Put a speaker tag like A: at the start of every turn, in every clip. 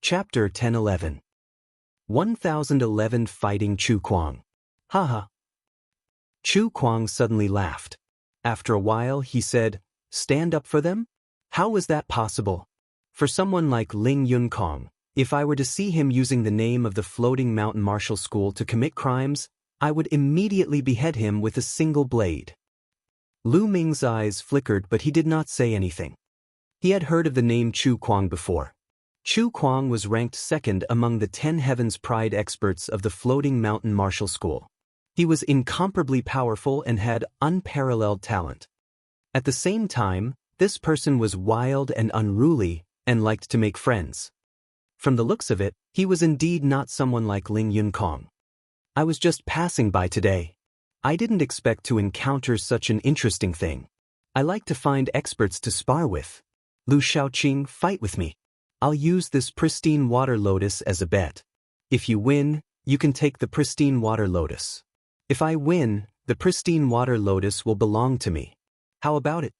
A: Chapter 1011. 1011 Fighting Chu Kuang. Haha. Chu Kuang suddenly laughed. After a while he said, "Stand up for them? How was that possible? For someone like Ling Yunkong, if I were to see him using the name of the Floating Mountain Martial School to commit crimes, I would immediately behead him with a single blade." Lu Ming's eyes flickered, but he did not say anything. He had heard of the name Chu Kuang before. Chu Kuang was ranked second among the 10 Heavens Pride experts of the Floating Mountain Martial School. He was incomparably powerful and had unparalleled talent. At the same time, this person was wild and unruly and liked to make friends. From the looks of it, he was indeed not someone like Ling Yunkong. "I was just passing by today. I didn't expect to encounter such an interesting thing. I like to find experts to spar with. Lu Shaoqing, fight with me. I'll use this pristine water lotus as a bet. If you win, you can take the pristine water lotus. If I win, the pristine water lotus will belong to me. How about it?"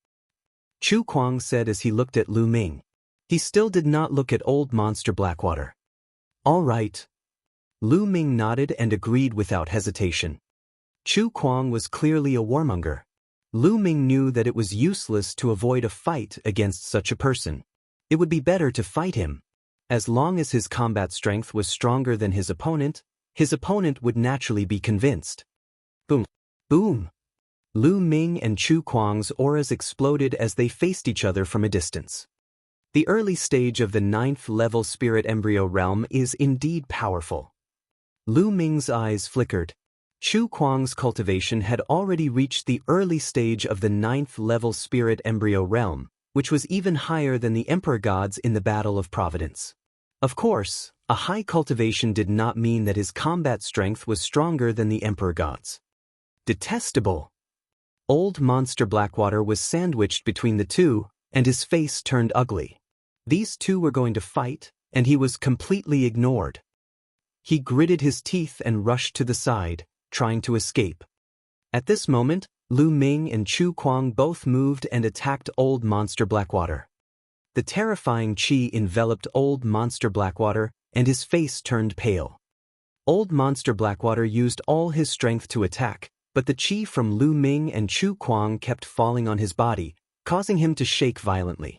A: Chu Kuang said as he looked at Lu Ming. He still did not look at Old Monster Blackwater. "All right." Lu Ming nodded and agreed without hesitation. Chu Kuang was clearly a warmonger. Lu Ming knew that it was useless to avoid a fight against such a person. It would be better to fight him. As long as his combat strength was stronger than his opponent would naturally be convinced. Boom! Boom! Lu Ming and Chu Kuang's auras exploded as they faced each other from a distance. The early stage of the 9th level spirit embryo realm is indeed powerful. Lu Ming's eyes flickered. Chu Kuang's cultivation had already reached the early stage of the 9th level spirit embryo realm, which was even higher than the Emperor Gods in the Battle of Providence. Of course, a high cultivation did not mean that his combat strength was stronger than the Emperor Gods. Detestable! Old Monster Blackwater was sandwiched between the two, and his face turned ugly. These two were going to fight, and he was completely ignored. He gritted his teeth and rushed to the side, trying to escape. At this moment, Lu Ming and Chu Kuang both moved and attacked Old Monster Blackwater. The terrifying chi enveloped Old Monster Blackwater, and his face turned pale. Old Monster Blackwater used all his strength to attack, but the chi from Lu Ming and Chu Kuang kept falling on his body, causing him to shake violently.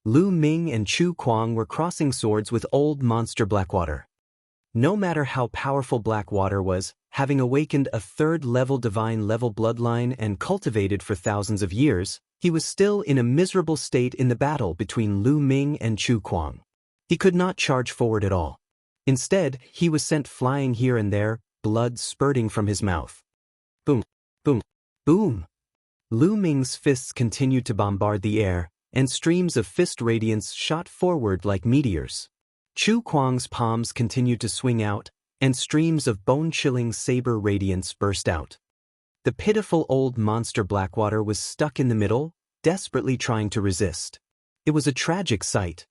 A: Lu Ming and Chu Kuang were crossing swords with Old Monster Blackwater. No matter how powerful Blackwater was, having awakened a 3rd-level divine-level bloodline and cultivated for thousands of years, he was still in a miserable state in the battle between Lu Ming and Chu Kuang. He could not charge forward at all. Instead, he was sent flying here and there, blood spurting from his mouth. Boom! Boom! Boom! Lu Ming's fists continued to bombard the air, and streams of fist radiance shot forward like meteors. Chu Kuang's palms continued to swing out, and streams of bone-chilling saber radiance burst out. The pitiful Old Monster Blackwater was stuck in the middle, desperately trying to resist. It was a tragic sight.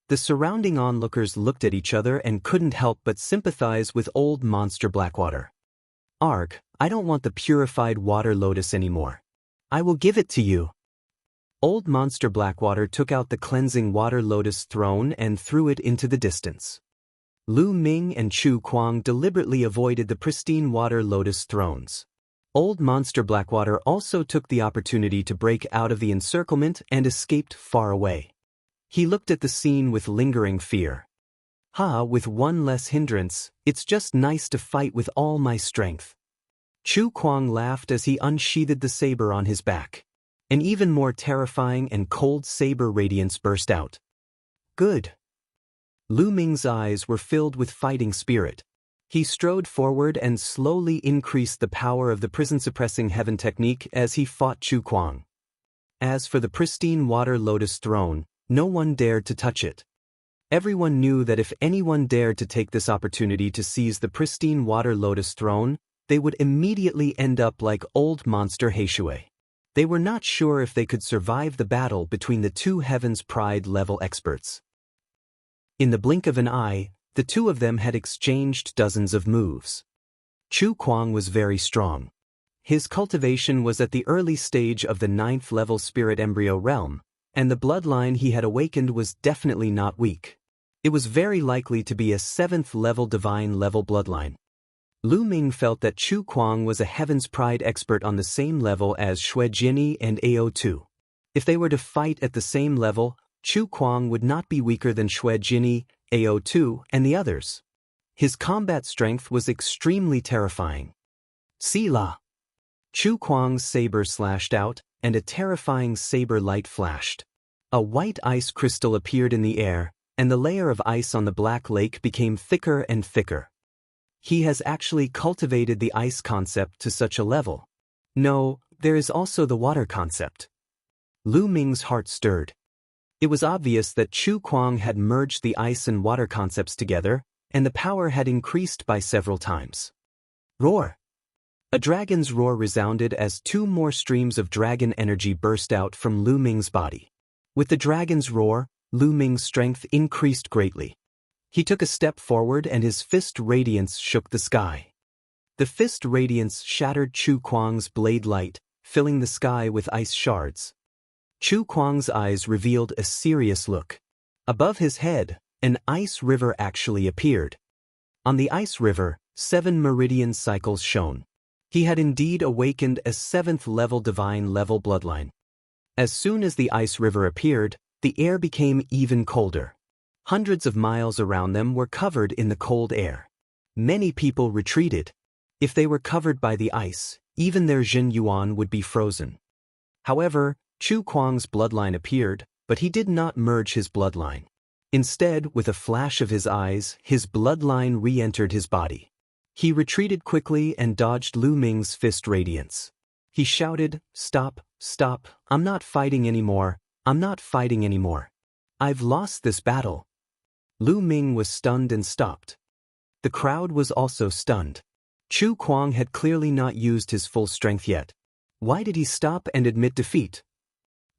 A: The surrounding onlookers looked at each other and couldn't help but sympathize with Old Monster Blackwater. "Arg, I don't want the purified water lotus anymore. I will give it to you." Old Monster Blackwater took out the cleansing water lotus throne and threw it into the distance. Lu Ming and Chu Kuang deliberately avoided the pristine water lotus thrones. Old Monster Blackwater also took the opportunity to break out of the encirclement and escaped far away. He looked at the scene with lingering fear. With one less hindrance, it's just nice to fight with all my strength." Chu Kuang laughed as he unsheathed the saber on his back. An even more terrifying and cold saber radiance burst out. "Good." Lu Ming's eyes were filled with fighting spirit. He strode forward and slowly increased the power of the prison-suppressing heaven technique as he fought Chu Kuang. As for the pristine water lotus throne, no one dared to touch it. Everyone knew that if anyone dared to take this opportunity to seize the pristine water lotus throne, they would immediately end up like Old Monster Heishui. They were not sure if they could survive the battle between the two Heaven's Pride level experts. In the blink of an eye, the two of them had exchanged dozens of moves. Chu Kuang was very strong. His cultivation was at the early stage of the 9th level spirit embryo realm, and the bloodline he had awakened was definitely not weak. It was very likely to be a 7th-level divine level bloodline. Lu Ming felt that Chu Kuang was a Heaven's Pride expert on the same level as Xue Jinyi and AO2. If they were to fight at the same level, Chu Kuang would not be weaker than Xue Jinyi, AO2, and the others. His combat strength was extremely terrifying. Sila! Chu Kuang's saber slashed out, and a terrifying saber light flashed. A white ice crystal appeared in the air, and the layer of ice on the black lake became thicker and thicker. He has actually cultivated the ice concept to such a level. No, there is also the water concept. Lu Ming's heart stirred. It was obvious that Chu Kuang had merged the ice and water concepts together, and the power had increased by several times. Roar! A dragon's roar resounded as 2 more streams of dragon energy burst out from Lu Ming's body. With the dragon's roar, Lu Ming's strength increased greatly. He took a step forward and his fist radiance shook the sky. The fist radiance shattered Chu Kuang's blade light, filling the sky with ice shards. Chu Kuang's eyes revealed a serious look. Above his head, an ice river actually appeared. On the ice river, 7 meridian cycles shone. He had indeed awakened a 7th-level divine level bloodline. As soon as the ice river appeared, the air became even colder. Hundreds of miles around them were covered in the cold air. Many people retreated. If they were covered by the ice, even their Jin Yuan would be frozen. However, Chu Kuang's bloodline appeared, but he did not merge his bloodline. Instead, with a flash of his eyes, his bloodline re-entered his body. He retreated quickly and dodged Lu Ming's fist radiance. He shouted, "Stop, stop, I'm not fighting anymore, I'm not fighting anymore. I've lost this battle." Lu Ming was stunned and stopped. The crowd was also stunned. Chu Kuang had clearly not used his full strength yet. Why did he stop and admit defeat?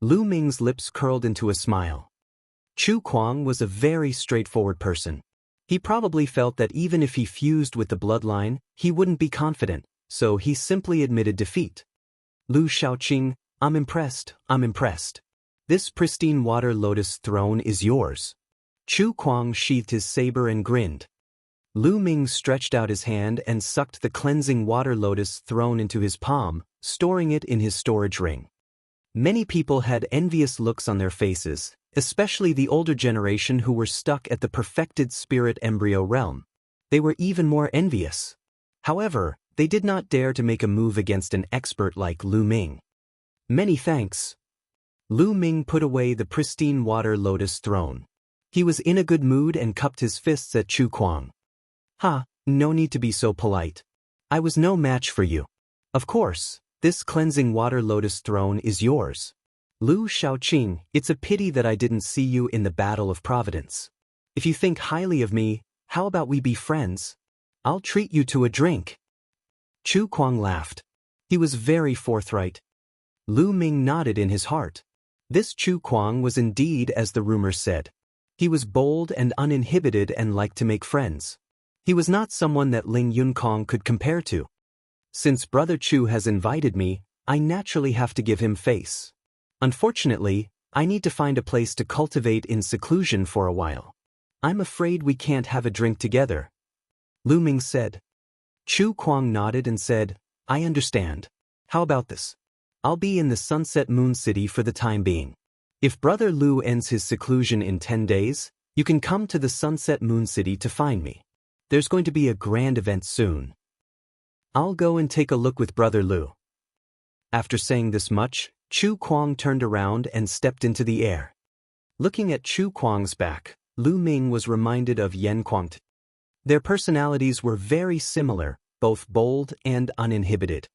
A: Lu Ming's lips curled into a smile. Chu Kuang was a very straightforward person. He probably felt that even if he fused with the bloodline, he wouldn't be confident, so he simply admitted defeat. Lu Shaoqing, I'm impressed, I'm impressed. This pristine water lotus throne is yours. Chu Kuang sheathed his saber and grinned. Lu Ming stretched out his hand and sucked the cleansing water lotus throne into his palm, storing it in his storage ring. Many people had envious looks on their faces, especially the older generation who were stuck at the perfected spirit embryo realm. They were even more envious. However, they did not dare to make a move against an expert like Lu Ming. Many thanks. Lu Ming put away the pristine water lotus throne. He was in a good mood and cupped his fists at Chu Kuang. "Ha, no need to be so polite. I was no match for you. Of course, this cleansing water lotus throne is yours. Lu Shaoqing, it's a pity that I didn't see you in the Battle of Providence. If you think highly of me, how about we be friends? I'll treat you to a drink." Chu Kuang laughed. He was very forthright. Lu Ming nodded in his heart. This Chu Kuang was indeed as the rumors said. He was bold and uninhibited and liked to make friends. He was not someone that Ling Yunkong could compare to. Since Brother Chu has invited me, I naturally have to give him face. Unfortunately, I need to find a place to cultivate in seclusion for a while. I'm afraid we can't have a drink together. Lu Ming said. Chu Kuang nodded and said, I understand. How about this? I'll be in the Sunset Moon City for the time being. If Brother Lu ends his seclusion in 10 days, you can come to the Sunset Moon City to find me. There's going to be a grand event soon. I'll go and take a look with Brother Lu. After saying this much, Chu Kuang turned around and stepped into the air. Looking at Chu Kuang's back, Lu Ming was reminded of Yan Kuangtu. Their personalities were very similar, both bold and uninhibited.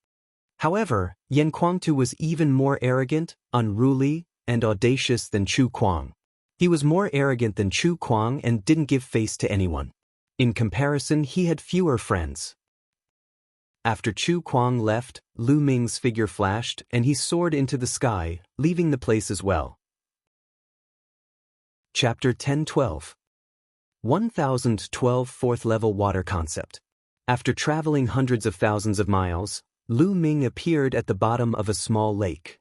A: However, Yan Kuangtu was even more arrogant, unruly, and audacious than Chu Kuang. He was more arrogant than Chu Kuang and didn't give face to anyone. In comparison, he had fewer friends. After Chu Kuang left, Lu Ming's figure flashed and he soared into the sky, leaving the place as well. Chapter 10-12 1012 4th Level Water Concept. After traveling hundreds of thousands of miles, Lu Ming appeared at the bottom of a small lake.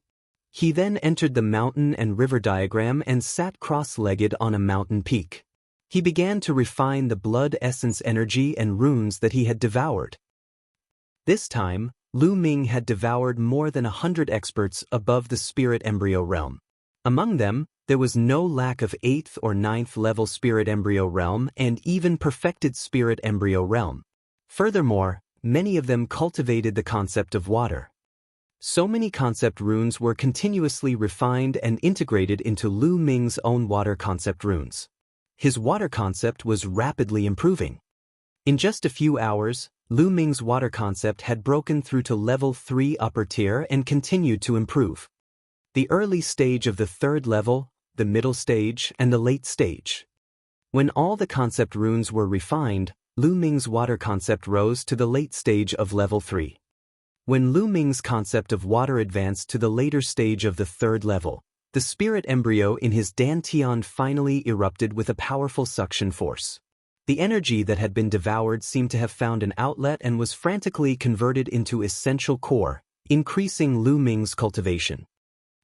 A: He then entered the mountain and river diagram and sat cross-legged on a mountain peak. He began to refine the blood essence energy and runes that he had devoured. This time, Lu Ming had devoured more than 100 experts above the spirit embryo realm. Among them, there was no lack of 8th or 9th level spirit embryo realm and even perfected spirit embryo realm. Furthermore, many of them cultivated the concept of water. So many concept runes were continuously refined and integrated into Lu Ming's own water concept runes. His water concept was rapidly improving. In just a few hours, Lu Ming's water concept had broken through to level 3 upper tier and continued to improve. The early stage of the 3rd level, the middle stage, and the late stage. When all the concept runes were refined, Lu Ming's water concept rose to the late stage of level 3. When Lu Ming's concept of water advanced to the later stage of the 3rd level, the spirit embryo in his dantian finally erupted with a powerful suction force. The energy that had been devoured seemed to have found an outlet and was frantically converted into essential core, increasing Lu Ming's cultivation.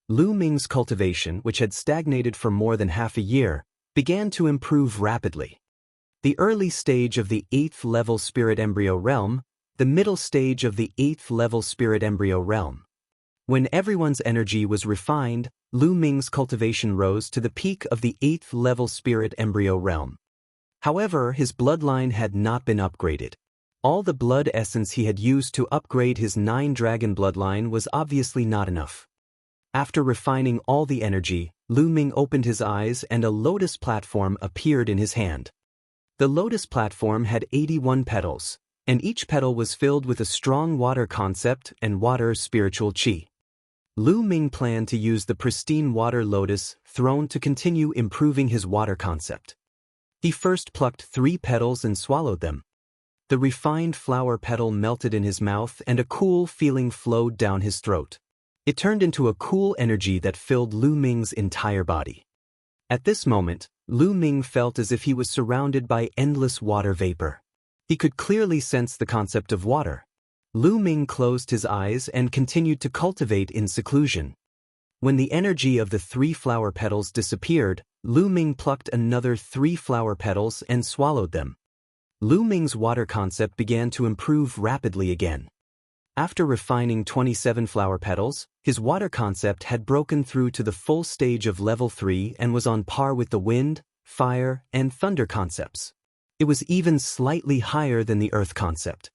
A: Lu Ming's cultivation, which had stagnated for more than half a year, began to improve rapidly. The early stage of the 8th level spirit embryo realm, the middle stage of the 8th level spirit embryo realm. When everyone's energy was refined, Lu Ming's cultivation rose to the peak of the 8th level spirit embryo realm. However, his bloodline had not been upgraded. All the blood essence he had used to upgrade his 9-dragon bloodline was obviously not enough. After refining all the energy, Lu Ming opened his eyes and a lotus platform appeared in his hand. The lotus platform had 81 petals, and each petal was filled with a strong water concept and water spiritual qi. Lu Ming planned to use the pristine water lotus throne to continue improving his water concept. He first plucked 3 petals and swallowed them. The refined flower petal melted in his mouth and a cool feeling flowed down his throat. It turned into a cool energy that filled Lu Ming's entire body. At this moment, Lu Ming felt as if he was surrounded by endless water vapor. He could clearly sense the concept of water. Lu Ming closed his eyes and continued to cultivate in seclusion. When the energy of the 3 flower petals disappeared, Lu Ming plucked another 3 flower petals and swallowed them. Lu Ming's water concept began to improve rapidly again. After refining 27 flower petals, his water concept had broken through to the full stage of level 3 and was on par with the wind, fire, and thunder concepts. It was even slightly higher than the earth concept.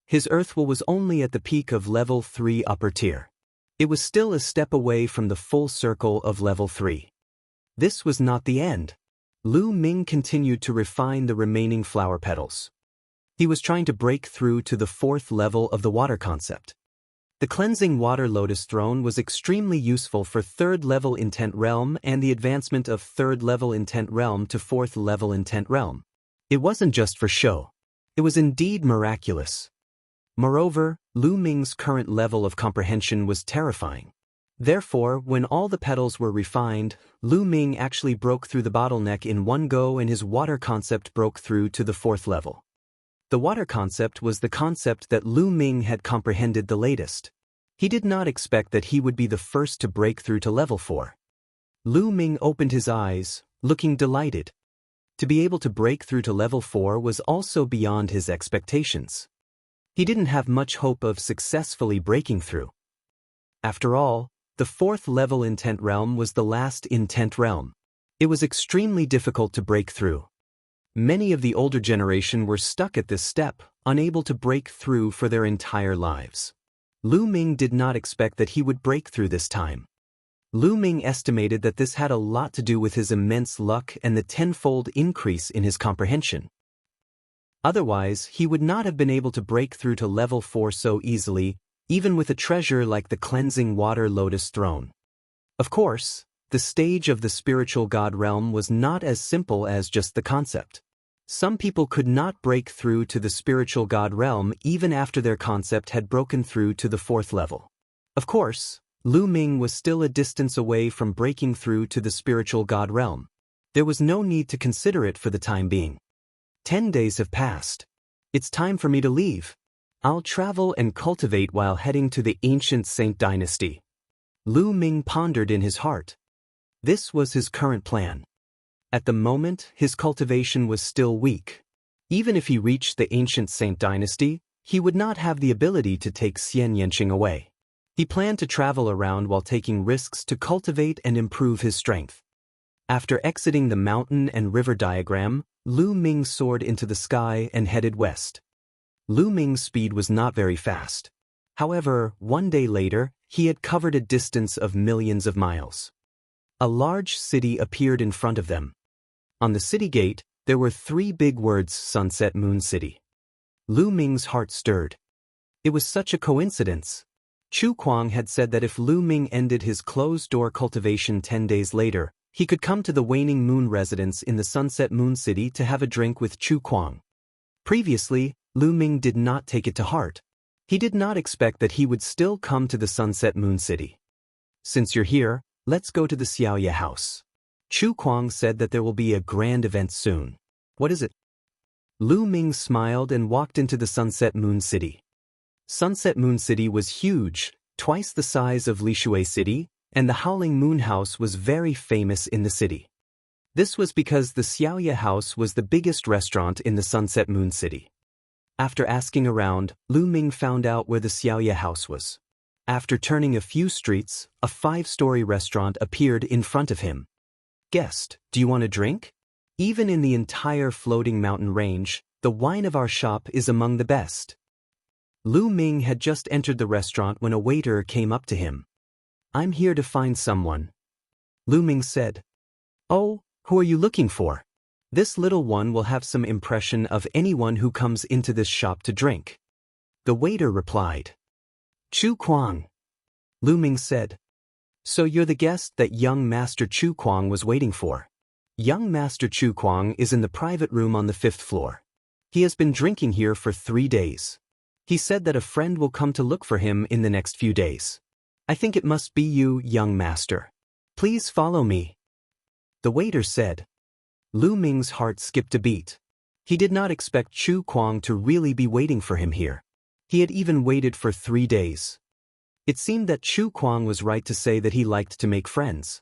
A: His earth will was only at the peak of level 3 upper tier. It was still a step away from the full circle of level 3. This was not the end. Lu Ming continued to refine the remaining flower petals. He was trying to break through to the 4th level of the water concept. The cleansing water lotus throne was extremely useful for 3rd level intent realm and the advancement of 3rd level intent realm to 4th level intent realm. It wasn't just for show. It was indeed miraculous. Moreover, Lu Ming's current level of comprehension was terrifying. Therefore, when all the petals were refined, Lu Ming actually broke through the bottleneck in one go and his water concept broke through to the 4th level. The water concept was the concept that Lu Ming had comprehended the latest. He did not expect that he would be the first to break through to level 4. Lu Ming opened his eyes, looking delighted. To be able to break through to level 4 was also beyond his expectations. He didn't have much hope of successfully breaking through. After all, the 4th level intent realm was the last intent realm. It was extremely difficult to break through. Many of the older generation were stuck at this step, unable to break through for their entire lives. Lu Ming did not expect that he would break through this time. Lu Ming estimated that this had a lot to do with his immense luck and the tenfold increase in his comprehension. Otherwise, he would not have been able to break through to level 4 so easily, even with a treasure like the cleansing water lotus throne. Of course, the stage of the spiritual god realm was not as simple as just the concept. Some people could not break through to the spiritual god realm even after their concept had broken through to the 4th level. Of course, Lu Ming was still a distance away from breaking through to the spiritual god realm. There was no need to consider it for the time being. 10 days have passed. It's time for me to leave. I'll travel and cultivate while heading to the ancient Saint dynasty. Lu Ming pondered in his heart. This was his current plan. At the moment, his cultivation was still weak. Even if he reached the ancient Saint dynasty, he would not have the ability to take Xian Yanqing away. He planned to travel around while taking risks to cultivate and improve his strength. After exiting the mountain and river diagram, Lu Ming soared into the sky and headed west. Lu Ming's speed was not very fast. However, one day later, he had covered a distance of millions of miles. A large city appeared in front of them. On the city gate, there were 3 big words: Sunset Moon City. Lu Ming's heart stirred. It was such a coincidence. Chu Kuang had said that if Lu Ming ended his closed-door cultivation 10 days later, he could come to the Waning Moon residence in the Sunset Moon City to have a drink with Chu Kuang. Previously, Lu Ming did not take it to heart. He did not expect that he would still come to the Sunset Moon City. Since you're here, let's go to the Xiaoye house. Chu Kuang said that there will be a grand event soon. What is it? Lu Ming smiled and walked into the Sunset Moon City. Sunset Moon City was huge, twice the size of Lishui City, and the Howling Moon House was very famous in the city. This was because the Xiaoye house was the biggest restaurant in the Sunset Moon City. After asking around, Lu Ming found out where the Xiaoye house was. After turning a few streets, a 5-story restaurant appeared in front of him. Guest, do you want a drink? Even in the entire floating mountain range, the wine of our shop is among the best. Lu Ming had just entered the restaurant when a waiter came up to him. I'm here to find someone. Lu Ming said. Oh, who are you looking for? This little one will have some impression of anyone who comes into this shop to drink. The waiter replied. Chu Kuang. Lu Ming said. So you're the guest that young Master Chu Kuang was waiting for. Young Master Chu Kuang is in the private room on the 5th floor. He has been drinking here for 3 days. He said that a friend will come to look for him in the next few days. I think it must be you, young master. Please follow me. The waiter said. Lu Ming's heart skipped a beat. He did not expect Chu Kuang to really be waiting for him here. He had even waited for 3 days. It seemed that Chu Kuang was right to say that he liked to make friends.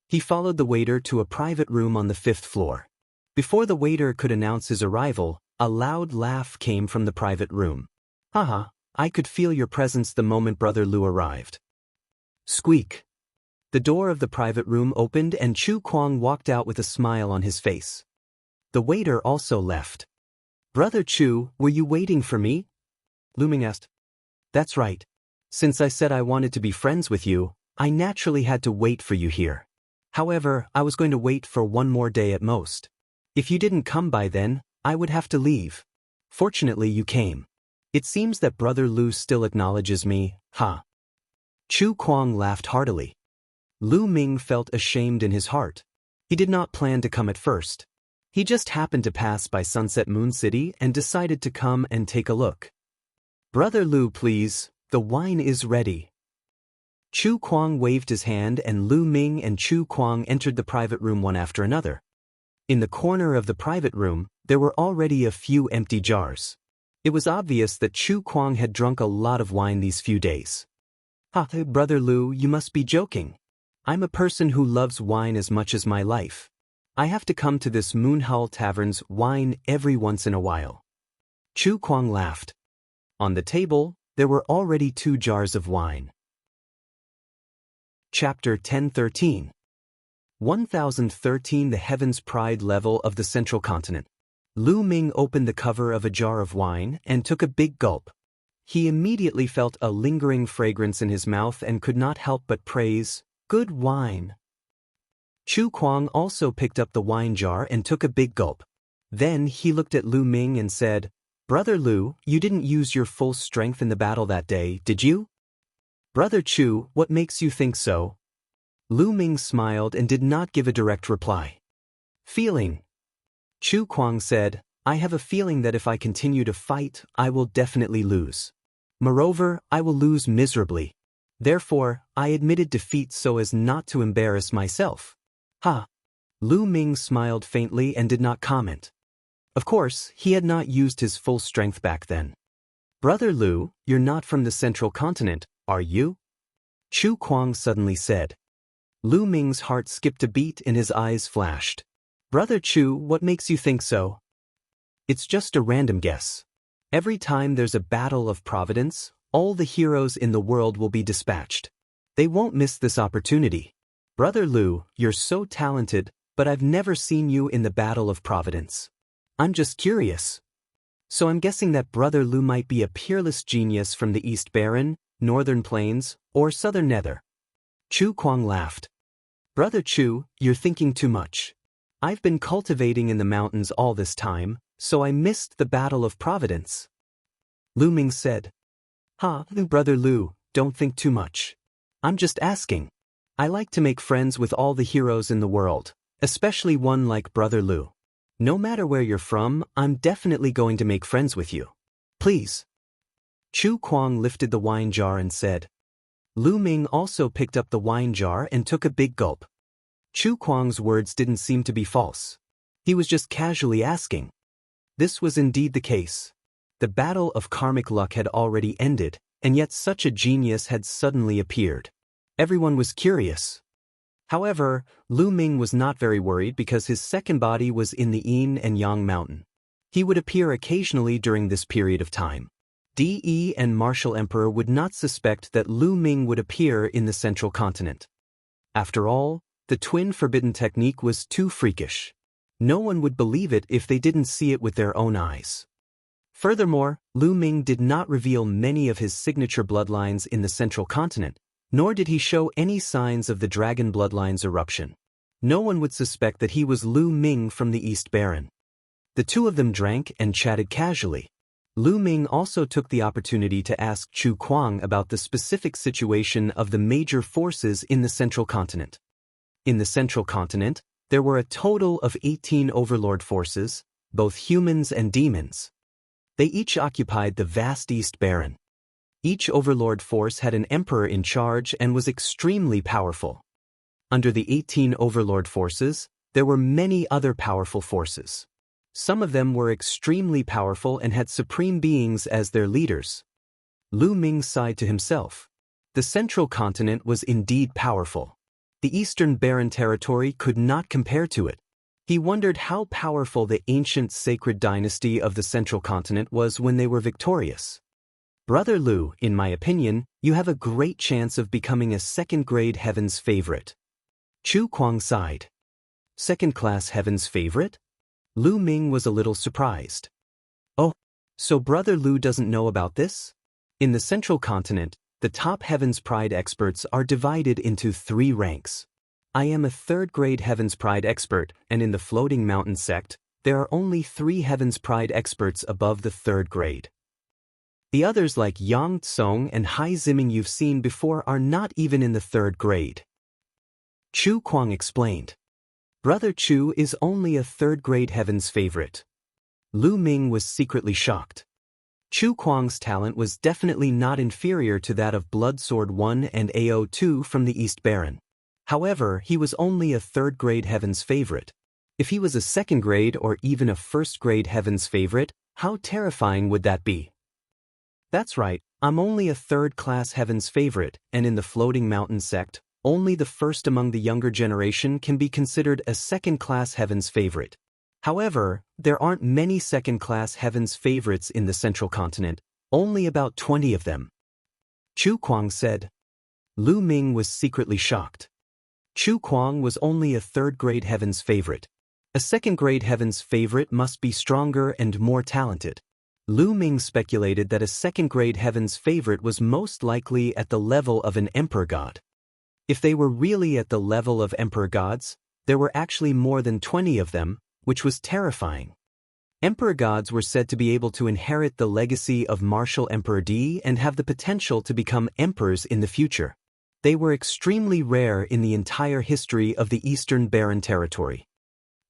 A: He followed the waiter to a private room on the 5th floor. Before the waiter could announce his arrival, a loud laugh came from the private room. Haha, I could feel your presence the moment Brother Lu arrived. Squeak. The door of the private room opened and Chu Kuang walked out with a smile on his face. The waiter also left. Brother Chu, were you waiting for me? Lu Ming asked. That's right. Since I said I wanted to be friends with you, I naturally had to wait for you here. However, I was going to wait for 1 more day at most. If you didn't come by then, I would have to leave. Fortunately, you came. It seems that Brother Lu still acknowledges me, huh? Chu Kuang laughed heartily. Lu Ming felt ashamed in his heart. He did not plan to come at first. He just happened to pass by Sunset Moon City and decided to come and take a look. Brother Lu, please, the wine is ready. Chu Kuang waved his hand and Lu Ming and Chu Kuang entered the private room one after another. In the corner of the private room, there were already a few empty jars. It was obvious that Chu Kuang had drunk a lot of wine these few days. Ha, Brother Lu, you must be joking. I'm a person who loves wine as much as my life. I have to come to this Moonhowl Tavern's wine every once in a while. Chu Kuang laughed. On the table, there were already 2 jars of wine. Chapter 1013. 1013 The Heaven's Pride Level of the Central Continent. Lu Ming opened the cover of a jar of wine and took a big gulp. He immediately felt a lingering fragrance in his mouth and could not help but praise, "Good wine." Chu Kuang also picked up the wine jar and took a big gulp. Then he looked at Lu Ming and said, Brother Lu, you didn't use your full strength in the battle that day, did you? Brother Chu, what makes you think so? Lu Ming smiled and did not give a direct reply. Feeling. Chu Kuang said, I have a feeling that if I continue to fight, I will definitely lose. Moreover, I will lose miserably. Therefore, I admitted defeat so as not to embarrass myself. Ha! Lu Ming smiled faintly and did not comment. Of course, he had not used his full strength back then. Brother Lu, you're not from the Central Continent, are you? Chu Kuang suddenly said. Lu Ming's heart skipped a beat and his eyes flashed. Brother Chu, what makes you think so? It's just a random guess. Every time there's a battle of providence, all the heroes in the world will be dispatched. They won't miss this opportunity. Brother Lu, you're so talented, but I've never seen you in the battle of providence. I'm just curious. So I'm guessing that Brother Lu might be a peerless genius from the East Barren, Northern Plains, or Southern Nether. Chu Kuang laughed. Brother Chu, you're thinking too much. I've been cultivating in the mountains all this time, so I missed the battle of providence. Lu Ming said. Brother Lu, don't think too much. I'm just asking. I like to make friends with all the heroes in the world, especially one like Brother Lu. No matter where you're from, I'm definitely going to make friends with you. Please. Chu Kuang lifted the wine jar and said. Lu Ming also picked up the wine jar and took a big gulp. Chu Kuang's words didn't seem to be false. He was just casually asking. This was indeed the case. The battle of karmic luck had already ended, and yet such a genius had suddenly appeared. Everyone was curious. However, Lu Ming was not very worried because his second body was in the Yin and Yang mountain. He would appear occasionally during this period of time. De and Martial Emperor would not suspect that Lu Ming would appear in the central continent. After all, the twin forbidden technique was too freakish. No one would believe it if they didn't see it with their own eyes. Furthermore, Lu Ming did not reveal many of his signature bloodlines in the central continent, nor did he show any signs of the dragon bloodline's eruption. No one would suspect that he was Lu Ming from the East Barren. The two of them drank and chatted casually. Lu Ming also took the opportunity to ask Chu Kuang about the specific situation of the major forces in the central continent. In the central continent, there were a total of 18 overlord forces, both humans and demons. They each occupied the vast East Barren. Each overlord force had an emperor in charge and was extremely powerful. Under the 18 overlord forces, there were many other powerful forces. Some of them were extremely powerful and had supreme beings as their leaders. Lu Ming sighed to himself. The central continent was indeed powerful. The Eastern Barren territory could not compare to it. He wondered how powerful the ancient sacred dynasty of the central continent was when they were victorious. Brother Lu, in my opinion, you have a great chance of becoming a second-grade heaven's favorite. Chu Kuang sighed. Second-class heaven's favorite? Lu Ming was a little surprised. Oh, so Brother Lu doesn't know about this? In the central continent, the top Heaven's Pride experts are divided into 3 ranks. I am a third-grade Heaven's Pride expert, and in the Floating Mountain sect, there are only 3 Heaven's Pride experts above the 3rd grade. The others like Yang Tsong and Hai Ziming you've seen before are not even in the 3rd grade. Chu Kuang explained. Brother Chu is only a 3rd-grade Heaven's favorite. Lu Ming was secretly shocked. Chu Kuang's talent was definitely not inferior to that of Blood Sword 1 and AO2 from the East Barren. However, he was only a 3rd-grade Heaven's favorite. If he was a 2nd grade or even a 1st-grade Heaven's favorite, how terrifying would that be? That's right, I'm only a 3rd-class Heaven's favorite, and in the Floating Mountain sect, only the first among the younger generation can be considered a 2nd-class Heaven's favorite. However, there aren't many 2nd-class Heaven's favorites in the central continent, only about 20 of them. Chu Kuang said. Lu Ming was secretly shocked. Chu Kuang was only a 3rd-grade Heaven's favorite. A 2nd-grade Heaven's favorite must be stronger and more talented. Lu Ming speculated that a 2nd-grade Heaven's favorite was most likely at the level of an Emperor God. If they were really at the level of Emperor Gods, there were actually more than 20 of them, which was terrifying. Emperor Gods were said to be able to inherit the legacy of Martial Emperor D and have the potential to become emperors in the future. They were extremely rare in the entire history of the Eastern Barren territory.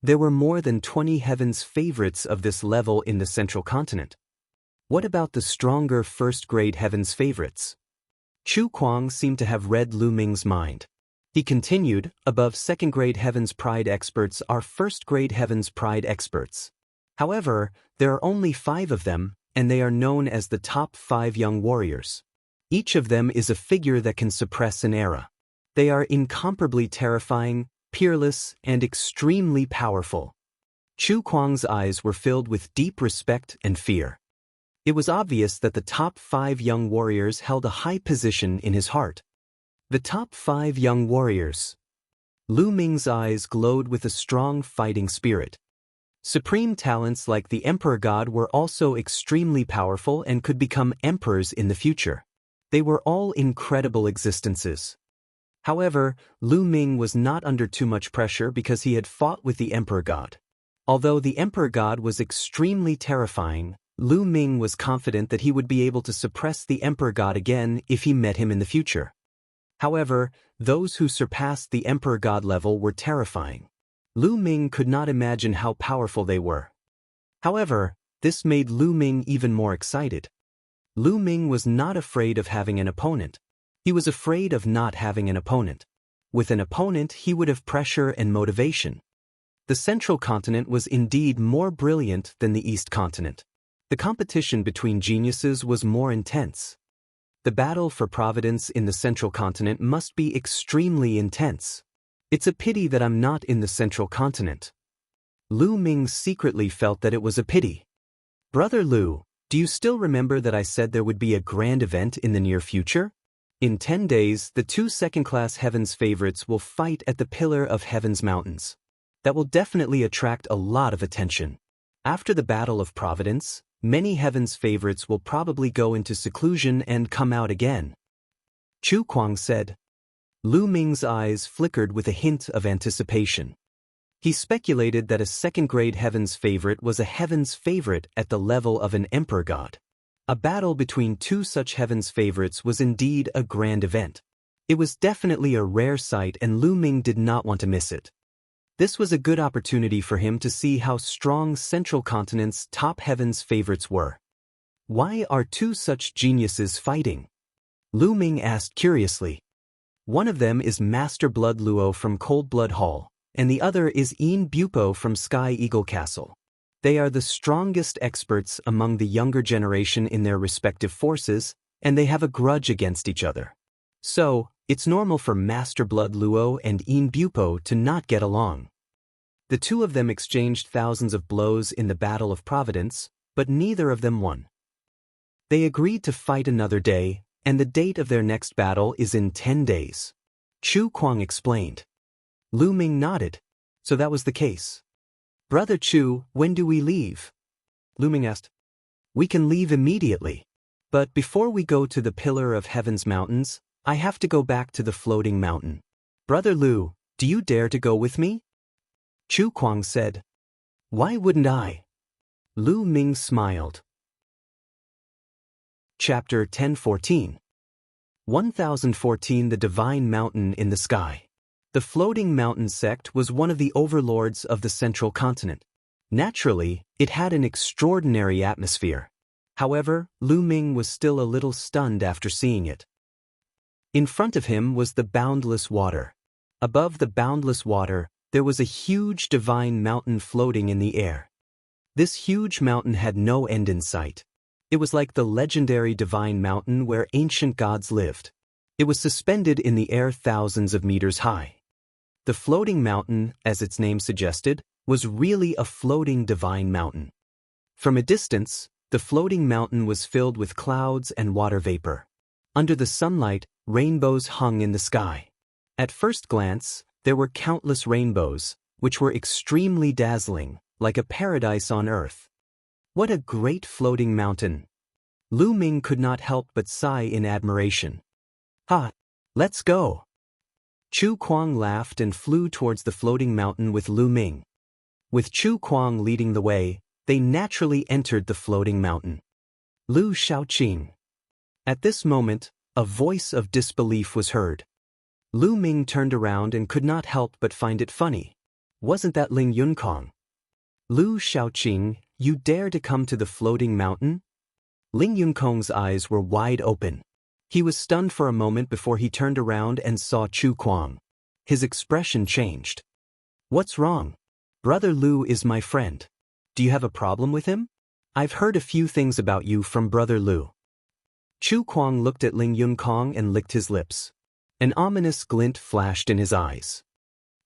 A: There were more than 20 Heaven's favorites of this level in the central continent. What about the stronger 1st-grade Heaven's favorites? Chu Kuang seemed to have read Lu Ming's mind. He continued, above 2nd-grade Heaven's Pride experts are 1st-grade Heaven's Pride experts. However, there are only 5 of them, and they are known as the top 5 young warriors. Each of them is a figure that can suppress an era. They are incomparably terrifying, peerless, and extremely powerful. Chu Kuang's eyes were filled with deep respect and fear. It was obvious that the top 5 young warriors held a high position in his heart. The top 5 young warriors. Lu Ming's eyes glowed with a strong fighting spirit. Supreme talents like the Emperor God were also extremely powerful and could become emperors in the future. They were all incredible existences. However, Lu Ming was not under too much pressure because he had fought with the Emperor God. Although the Emperor God was extremely terrifying, Lu Ming was confident that he would be able to suppress the Emperor God again if he met him in the future. However, those who surpassed the Emperor God level were terrifying. Lu Ming could not imagine how powerful they were. However, this made Lu Ming even more excited. Lu Ming was not afraid of having an opponent. He was afraid of not having an opponent. With an opponent, he would have pressure and motivation. The Central Continent was indeed more brilliant than the East Continent. The competition between geniuses was more intense. The battle for providence in the Central Continent must be extremely intense. It's a pity that I'm not in the Central Continent. Lu Ming secretly felt that it was a pity. Brother Lu, do you still remember that I said there would be a grand event in the near future? In 10 days, the 2 second-class Heaven's favorites will fight at the Pillar of Heaven's Mountains. That will definitely attract a lot of attention. After the Battle of Providence, many Heaven's favorites will probably go into seclusion and come out again. Chu Kuang said. Lu Ming's eyes flickered with a hint of anticipation. He speculated that a second-grade Heaven's favorite was a Heaven's favorite at the level of an Emperor God. A battle between 2 such Heaven's favorites was indeed a grand event. It was definitely a rare sight and Lu Ming did not want to miss it. This was a good opportunity for him to see how strong Central Continent's top Heaven's favorites were. Why are 2 such geniuses fighting? Lu Ming asked curiously. One of them is Master Blood Luo from Cold Blood Hall, and the other is Yin Bupo from Sky Eagle Castle. They are the strongest experts among the younger generation in their respective forces, and they have a grudge against each other. So, it's normal for Master Blood Luo and Yin Bupo to not get along. The 2 of them exchanged thousands of blows in the Battle of Providence, but neither of them won. They agreed to fight another day, and the date of their next battle is in 10 days. Chu Kuang explained. Lu Ming nodded. So that was the case. Brother Chu, when do we leave? Lu Ming asked. We can leave immediately. But before we go to the Pillar of Heaven's Mountains, I have to go back to the floating mountain. Brother Lu, do you dare to go with me? Chu Kuang said. Why wouldn't I? Lu Ming smiled. Chapter 1014. 1014 The Divine Mountain in the Sky. The floating mountain sect was one of the overlords of the Central Continent. Naturally, it had an extraordinary atmosphere. However, Lu Ming was still a little stunned after seeing it. In front of him was the boundless water. Above the boundless water, there was a huge divine mountain floating in the air. This huge mountain had no end in sight. It was like the legendary divine mountain where ancient gods lived. It was suspended in the air thousands of meters high. The floating mountain, as its name suggested, was really a floating divine mountain. From a distance, the floating mountain was filled with clouds and water vapor. Under the sunlight, rainbows hung in the sky. At first glance, there were countless rainbows, which were extremely dazzling, like a paradise on earth. What a great floating mountain! Lu Ming could not help but sigh in admiration. Ha! Let's go! Chu Kuang laughed and flew towards the floating mountain with Lu Ming. With Chu Kuang leading the way, they naturally entered the floating mountain. Lu Shaoqing. At this moment, a voice of disbelief was heard. Lu Ming turned around and could not help but find it funny. Wasn't that Ling Yunkong? Lu Shaoqing, you dare to come to the floating mountain? Ling Yunkong's eyes were wide open. He was stunned for a moment before he turned around and saw Chu Kuang. His expression changed. What's wrong? Brother Lu is my friend. Do you have a problem with him? I've heard a few things about you from Brother Lu. Chu Kuang looked at Ling Yunkong and licked his lips. An ominous glint flashed in his eyes.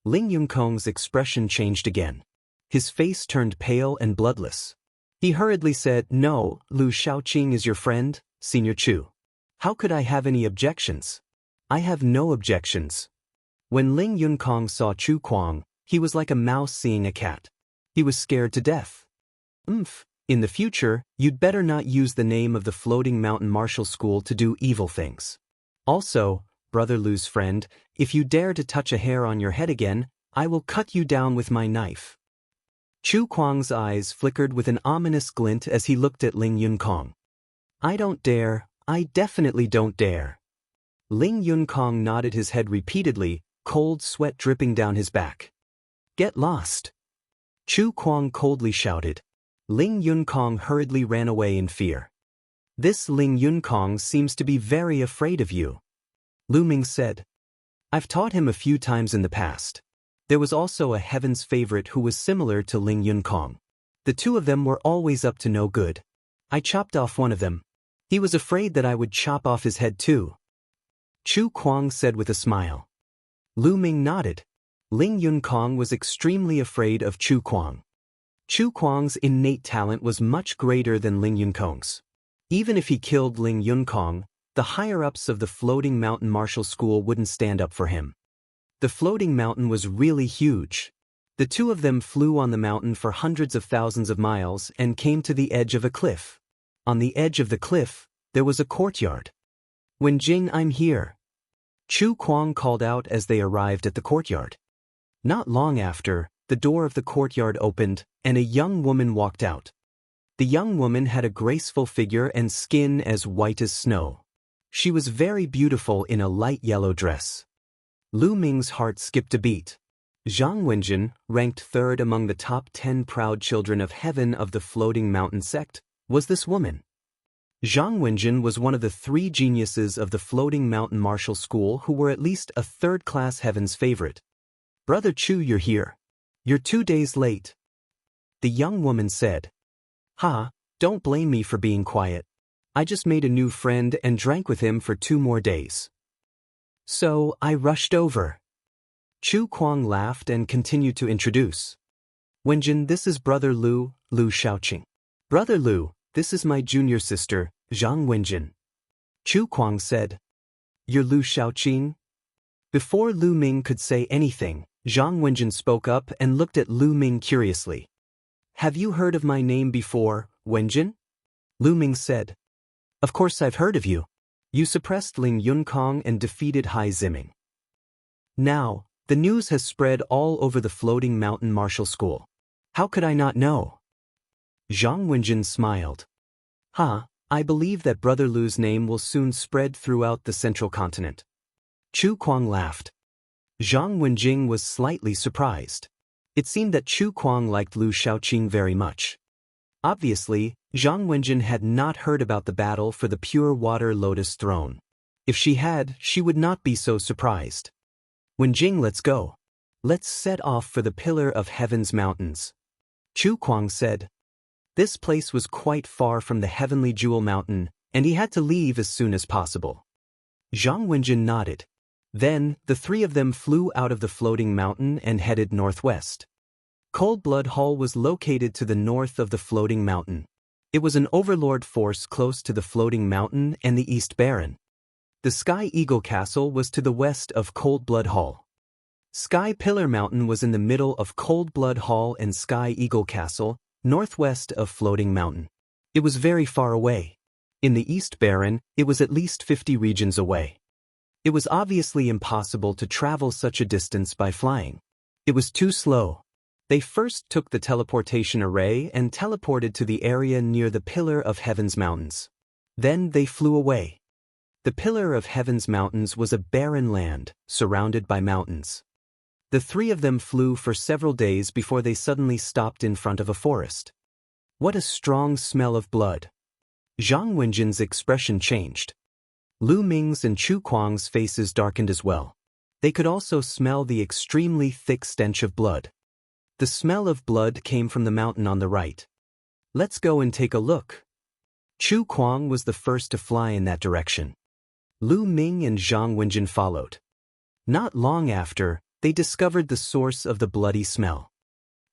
A: Ling Yunkong's expression changed again. His face turned pale and bloodless. He hurriedly said, "No, Lu Shaoqing is your friend, Senior Chu. How could I have any objections? I have no objections." When Ling Yunkong saw Chu Kuang, he was like a mouse seeing a cat. He was scared to death. In the future, you'd better not use the name of the Floating Mountain Martial School to do evil things. Also, Brother Lu's friend, if you dare to touch a hair on your head again, I will cut you down with my knife. Chu Kuang's eyes flickered with an ominous glint as he looked at Ling Yunkong. "I don't dare, I definitely don't dare." Ling Yunkong nodded his head repeatedly, cold sweat dripping down his back. "Get lost!" Chu Kuang coldly shouted. Ling Yunkong hurriedly ran away in fear. "This Ling Yunkong seems to be very afraid of you," Lu Ming said. "I've taught him a few times in the past." There was also a heaven's favorite who was similar to Ling Yunkong. The two of them were always up to no good. I chopped off one of them. He was afraid that I would chop off his head too. Chu Kuang said with a smile. Lu Ming nodded. Ling Yunkong was extremely afraid of Chu Kuang. Chu Kuang's innate talent was much greater than Ling Yunkong's. Even if he killed Ling Yunkong, the higher-ups of the Floating Mountain Martial School wouldn't stand up for him. The floating mountain was really huge. The two of them flew on the mountain for hundreds of thousands of miles and came to the edge of a cliff. On the edge of the cliff, there was a courtyard. "Wenjing, I'm here," Chu Kuang called out as they arrived at the courtyard. Not long after, the door of the courtyard opened, and a young woman walked out. The young woman had a graceful figure and skin as white as snow. She was very beautiful in a light yellow dress. Lu Ming's heart skipped a beat. Zhang Wenjin, ranked third among the top 10 proud children of heaven of the Floating Mountain sect, was this woman. Zhang Wenjin was one of the 3 geniuses of the Floating Mountain Martial School who were at least a third-class heaven's favorite. "Brother Chu, you're here. You're 2 days late," the young woman said. Don't blame me for being quiet. I just made a new friend and drank with him for 2 more days. So, I rushed over. Chu Kuang laughed and continued to introduce. "Wenjin, this is Brother Lu Shaoqing. Brother Lu, this is my junior sister, Zhang Wenjin." Chu Kuang said. "You're Lu Shaoqing?" Before Lu Ming could say anything, Zhang Wenjin spoke up and looked at Lu Ming curiously. "Have you heard of my name before, Wenjin?" Lu Ming said. "Of course I've heard of you. You suppressed Ling Yunkong and defeated Hai Ziming. Now, the news has spread all over the Floating Mountain Martial School. How could I not know?" Zhang Wenjin smiled. I believe that Brother Lu's name will soon spread throughout the central continent." Chu Kuang laughed. Zhang Wenjing was slightly surprised. It seemed that Chu Kuang liked Lu Shaoqing very much. Obviously, Zhang Wenjin had not heard about the battle for the Pure Water Lotus Throne. If she had, she would not be so surprised. "Wenjing, let's go. Let's set off for the Pillar of Heaven's mountains," Chu Kuang said. This place was quite far from the Heavenly Jewel Mountain, and he had to leave as soon as possible. Zhang Wenjin nodded. Then, the 3 of them flew out of the floating mountain and headed northwest. Cold Blood Hall was located to the north of the floating mountain. It was an overlord force close to the floating mountain and the East Baron. The Sky Eagle Castle was to the west of Cold Blood Hall. Sky Pillar Mountain was in the middle of Cold Blood Hall and Sky Eagle Castle, northwest of Floating Mountain. It was very far away. In the East Baron, it was at least 50 regions away. It was obviously impossible to travel such a distance by flying. It was too slow. They first took the teleportation array and teleported to the area near the Pillar of Heaven's Mountains. Then they flew away. The Pillar of Heaven's Mountains was a barren land, surrounded by mountains. The 3 of them flew for several days before they suddenly stopped in front of a forest. What a strong smell of blood! Zhang Wenjin's expression changed. Lu Ming's and Chu Kuang's faces darkened as well. They could also smell the extremely thick stench of blood. The smell of blood came from the mountain on the right. "Let's go and take a look." Chu Kuang was the first to fly in that direction. Lu Ming and Zhang Wenjin followed. Not long after, they discovered the source of the bloody smell.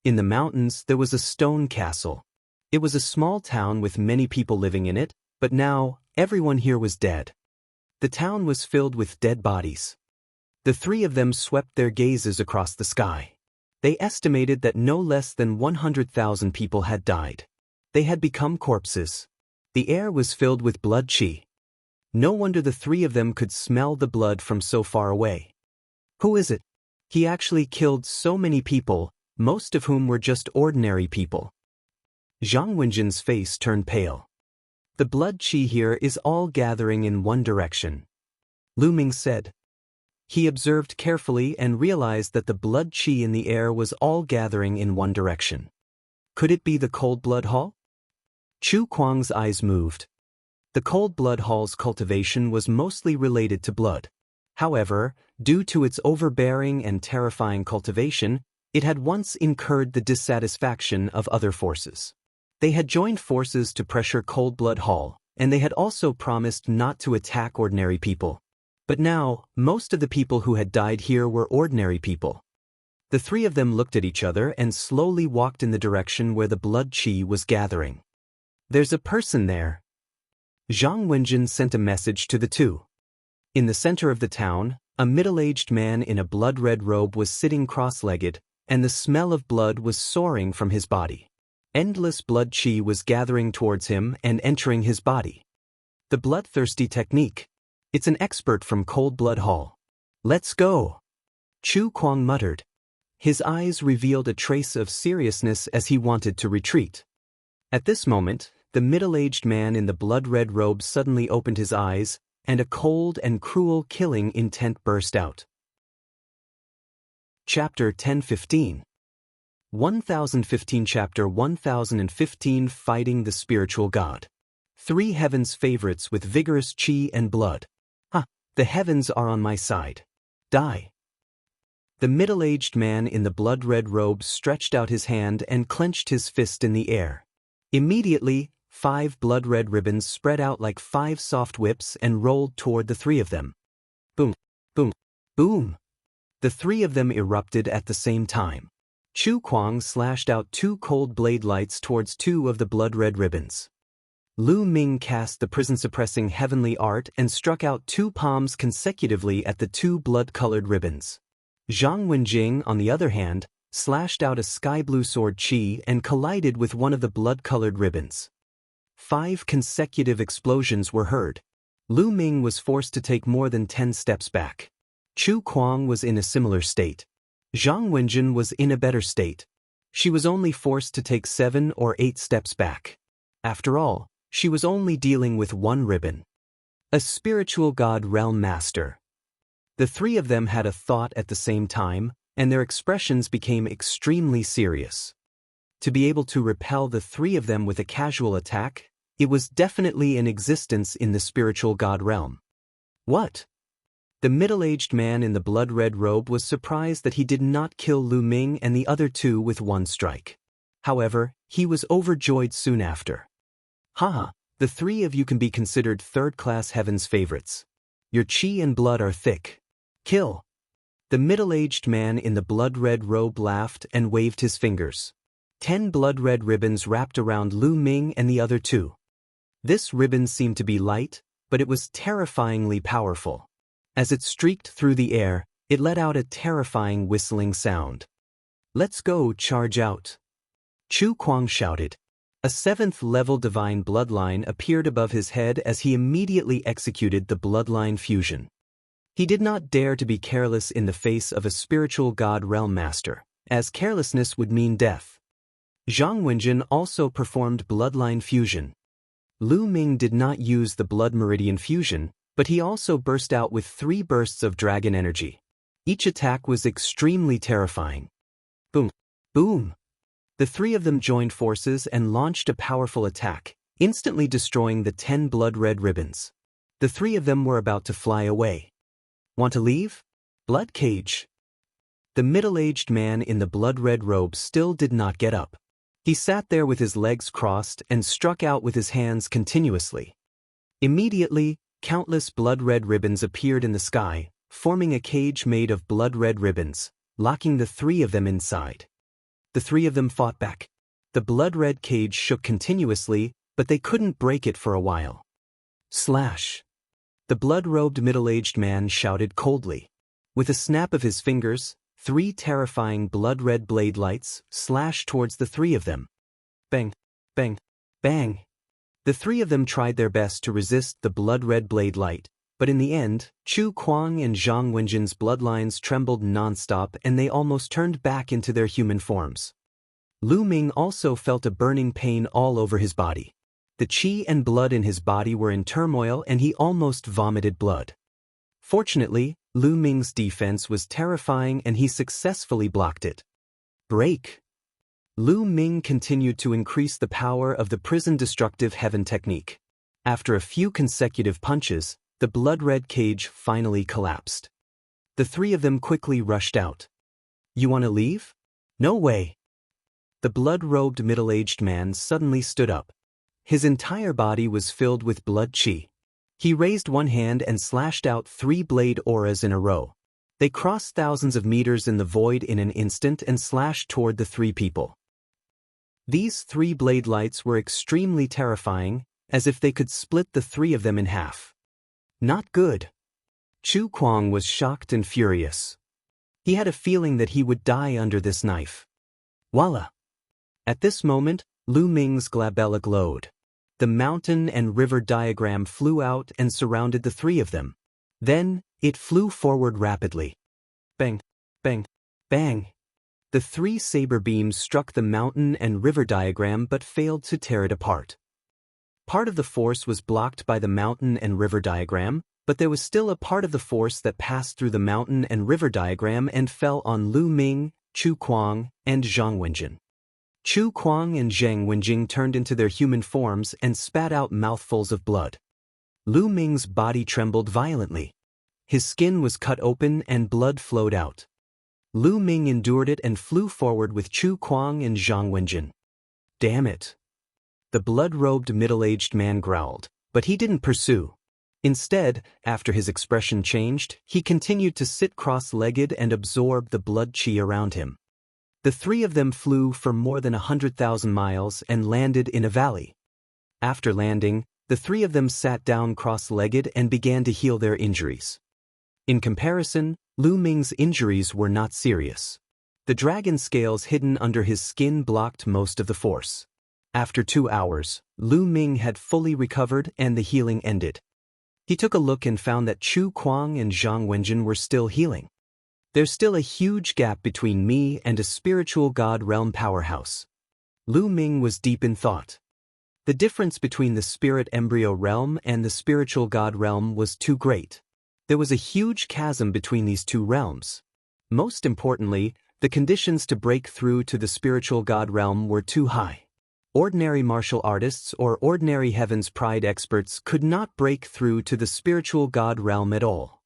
A: In the mountains, there was a stone castle. It was a small town with many people living in it, but now, everyone here was dead. The town was filled with dead bodies. The three of them swept their gazes across the sky. They estimated that no less than 100,000 people had died. They had become corpses. The air was filled with blood chi. No wonder the three of them could smell the blood from so far away. Who is it? He actually killed so many people, most of whom were just ordinary people. Zhang Wenjin's face turned pale. The blood chi here is all gathering in one direction. Lu Ming said. He observed carefully and realized that the blood chi in the air was all gathering in one direction. Could it be the cold blood hall? Chu Kuang's eyes moved. The cold blood hall's cultivation was mostly related to blood. However, due to its overbearing and terrifying cultivation, it had once incurred the dissatisfaction of other forces. They had joined forces to pressure Cold Blood Hall, and they had also promised not to attack ordinary people. But now, most of the people who had died here were ordinary people. The three of them looked at each other and slowly walked in the direction where the blood chi was gathering. There's a person there. Zhang Wenjin sent a message to the two. In the center of the town, a middle-aged man in a blood-red robe was sitting cross-legged, and the smell of blood was soaring from his body. Endless blood chi was gathering towards him and entering his body. The bloodthirsty technique. It's an expert from Cold Blood Hall. Let's go. Chu Kuang muttered. His eyes revealed a trace of seriousness as he wanted to retreat. At this moment, the middle-aged man in the blood-red robe suddenly opened his eyes, and a cold and cruel killing intent burst out. Chapter 1015 1015 Chapter 1015 Fighting the Spiritual God. Three heavens favorites with vigorous chi and blood. The heavens are on my side. Die. The middle-aged man in the blood-red robe stretched out his hand and clenched his fist in the air. Immediately, 5 blood-red ribbons spread out like 5 soft whips and rolled toward the three of them. Boom, boom, boom. The three of them erupted at the same time. Chu Kuang slashed out 2 cold blade lights towards 2 of the blood-red ribbons. Lu Ming cast the prison-suppressing heavenly art and struck out 2 palms consecutively at the 2 blood-colored ribbons. Zhang Wenjing, on the other hand, slashed out a sky-blue sword chi and collided with one of the blood-colored ribbons. 5 consecutive explosions were heard. Lu Ming was forced to take more than 10 steps back. Chu Kuang was in a similar state. Zhang Wenjin was in a better state. She was only forced to take 7 or 8 steps back. After all, she was only dealing with 1 ribbon. A spiritual god realm master. The three of them had a thought at the same time, and their expressions became extremely serious. To be able to repel the three of them with a casual attack, it was definitely in existence in the spiritual god realm. What? The middle-aged man in the blood-red robe was surprised that he did not kill Lu Ming and the other 2 with 1 strike. However, he was overjoyed soon after. Haha, the 3 of you can be considered third-class heaven's favorites. Your chi and blood are thick. Kill. The middle-aged man in the blood-red robe laughed and waved his fingers. 10 blood-red ribbons wrapped around Lu Ming and the other 2. This ribbon seemed to be light, but it was terrifyingly powerful. As it streaked through the air, it let out a terrifying whistling sound. Let's go, charge out. Chu Kuang shouted. A 7th-level divine bloodline appeared above his head as he immediately executed the bloodline fusion. He did not dare to be careless in the face of a spiritual god realm master, as carelessness would mean death. Zhang Wenjin also performed bloodline fusion. Lu Ming did not use the blood meridian fusion, but he also burst out with 3 bursts of dragon energy. Each attack was extremely terrifying. Boom, boom. The 3 of them joined forces and launched a powerful attack, instantly destroying the 10 blood-red ribbons. The 3 of them were about to fly away. Want to leave? Blood cage. The middle-aged man in the blood-red robe still did not get up. He sat there with his legs crossed and struck out with his hands continuously. Immediately, countless blood-red ribbons appeared in the sky, forming a cage made of blood-red ribbons, locking the three of them inside. The three of them fought back. The blood-red cage shook continuously, but they couldn't break it for a while. Slash! The blood-robed middle-aged man shouted coldly. With a snap of his fingers, 3 terrifying blood-red blade lights slashed towards the three of them. Bang! Bang! Bang! The three of them tried their best to resist the blood-red blade light, but in the end, Chu Kuang and Zhang Wenjin's bloodlines trembled non-stop and they almost turned back into their human forms. Lu Ming also felt a burning pain all over his body. The qi and blood in his body were in turmoil and he almost vomited blood. Fortunately, Lu Ming's defense was terrifying and he successfully blocked it. Break! Lu Ming continued to increase the power of the prison destructive heaven technique. After a few consecutive punches, the blood-red cage finally collapsed. The three of them quickly rushed out. You want to leave? No way! The blood-robed middle-aged man suddenly stood up. His entire body was filled with blood qi. He raised one hand and slashed out 3 blade auras in a row. They crossed thousands of meters in the void in an instant and slashed toward the 3 people. These 3 blade lights were extremely terrifying, as if they could split the 3 of them in half. Not good. Chu Kuang was shocked and furious. He had a feeling that he would die under this knife. Voila! At this moment, Lu Ming's glabella glowed. The mountain and river diagram flew out and surrounded the 3 of them. Then, it flew forward rapidly. Bang! Bang! Bang! The 3 saber beams struck the mountain and river diagram but failed to tear it apart. Part of the force was blocked by the mountain and river diagram, but there was still a part of the force that passed through the mountain and river diagram and fell on Lu Ming, Chu Kuang, and Zhang Wenjin. Chu Kuang and Zhang Wenjing turned into their human forms and spat out mouthfuls of blood. Lu Ming's body trembled violently. His skin was cut open and blood flowed out. Lu Ming endured it and flew forward with Chu Kuang and Zhang Wenjin. Damn it! The blood-robed middle-aged man growled, but he didn't pursue. Instead, after his expression changed, he continued to sit cross-legged and absorb the blood qi around him. The 3 of them flew for more than 100,000 miles and landed in a valley. After landing, the 3 of them sat down cross-legged and began to heal their injuries. In comparison, Lu Ming's injuries were not serious. The dragon scales hidden under his skin blocked most of the force. After 2 hours, Lu Ming had fully recovered and the healing ended. He took a look and found that Chu Kuang and Zhang Wenjin were still healing. There's still a huge gap between me and a spiritual god realm powerhouse. Lu Ming was deep in thought. The difference between the spirit embryo realm and the spiritual god realm was too great. There was a huge chasm between these 2 realms. Most importantly, the conditions to break through to the spiritual god realm were too high. Ordinary martial artists or ordinary Heaven's Pride experts could not break through to the spiritual god realm at all.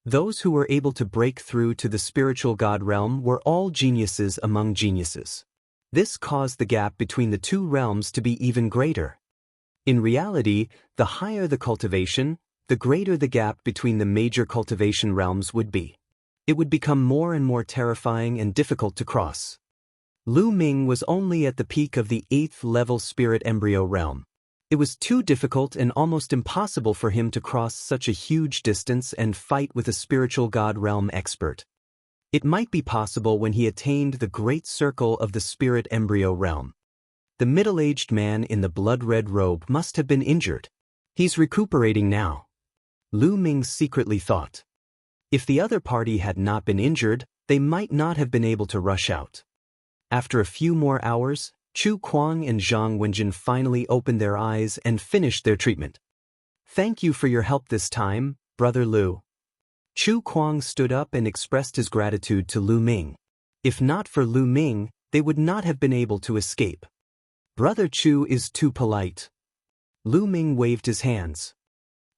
A: Those who were able to break through to the spiritual god realm were all geniuses among geniuses. This caused the gap between the 2 realms to be even greater. In reality, the higher the cultivation, the greater the gap between the major cultivation realms would be. It would become more and more terrifying and difficult to cross. Lu Ming was only at the peak of the 8th level spirit embryo realm. It was too difficult and almost impossible for him to cross such a huge distance and fight with a spiritual god realm expert. It might be possible when he attained the great circle of the spirit embryo realm. The middle-aged man in the blood-red robe must have been injured. He's recuperating now. Lu Ming secretly thought. If the other party had not been injured, they might not have been able to rush out. After a few more hours, Chu Kuang and Zhang Wenjin finally opened their eyes and finished their treatment. Thank you for your help this time, Brother Lu. Chu Kuang stood up and expressed his gratitude to Lu Ming. If not for Lu Ming, they would not have been able to escape. Brother Chu is too polite. Lu Ming waved his hands.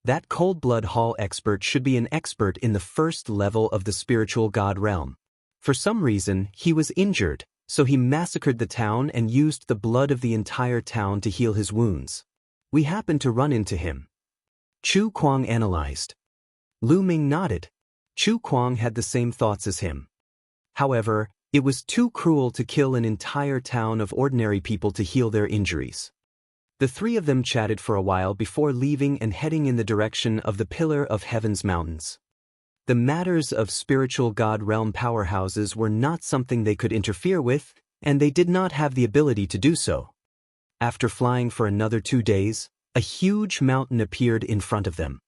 A: That cold-blood hall expert should be an expert in the 1st level of the spiritual god realm. For some reason, he was injured, so he massacred the town and used the blood of the entire town to heal his wounds. We happened to run into him. Chu Kuang analyzed. Lu Ming nodded. Chu Kuang had the same thoughts as him. However, it was too cruel to kill an entire town of ordinary people to heal their injuries. The three of them chatted for a while before leaving and heading in the direction of the Pillar of Heaven's mountains. The matters of spiritual God realm powerhouses were not something they could interfere with, and they did not have the ability to do so. After flying for another 2 days, a huge mountain appeared in front of them.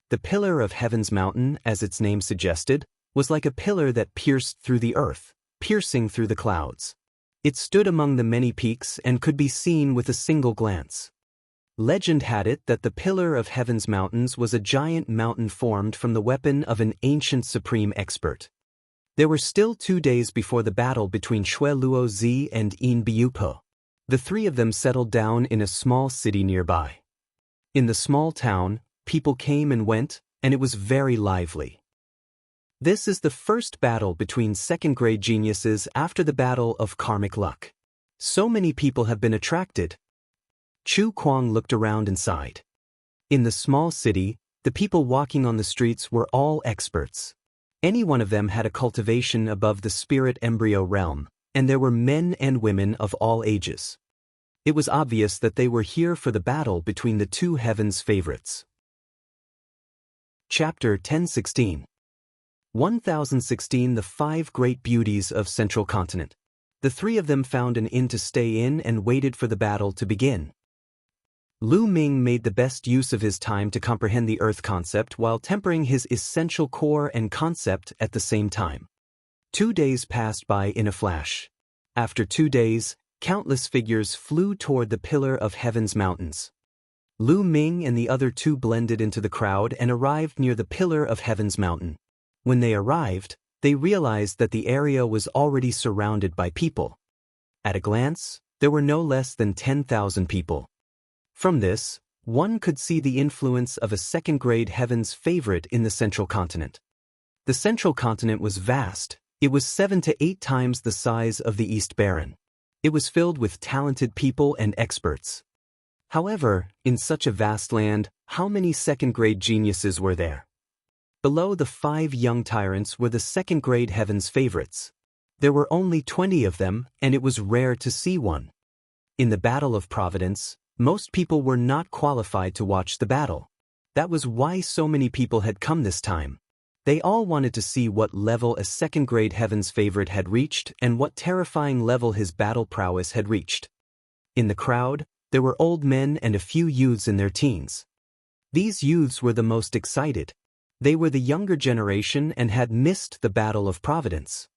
A: The Pillar of Heaven's mountain, as its name suggested, was like a pillar that pierced through the earth, piercing through the clouds. It stood among the many peaks and could be seen with a single glance. Legend had it that the Pillar of Heaven's mountains was a giant mountain formed from the weapon of an ancient supreme expert. There were still 2 days before the battle between Xue Luozi and Yin Biupo. The three of them settled down in a small city nearby. In the small town, people came and went, and it was very lively. This is the first battle between second-grade geniuses after the battle of karmic luck. So many people have been attracted. Chu Kuang looked around and sighed. In the small city, the people walking on the streets were all experts. Any one of them had a cultivation above the spirit embryo realm, and there were men and women of all ages. It was obvious that they were here for the battle between the two heavens' favorites. Chapter 1016. 1016 The Five Great Beauties of Central Continent. The three of them found an inn to stay in and waited for the battle to begin. Lu Ming made the best use of his time to comprehend the Earth concept while tempering his essential core and concept at the same time. 2 days passed by in a flash. After 2 days, countless figures flew toward the Pillar of Heaven's mountains. Lu Ming and the other two blended into the crowd and arrived near the Pillar of Heaven's mountain. When they arrived, they realized that the area was already surrounded by people. At a glance, there were no less than 10,000 people. From this, one could see the influence of a second-grade heaven's favorite in the Central Continent. The Central Continent was vast. It was 7 to 8 times the size of the East Baron. It was filled with talented people and experts. However, in such a vast land, how many second-grade geniuses were there? Below the 5 young tyrants were the second-grade heaven's favorites. There were only 20 of them, and it was rare to see one. In the Battle of Providence, most people were not qualified to watch the battle. That was why so many people had come this time. They all wanted to see what level a second-grade heaven's favorite had reached and what terrifying level his battle prowess had reached. In the crowd, there were old men and a few youths in their teens. These youths were the most excited. They were the younger generation and had missed the Battle of Providence.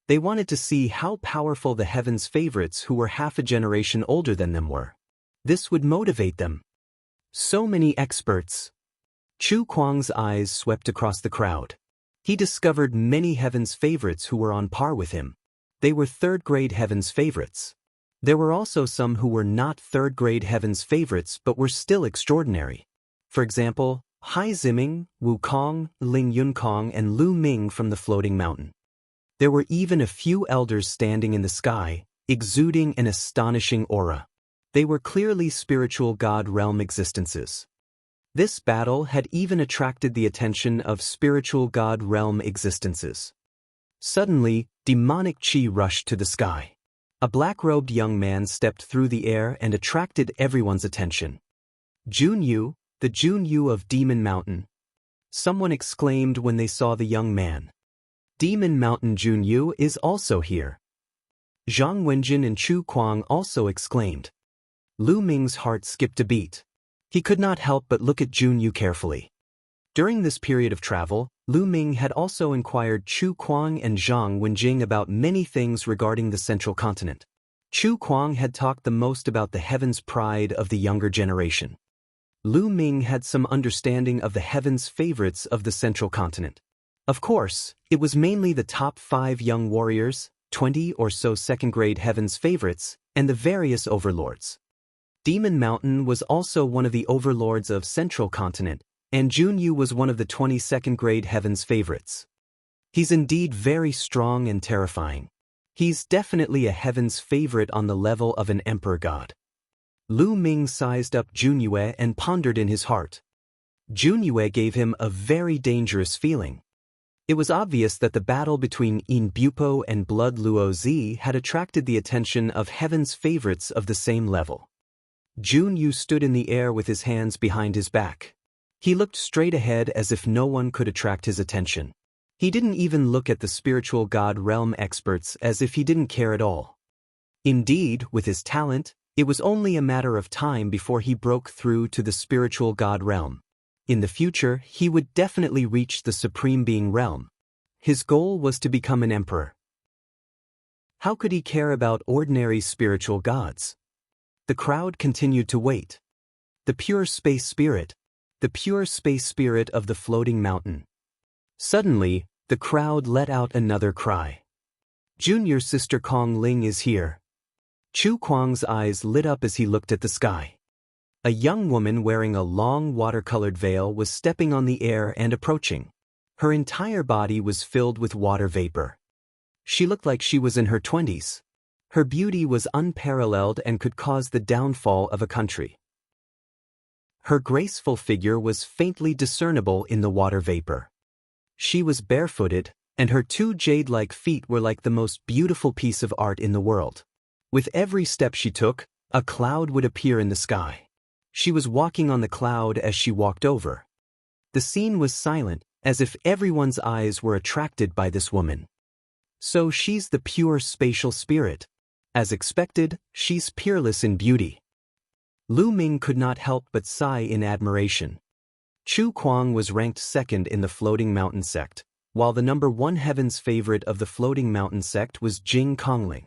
A: They wanted to see how powerful the heavens' favorites who were half a generation older than them were. This would motivate them. So many experts. Chu Kuang's eyes swept across the crowd. He discovered many heavens' favorites who were on par with him. They were third-grade heavens' favorites. There were also some who were not third-grade heavens' favorites but were still extraordinary. For example, Hai Ziming, Wu Kong, Ling Yunkong, and Lu Ming from the Floating Mountain. There were even a few elders standing in the sky, exuding an astonishing aura. They were clearly spiritual God realm existences. This battle had even attracted the attention of spiritual God realm existences. Suddenly, demonic chi rushed to the sky. A black-robed young man stepped through the air and attracted everyone's attention. Jun Yu, the Jun Yu of Demon Mountain. Someone exclaimed when they saw the young man. Demon Mountain Jun Yu is also here. Zhang Wenjin and Chu Kuang also exclaimed. Lu Ming's heart skipped a beat. He could not help but look at Jun Yu carefully. During this period of travel, Lu Ming had also inquired Chu Kuang and Zhang Wenjing about many things regarding the Central Continent. Chu Kuang had talked the most about the heavens' pride of the younger generation. Lu Ming had some understanding of the heavens' favorites of the Central Continent. Of course, it was mainly the top 5 young warriors, 20 or so second-grade heavens' favorites, and the various overlords. Demon Mountain was also one of the overlords of Central Continent, and Jun Yu was one of the 20 second-grade heavens' favorites. He's indeed very strong and terrifying. He's definitely a heavens' favorite on the level of an emperor god. Lu Ming sized up Jun Yue and pondered in his heart. Jun Yue gave him a very dangerous feeling. It was obvious that the battle between Inbupo and Blood Luo Zi had attracted the attention of heaven's favorites of the same level. Junyu stood in the air with his hands behind his back. He looked straight ahead as if no one could attract his attention. He didn't even look at the spiritual god realm experts as if he didn't care at all. Indeed, with his talent, it was only a matter of time before he broke through to the spiritual god realm. In the future, he would definitely reach the Supreme Being realm. His goal was to become an emperor. How could he care about ordinary spiritual gods? The crowd continued to wait. The pure space spirit of the floating mountain. Suddenly, the crowd let out another cry. Junior sister Kong Ling is here. Chu Kuang's eyes lit up as he looked at the sky. A young woman wearing a long watercolored veil was stepping on the air and approaching. Her entire body was filled with water vapor. She looked like she was in her 20s. Her beauty was unparalleled and could cause the downfall of a country. Her graceful figure was faintly discernible in the water vapor. She was barefooted, and her 2 jade-like feet were like the most beautiful piece of art in the world. With every step she took, a cloud would appear in the sky. She was walking on the cloud as she walked over. The scene was silent, as if everyone's eyes were attracted by this woman. So she's the pure spatial spirit. As expected, she's peerless in beauty. Lu Ming could not help but sigh in admiration. Chu Kuang was ranked second in the Floating Mountain sect, while the number 1 heaven's favorite of the Floating Mountain sect was Jing Kongling.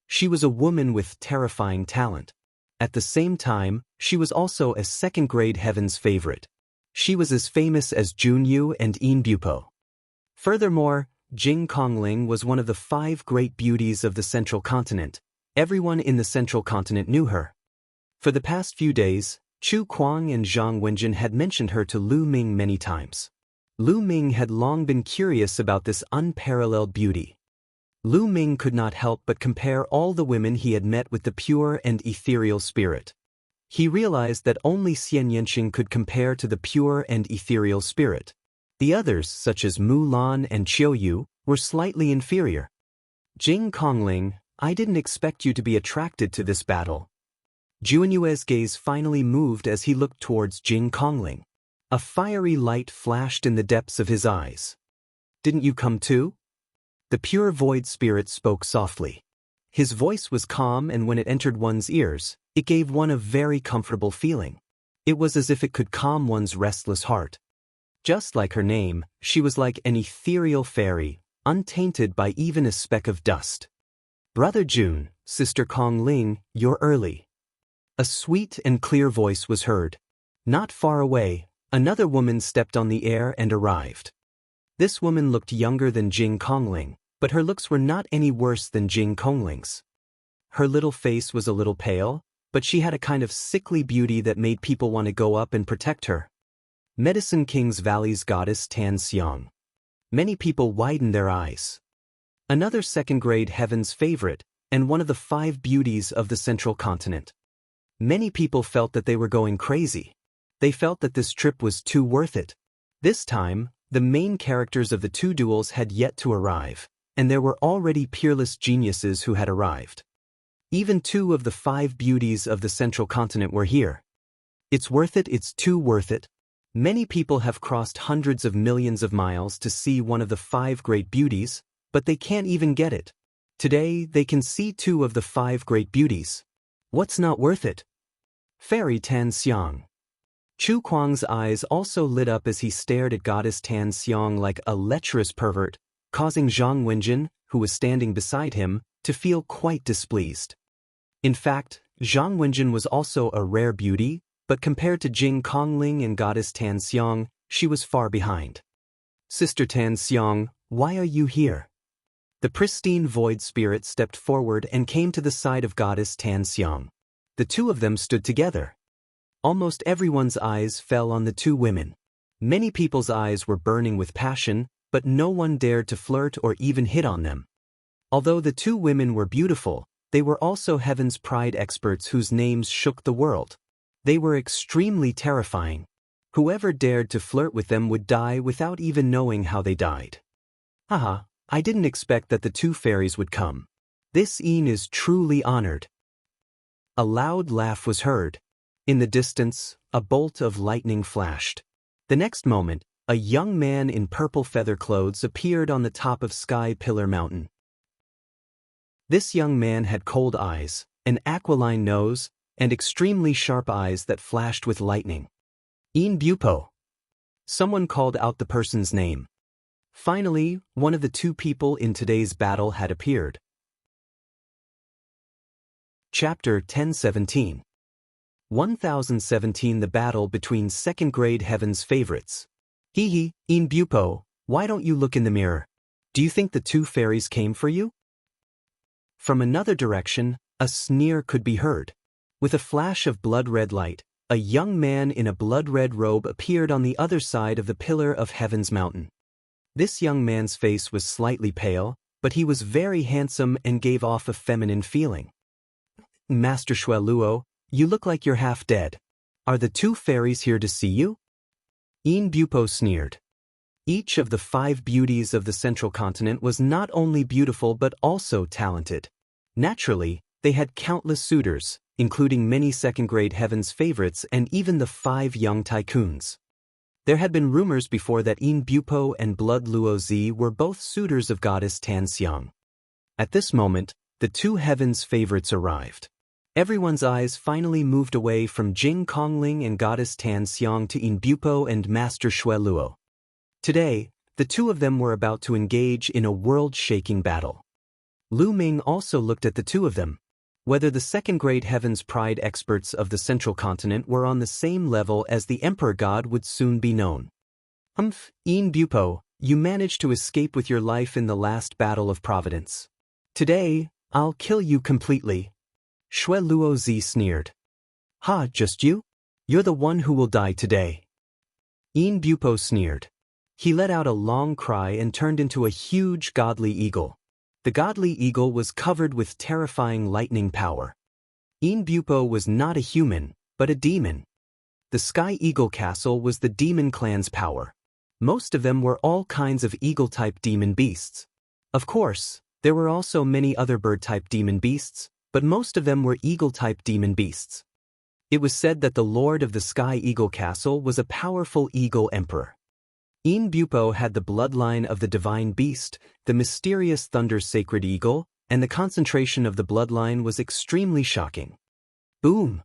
A: She was a woman with terrifying talent. At the same time, she was also a second-grade heaven's favorite. She was as famous as Junyu and Inbupo. Furthermore, Jing Kongling was one of the 5 great beauties of the Central Continent. Everyone in the Central Continent knew her. For the past few days, Chu Kuang and Zhang Wenjin had mentioned her to Lu Ming many times. Lu Ming had long been curious about this unparalleled beauty. Lu Ming could not help but compare all the women he had met with the pure and ethereal spirit. He realized that only Xian Yanqing could compare to the pure and ethereal spirit. The others, such as Mu Lan and Qiu Yu, were slightly inferior. Jing Kongling, I didn't expect you to be attracted to this battle. Juanyue's gaze finally moved as he looked towards Jing Kongling. A fiery light flashed in the depths of his eyes. Didn't you come too? The pure void spirit spoke softly. His voice was calm, and when it entered one's ears, it gave one a very comfortable feeling. It was as if it could calm one's restless heart. Just like her name, she was like an ethereal fairy, untainted by even a speck of dust. Brother Jun, Sister Kong Ling, you're early. A sweet and clear voice was heard. Not far away, another woman stepped on the air and arrived. This woman looked younger than Jing Kongling, but her looks were not any worse than Jing Kongling's. Her little face was a little pale, but she had a kind of sickly beauty that made people want to go up and protect her. Medicine King's Valley's goddess Tan Xiang. Many people widened their eyes. Another second-grade heaven's favorite, and one of the 5 beauties of the Central Continent. Many people felt that they were going crazy. They felt that this trip was too worth it. This time, the main characters of the 2 duels had yet to arrive, and there were already peerless geniuses who had arrived. Even 2 of the 5 beauties of the Central Continent were here. It's worth it, it's too worth it. Many people have crossed hundreds of millions of miles to see one of the 5 great beauties, but they can't even get it. Today, they can see 2 of the 5 great beauties. What's not worth it? Fairy Tan Xiang. Chu Kuang's eyes also lit up as he stared at Goddess Tan Xiang like a lecherous pervert, causing Zhang Wenjin, who was standing beside him, to feel quite displeased. In fact, Zhang Wenjin was also a rare beauty, but compared to Jing Kongling and Goddess Tan Xiang, she was far behind. Sister Tan Xiang, why are you here? The pristine void spirit stepped forward and came to the side of Goddess Tan Xiang. The 2 of them stood together. Almost everyone's eyes fell on the 2 women. Many people's eyes were burning with passion, but no one dared to flirt or even hit on them. Although the 2 women were beautiful, they were also Heaven's Pride experts whose names shook the world. They were extremely terrifying. Whoever dared to flirt with them would die without even knowing how they died. Haha, I didn't expect that the two fairies would come. This Een is truly honored. A loud laugh was heard. In the distance, a bolt of lightning flashed. The next moment, a young man in purple feather clothes appeared on the top of Sky Pillar Mountain. This young man had cold eyes, an aquiline nose, and extremely sharp eyes that flashed with lightning. Een Bupo. Someone called out the person's name. Finally, one of the two people in today's battle had appeared. Chapter 1017. 1017. The battle between second grade heaven's favorites. Hee, Een Bupo, why don't you look in the mirror? Do you think the two fairies came for you? From another direction, a sneer could be heard. With a flash of blood-red light, a young man in a blood-red robe appeared on the other side of the pillar of Heaven's mountain. This young man's face was slightly pale, but he was very handsome and gave off a feminine feeling. Master Xueluo, you look like you're half dead. Are the two fairies here to see you? Een Bupo sneered. Each of the 5 beauties of the central continent was not only beautiful but also talented. Naturally, they had countless suitors, including many second-grade heaven's favorites and even the 5 young tycoons. There had been rumors before that Een Bupo and Blood Luo Zi were both suitors of goddess Tan Xiang. At this moment, the 2 heaven's favorites arrived. Everyone's eyes finally moved away from Jing Kongling and goddess Tan Xiang to Een Bupo and Master Xueluo. Today, the 2 of them were about to engage in a world-shaking battle. Lu Ming also looked at the 2 of them. Whether the second-grade heaven's pride experts of the central continent were on the same level as the Emperor God would soon be known. Een Bupo, you managed to escape with your life in the last battle of Providence. Today, I'll kill you completely. Xueluo Zi sneered. Ha, just you? You're the one who will die today. Een Bupo sneered. He let out a long cry and turned into a huge godly eagle. The godly eagle was covered with terrifying lightning power. Een Bupo was not a human, but a demon. The Sky Eagle Castle was the demon clan's power. Most of them were all kinds of eagle-type demon beasts. Of course, there were also many other bird-type demon beasts, but most of them were eagle-type demon beasts. It was said that the lord of the Sky Eagle Castle was a powerful eagle emperor. Een Bupo had the bloodline of the divine beast, the mysterious Thunder's sacred eagle, and the concentration of the bloodline was extremely shocking. Boom!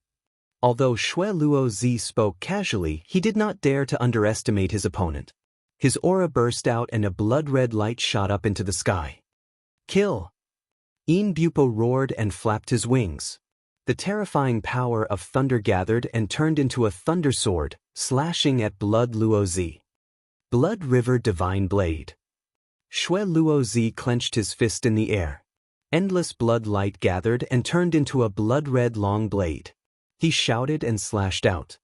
A: Although Xueluo Zi spoke casually, he did not dare to underestimate his opponent. His aura burst out and a blood-red light shot up into the sky. Kill! Een Bupo roared and flapped his wings. The terrifying power of thunder gathered and turned into a thunder sword, slashing at Blood Luo Zi. Blood River Divine Blade. Xueluo Zi clenched his fist in the air. Endless blood light gathered and turned into a blood-red long blade. He shouted and slashed out.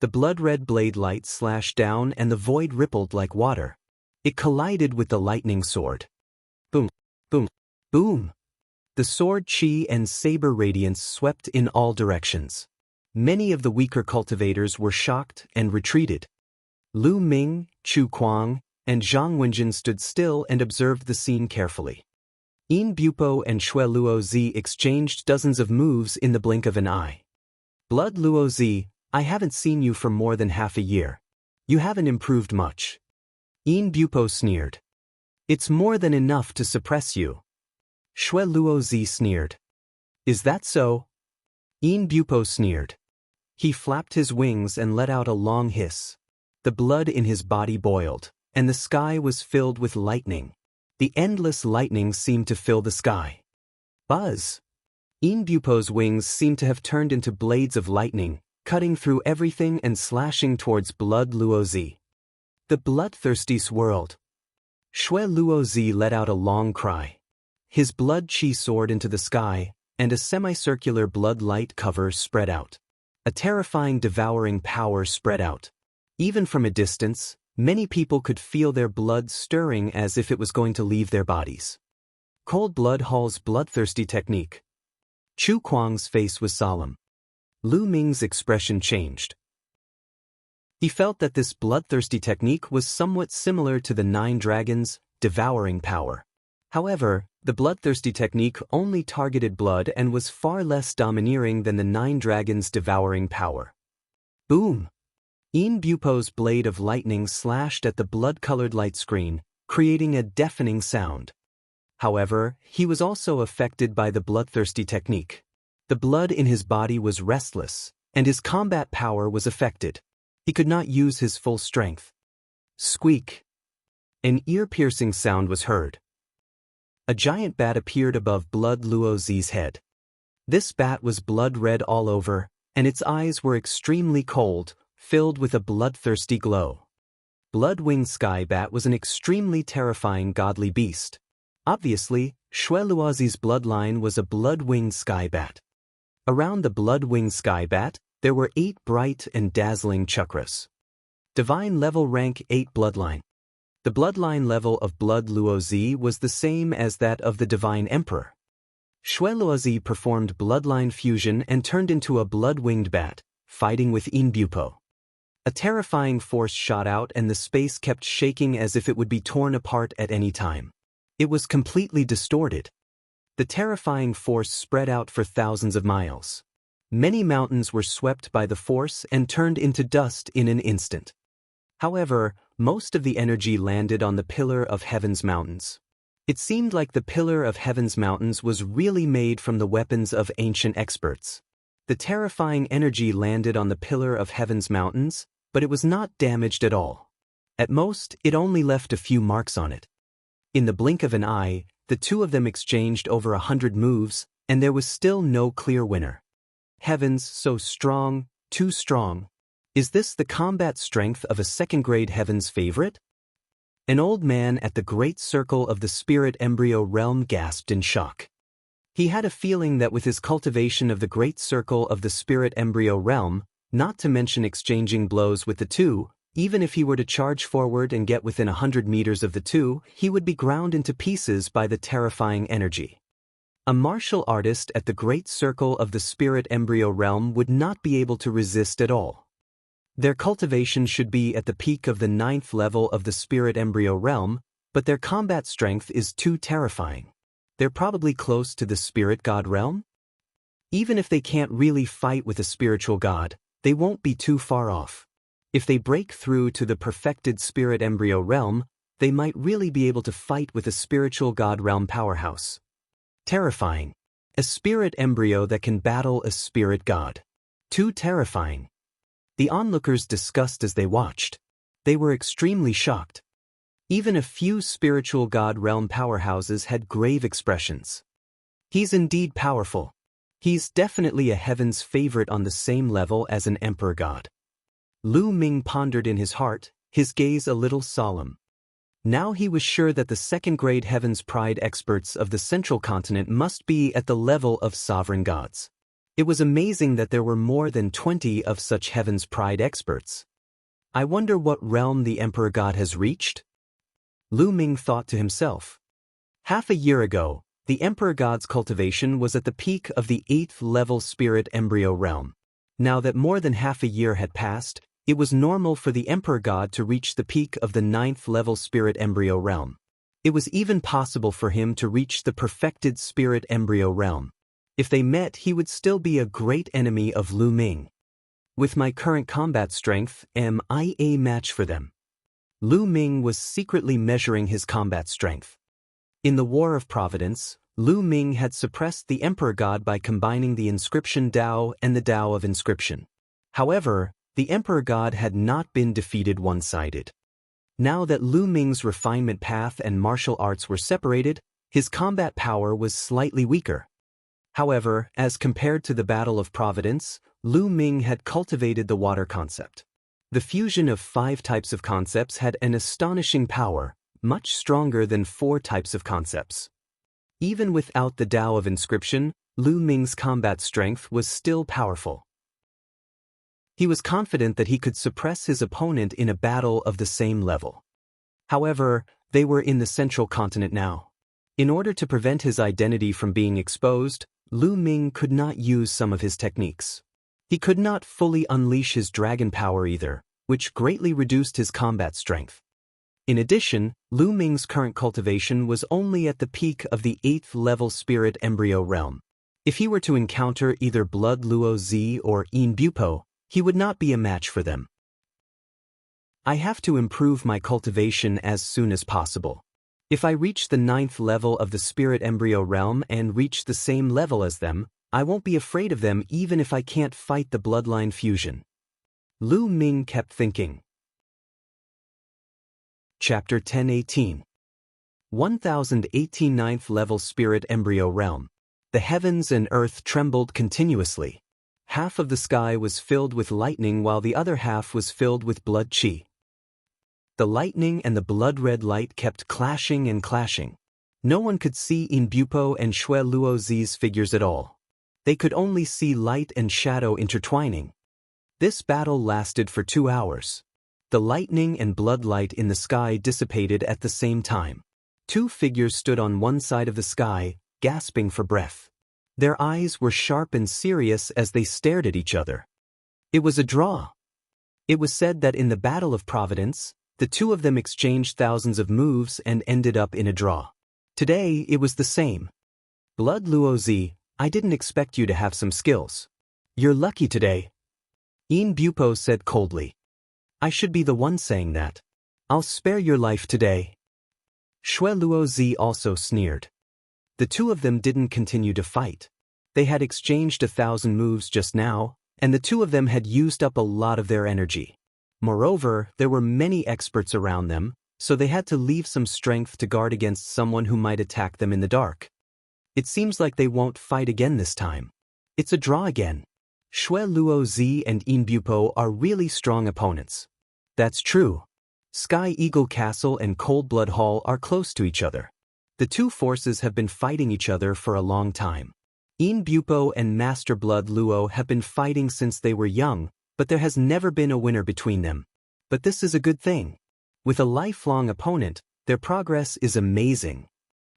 A: The blood-red blade light slashed down and the void rippled like water. It collided with the lightning sword. Boom, boom, boom. The sword chi and saber radiance swept in all directions. Many of the weaker cultivators were shocked and retreated. Lu Ming, Chu Kuang, and Zhang Wenjin stood still and observed the scene carefully. Een Bupo and Xueluo Zi exchanged dozens of moves in the blink of an eye. Blood Luo Zi, I haven't seen you for more than half a year. You haven't improved much. Een Bupo sneered. It's more than enough to suppress you. Xueluo Zi sneered. Is that so? Een Bupo sneered. He flapped his wings and let out a long hiss. The blood in his body boiled, and the sky was filled with lightning. The endless lightning seemed to fill the sky. Buzz! Een Bupo's wings seemed to have turned into blades of lightning, cutting through everything and slashing towards Blood Luo Zi. The bloodthirsty swirled. Xueluo Zi let out a long cry. His blood chi soared into the sky, and a semicircular blood light cover spread out. A terrifying devouring power spread out. Even from a distance, many people could feel their blood stirring as if it was going to leave their bodies. Cold Blood Hall's bloodthirsty technique. Chu Kuang's face was solemn. Lu Ming's expression changed. He felt that this bloodthirsty technique was somewhat similar to the 9 dragons, devouring power. However, the bloodthirsty technique only targeted blood and was far less domineering than the Nine Dragons' devouring power. Boom! Bupo's blade of lightning slashed at the blood-colored light screen, creating a deafening sound. However, he was also affected by the bloodthirsty technique. The blood in his body was restless, and his combat power was affected. He could not use his full strength. Squeak! An ear-piercing sound was heard. A giant bat appeared above Blood Luozi's head. This bat was blood-red all over, and its eyes were extremely cold, filled with a bloodthirsty glow. Blood-winged sky bat was an extremely terrifying godly beast. Obviously, Shui Luozi's bloodline was a blood-winged sky bat. Around the blood-winged sky bat, there were 8 bright and dazzling chakras. Divine level rank 8 bloodline. The bloodline level of Blood Luozi was the same as that of the Divine Emperor. Shui Luozi performed bloodline fusion and turned into a blood-winged bat, fighting with Bupo. A terrifying force shot out and the space kept shaking as if it would be torn apart at any time. It was completely distorted. The terrifying force spread out for thousands of miles. Many mountains were swept by the force and turned into dust in an instant. However, most of the energy landed on the Pillar of Heaven's mountains. It seemed like the Pillar of Heaven's mountains was really made from the weapons of ancient experts. The terrifying energy landed on the Pillar of Heaven's mountains, but it was not damaged at all. At most, it only left a few marks on it. In the blink of an eye, the two of them exchanged over 100 moves, and there was still no clear winner. Heavens, so strong, too strong. Is this the combat strength of a second-grade Heaven's favorite? An old man at the great circle of the spirit embryo realm gasped in shock. He had a feeling that with his cultivation of the great circle of the spirit embryo realm, not to mention exchanging blows with the two, even if he were to charge forward and get within 100 meters of the two, he would be ground into pieces by the terrifying energy. A martial artist at the great circle of the spirit embryo realm would not be able to resist at all. Their cultivation should be at the peak of the 9th level of the spirit embryo realm, but their combat strength is too terrifying. They're probably close to the spirit god realm? Even if they can't really fight with a spiritual god, they won't be too far off. If they break through to the perfected spirit embryo realm, they might really be able to fight with a spiritual god realm powerhouse. Terrifying. A spirit embryo that can battle a spirit god. Too terrifying. The onlookers discussed as they watched. They were extremely shocked. Even a few spiritual god realm powerhouses had grave expressions. He's indeed powerful. He's definitely a heaven's favorite on the same level as an emperor god. Lu Ming pondered in his heart, his gaze a little solemn. Now he was sure that the second-grade Heaven's Pride experts of the Central Continent must be at the level of sovereign gods. It was amazing that there were more than 20 of such Heaven's Pride experts. I wonder what realm the Emperor God has reached? Lu Ming thought to himself. Half a year ago, the Emperor God's cultivation was at the peak of the 8th level spirit embryo realm. Now that more than half a year had passed, it was normal for the Emperor God to reach the peak of the 9th level spirit embryo realm. It was even possible for him to reach the perfected spirit embryo realm. If they met, he would still be a great enemy of Lu Ming. With my current combat strength, am I a match for them? Lu Ming was secretly measuring his combat strength. In the War of Providence, Lu Ming had suppressed the Emperor God by combining the Inscription Tao and the Tao of Inscription. However, the Emperor God had not been defeated one-sided. Now that Lu Ming's refinement path and martial arts were separated, his combat power was slightly weaker. However, as compared to the Battle of Providence, Lu Ming had cultivated the water concept. The fusion of 5 types of concepts had an astonishing power, much stronger than 4 types of concepts. Even without the Tao of Inscription, Lu Ming's combat strength was still powerful. He was confident that he could suppress his opponent in a battle of the same level. However, they were in the Central Continent now. In order to prevent his identity from being exposed, Lu Ming could not use some of his techniques. He could not fully unleash his dragon power either, which greatly reduced his combat strength. In addition, Lu Ming's current cultivation was only at the peak of the 8th level spirit embryo realm. If he were to encounter either Blood Luo Zi or Yin Bupo, he would not be a match for them. I have to improve my cultivation as soon as possible. If I reach the 9th level of the spirit embryo realm and reach the same level as them, I won't be afraid of them even if I can't fight the bloodline fusion. Lu Ming kept thinking. Chapter 10:18. 1018 9th level spirit embryo realm. The heavens and earth trembled continuously. Half of the sky was filled with lightning while the other half was filled with blood qi. The lightning and the blood-red light kept clashing and clashing. No one could see In Bupo and Xue Luozi's figures at all. They could only see light and shadow intertwining. This battle lasted for 2 hours. The lightning and blood light in the sky dissipated at the same time. 2 figures stood on one side of the sky, gasping for breath. Their eyes were sharp and serious as they stared at each other. It was a draw. It was said that in the Battle of Providence, the 2 of them exchanged thousands of moves and ended up in a draw. Today, it was the same. Blood Luozi, I didn't expect you to have some skills. You're lucky today. Yin Bupo said coldly. I should be the one saying that. I'll spare your life today. Xue Luozi also sneered. The 2 of them didn't continue to fight. They had exchanged 1,000 moves just now, and the 2 of them had used up a lot of their energy. Moreover, there were many experts around them, so they had to leave some strength to guard against someone who might attack them in the dark. It seems like they won't fight again this time. It's a draw again. Xue Luozi and Yin Bupo are really strong opponents. That's true. Sky Eagle Castle and Cold Blood Hall are close to each other. The 2 forces have been fighting each other for a long time. Yin Bupo and Master Blood Luo have been fighting since they were young, but there has never been a winner between them. But this is a good thing. With a lifelong opponent, their progress is amazing.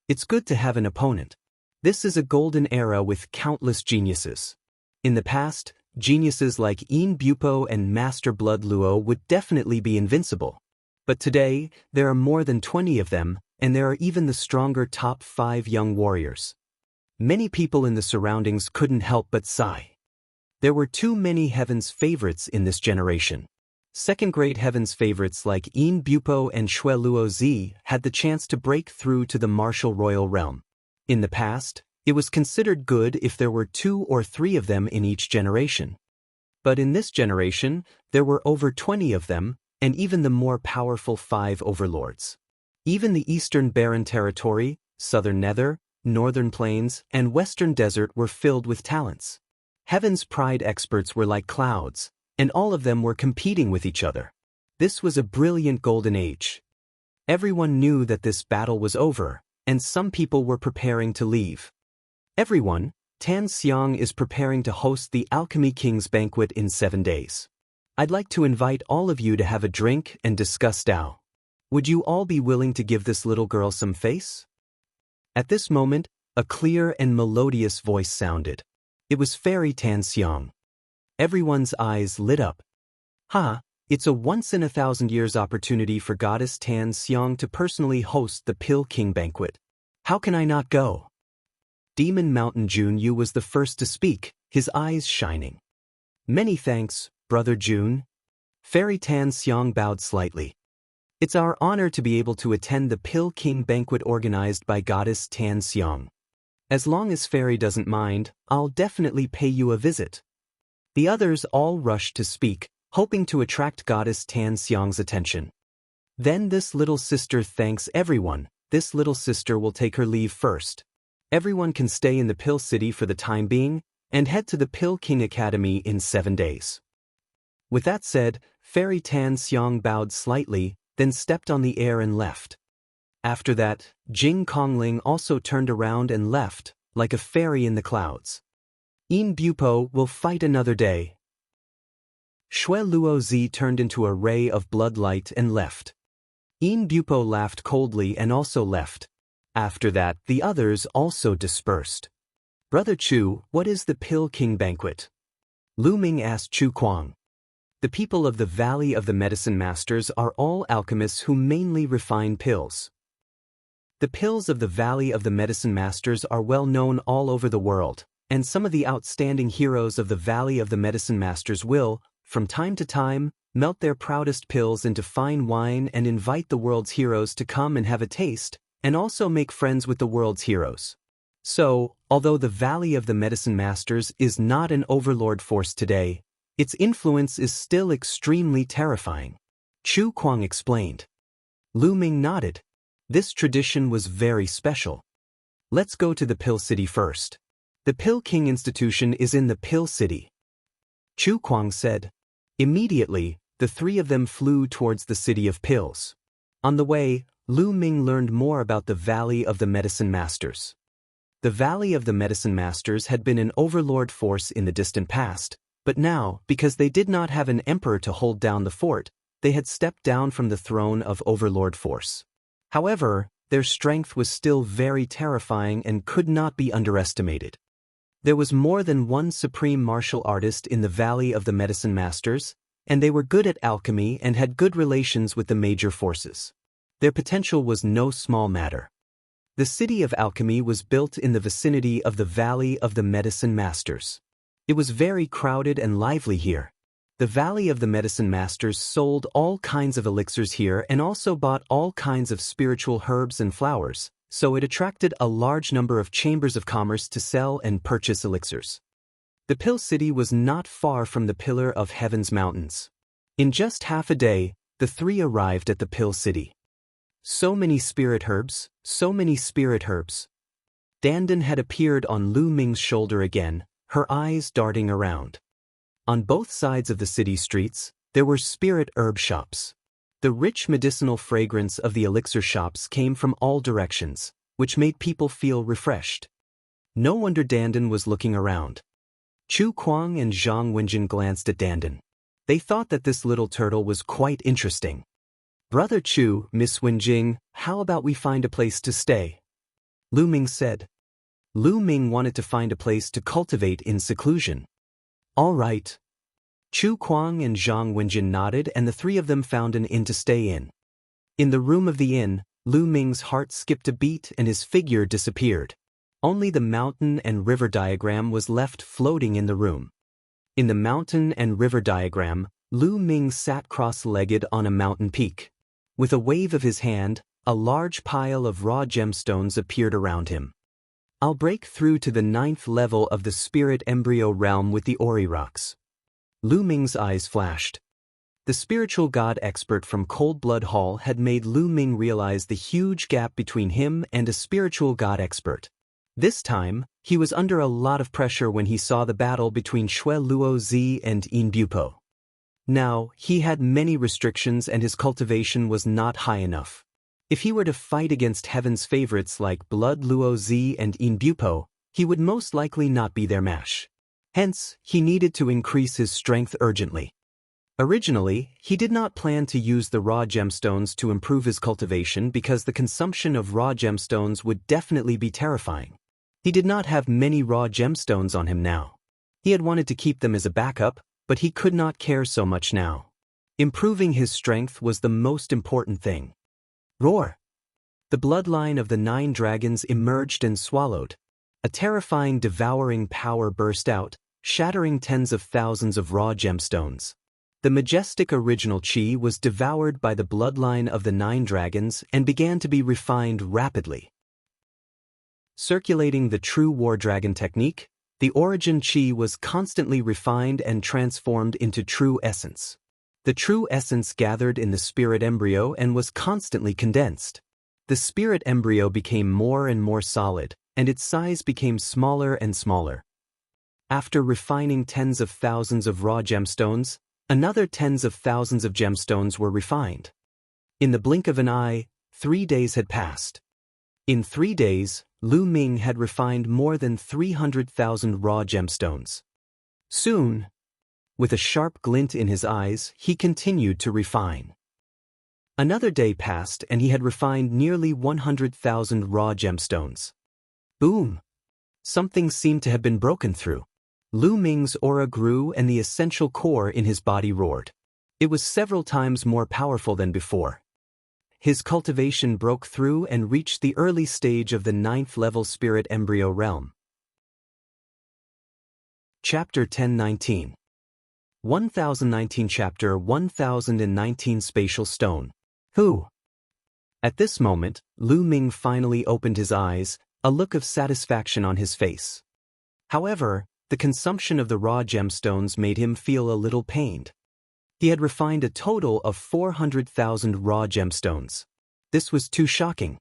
A: It's good to have an opponent. This is a golden era with countless geniuses. In the past, geniuses like Yin Bupo and Master Blood Luo would definitely be invincible. But today, there are more than 20 of them, and there are even the stronger top 5 young warriors. Many people in the surroundings couldn't help but sigh. There were too many Heaven's favorites in this generation. Second-grade Heaven's favorites like Yin Bupo and Xue Luozi had the chance to break through to the martial royal realm. In the past, it was considered good if there were 2 or 3 of them in each generation. But in this generation, there were over 20 of them, and even the more powerful 5 overlords. Even the Eastern Barren Territory, Southern Nether, Northern Plains, and Western Desert were filled with talents. Heaven's Pride experts were like clouds, and all of them were competing with each other. This was a brilliant golden age. Everyone knew that this battle was over, and some people were preparing to leave. Everyone, Tan Xiang is preparing to host the Alchemy King's banquet in 7 days. I'd like to invite all of you to have a drink and discuss Tao. Would you all be willing to give this little girl some face? At this moment, a clear and melodious voice sounded. It was Fairy Tan Xiang. Everyone's eyes lit up. It's a once-in-a-thousand-years opportunity for Goddess Tan Xiang to personally host the Pill King banquet. How can I not go? Demon Mountain Jun Yu was the first to speak, his eyes shining. Many thanks, Brother Jun. Fairy Tan Xiang bowed slightly. It's our honor to be able to attend the Pill King banquet organized by Goddess Tan Xiang. As long as Fairy doesn't mind, I'll definitely pay you a visit. The others all rushed to speak, hoping to attract Goddess Tan Xiang's attention. Then this little sister thanks everyone. This little sister will take her leave first. Everyone can stay in the Pill City for the time being, and head to the Pill King Academy in 7 days. With that said, Fairy Tan Xiang bowed slightly, then stepped on the air and left. After that, Jing Kongling also turned around and left, like a fairy in the clouds. Yin Bupo will fight another day. Xue Luozi turned into a ray of blood light and left. Yin Bupo laughed coldly and also left. After that, the others also dispersed. Brother Chu, what is the Pill King banquet? Lu Ming asked Chu Kuang. The people of the Valley of the Medicine Masters are all alchemists who mainly refine pills. The pills of the Valley of the Medicine Masters are well known all over the world, and some of the outstanding heroes of the Valley of the Medicine Masters will, from time to time, melt their proudest pills into fine wine and invite the world's heroes to come and have a taste, and also make friends with the world's heroes. So, although the Valley of the Medicine Masters is not an overlord force today, its influence is still extremely terrifying. Chu Kuang explained. Lu Ming nodded. This tradition was very special. Let's go to the Pill City first. The Pill King Institution is in the Pill City. Chu Kuang said. Immediately, the three of them flew towards the City of Pills. On the way, Lu Ming learned more about the Valley of the Medicine Masters. The Valley of the Medicine Masters had been an overlord force in the distant past, but now, because they did not have an emperor to hold down the fort, they had stepped down from the throne of overlord force. However, their strength was still very terrifying and could not be underestimated. There was more than one supreme martial artist in the Valley of the Medicine Masters, and they were good at alchemy and had good relations with the major forces. Their potential was no small matter. The city of alchemy was built in the vicinity of the Valley of the Medicine Masters. It was very crowded and lively here. The Valley of the Medicine Masters sold all kinds of elixirs here and also bought all kinds of spiritual herbs and flowers, so it attracted a large number of chambers of commerce to sell and purchase elixirs. The Pill City was not far from the Pillar of Heaven's mountains. In just half a day, the three arrived at the Pill City. So many spirit herbs, so many spirit herbs. Dandan had appeared on Lu Ming's shoulder again, her eyes darting around. On both sides of the city streets, there were spirit herb shops. The rich medicinal fragrance of the elixir shops came from all directions, which made people feel refreshed. No wonder Dandan was looking around. Chu Kuang and Zhang Wenjin glanced at Dandan. They thought that this little turtle was quite interesting. Brother Chu, Miss Wenjing, how about we find a place to stay? Lu Ming said. Lu Ming wanted to find a place to cultivate in seclusion. All right. Chu Kuang and Zhang Wenjin nodded and the three of them found an inn to stay in. In the room of the inn, Lu Ming's heart skipped a beat and his figure disappeared. Only the mountain and river diagram was left floating in the room. In the mountain and river diagram, Lu Ming sat cross-legged on a mountain peak. With a wave of his hand, a large pile of raw gemstones appeared around him. I'll break through to the 9th level of the spirit embryo realm with the Ori rocks. Lu Ming's eyes flashed. The spiritual god expert from Cold Blood Hall had made Lu Ming realize the huge gap between him and a spiritual god expert. This time, he was under a lot of pressure when he saw the battle between Xue Luozi and Yin Bupo. Now, he had many restrictions and his cultivation was not high enough. If he were to fight against heaven's favorites like Blood Luozi and Yin Bupo, he would most likely not be their match. Hence, he needed to increase his strength urgently. Originally, he did not plan to use the raw gemstones to improve his cultivation because the consumption of raw gemstones would definitely be terrifying. He did not have many raw gemstones on him now. He had wanted to keep them as a backup, but he could not care so much now. Improving his strength was the most important thing. Roar! The bloodline of the 9 dragons emerged and swallowed. A terrifying devouring power burst out, shattering tens of thousands of raw gemstones. The majestic original chi was devoured by the bloodline of the 9 dragons and began to be refined rapidly. Circulating the true war dragon technique, the origin chi was constantly refined and transformed into true essence. The true essence gathered in the spirit embryo and was constantly condensed. The spirit embryo became more and more solid, and its size became smaller and smaller. After refining tens of thousands of raw gemstones, another tens of thousands of gemstones were refined. In the blink of an eye, 3 days had passed. In 3 days, Lu Ming had refined more than 300,000 raw gemstones. Soon, with a sharp glint in his eyes, he continued to refine. Another day passed and he had refined nearly 100,000 raw gemstones. Boom! Something seemed to have been broken through. Lu Ming's aura grew and the essential core in his body roared. It was several times more powerful than before. His cultivation broke through and reached the early stage of the 9th-level spirit embryo realm. Chapter 1019. 1019 Chapter 1019 Spatial Stone. Who? At this moment, Lu Ming finally opened his eyes, a look of satisfaction on his face. However, the consumption of the raw gemstones made him feel a little pained. He had refined a total of 400,000 raw gemstones. This was too shocking.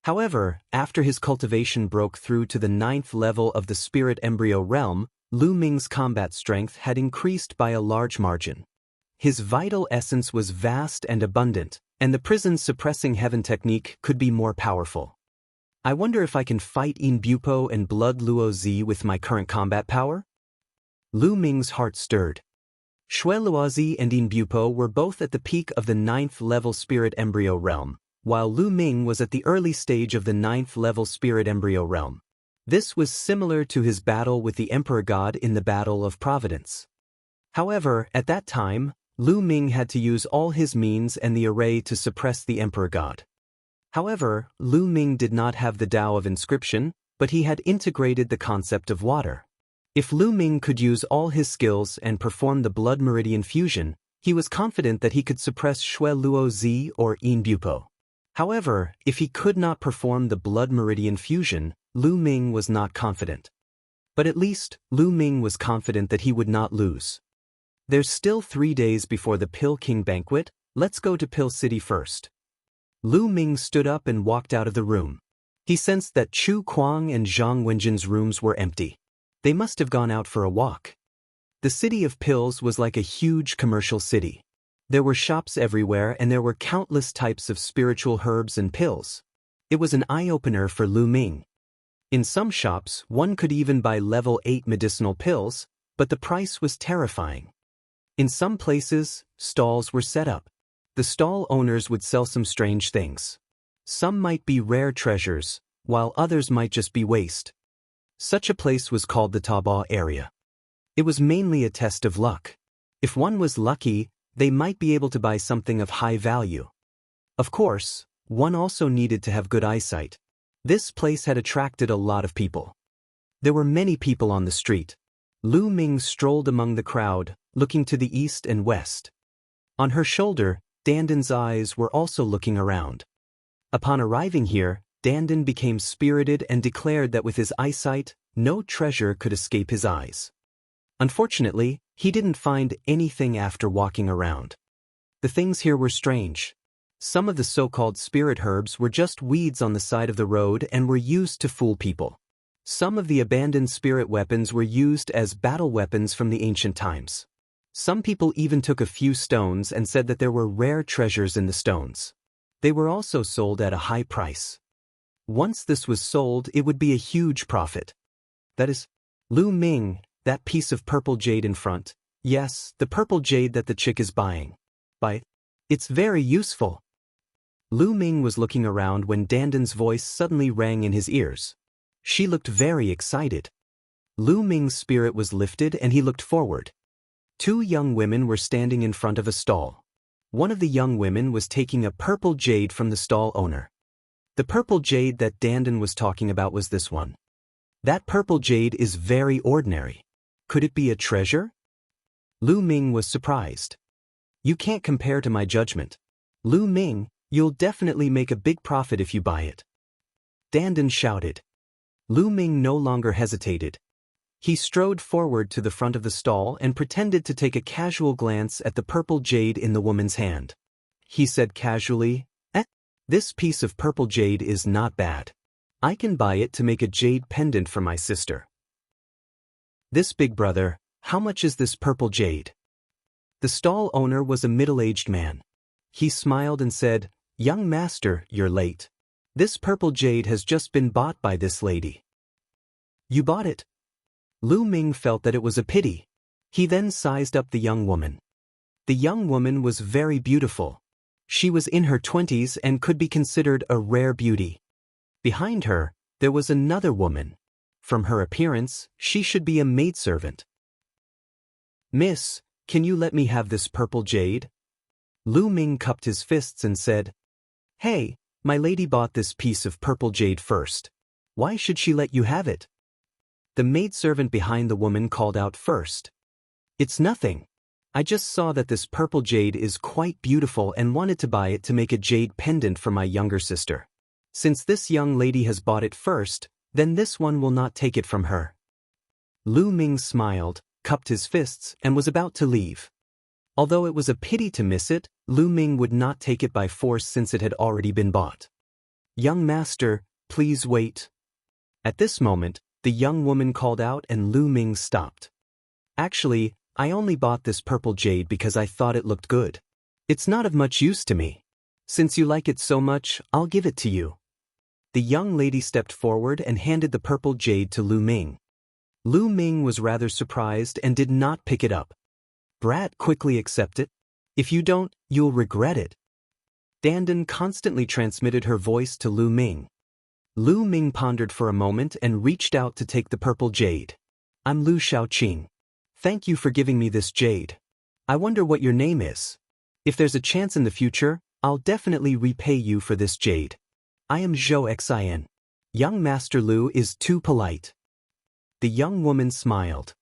A: However, after his cultivation broke through to the 9th level of the spirit embryo realm, Lu Ming's combat strength had increased by a large margin. His vital essence was vast and abundant, and the prison's suppressing heaven technique could be more powerful. I wonder if I can fight In Bupo and Blood Luo Zi with my current combat power? Lu Ming's heart stirred. Shui Luozi and In Bupo were both at the peak of the 9th level spirit embryo realm, while Lu Ming was at the early stage of the 9th level spirit embryo realm. This was similar to his battle with the Emperor God in the Battle of Providence. However, at that time, Lu Ming had to use all his means and the array to suppress the Emperor God. However, Lu Ming did not have the Tao of inscription, but he had integrated the concept of water. If Lu Ming could use all his skills and perform the blood meridian fusion, he was confident that he could suppress Shui Luo Zi or In Bupo. However, if he could not perform the blood meridian fusion, Lu Ming was not confident. But at least, Lu Ming was confident that he would not lose. There's still 3 days before the Pill King banquet, let's go to Pill City first. Lu Ming stood up and walked out of the room. He sensed that Chu Kuang and Zhang Wenjin's rooms were empty. They must have gone out for a walk. The city of pills was like a huge commercial city. There were shops everywhere and there were countless types of spiritual herbs and pills. It was an eye-opener for Lu Ming. In some shops, one could even buy level 8 medicinal pills, but the price was terrifying. In some places, stalls were set up. The stall owners would sell some strange things. Some might be rare treasures, while others might just be waste. Such a place was called the Taobao area. It was mainly a test of luck. If one was lucky, they might be able to buy something of high value. Of course, one also needed to have good eyesight. This place had attracted a lot of people. There were many people on the street. Lu Ming strolled among the crowd, looking to the east and west. On her shoulder, Dandan's eyes were also looking around. Upon arriving here, Dandan became spirited and declared that with his eyesight, no treasure could escape his eyes. Unfortunately, he didn't find anything after walking around. The things here were strange. Some of the so-called spirit herbs were just weeds on the side of the road and were used to fool people. Some of the abandoned spirit weapons were used as battle weapons from the ancient times. Some people even took a few stones and said that there were rare treasures in the stones. They were also sold at a high price. Once this was sold, it would be a huge profit. That is, Lu Ming, that piece of purple jade in front. Yes, the purple jade that the chick is buying. It's very useful. Lu Ming was looking around when Dandan's voice suddenly rang in his ears. She looked very excited. Lu Ming's spirit was lifted and he looked forward. 2 young women were standing in front of a stall. One of the young women was taking a purple jade from the stall owner. The purple jade that Dandan was talking about was this one. That purple jade is very ordinary. Could it be a treasure? Lu Ming was surprised. You can't compare to my judgment. Lu Ming, you'll definitely make a big profit if you buy it. Dandan shouted. Lu Ming no longer hesitated. He strode forward to the front of the stall and pretended to take a casual glance at the purple jade in the woman's hand. He said casually, This piece of purple jade is not bad. I can buy it to make a jade pendant for my sister. This big brother, how much is this purple jade? The stall owner was a middle-aged man. He smiled and said, Young master, you're late. This purple jade has just been bought by this lady. You bought it? Lu Ming felt that it was a pity. He then sized up the young woman. The young woman was very beautiful. She was in her 20s and could be considered a rare beauty. Behind her, there was another woman. From her appearance, she should be a maidservant. "Miss, can you let me have this purple jade?" Lu Ming cupped his fists and said, "Hey, my lady bought this piece of purple jade first. Why should she let you have it?" The maidservant behind the woman called out first. "It's nothing. I just saw that this purple jade is quite beautiful and wanted to buy it to make a jade pendant for my younger sister. Since this young lady has bought it first, then this one will not take it from her." Lu Ming smiled, cupped his fists, and was about to leave. Although it was a pity to miss it, Lu Ming would not take it by force since it had already been bought. "Young master, please wait." At this moment, the young woman called out and Lu Ming stopped. "Actually, I only bought this purple jade because I thought it looked good. It's not of much use to me. Since you like it so much, I'll give it to you." The young lady stepped forward and handed the purple jade to Lu Ming. Lu Ming was rather surprised and did not pick it up. "Brat, quickly accept it. If you don't, you'll regret it." Dandan constantly transmitted her voice to Lu Ming. Lu Ming pondered for a moment and reached out to take the purple jade. "I'm Lu Shaoqing. Thank you for giving me this jade. I wonder what your name is. If there's a chance in the future, I'll definitely repay you for this jade. I am Zhou Xin. Young Master Lu is too polite." The young woman smiled.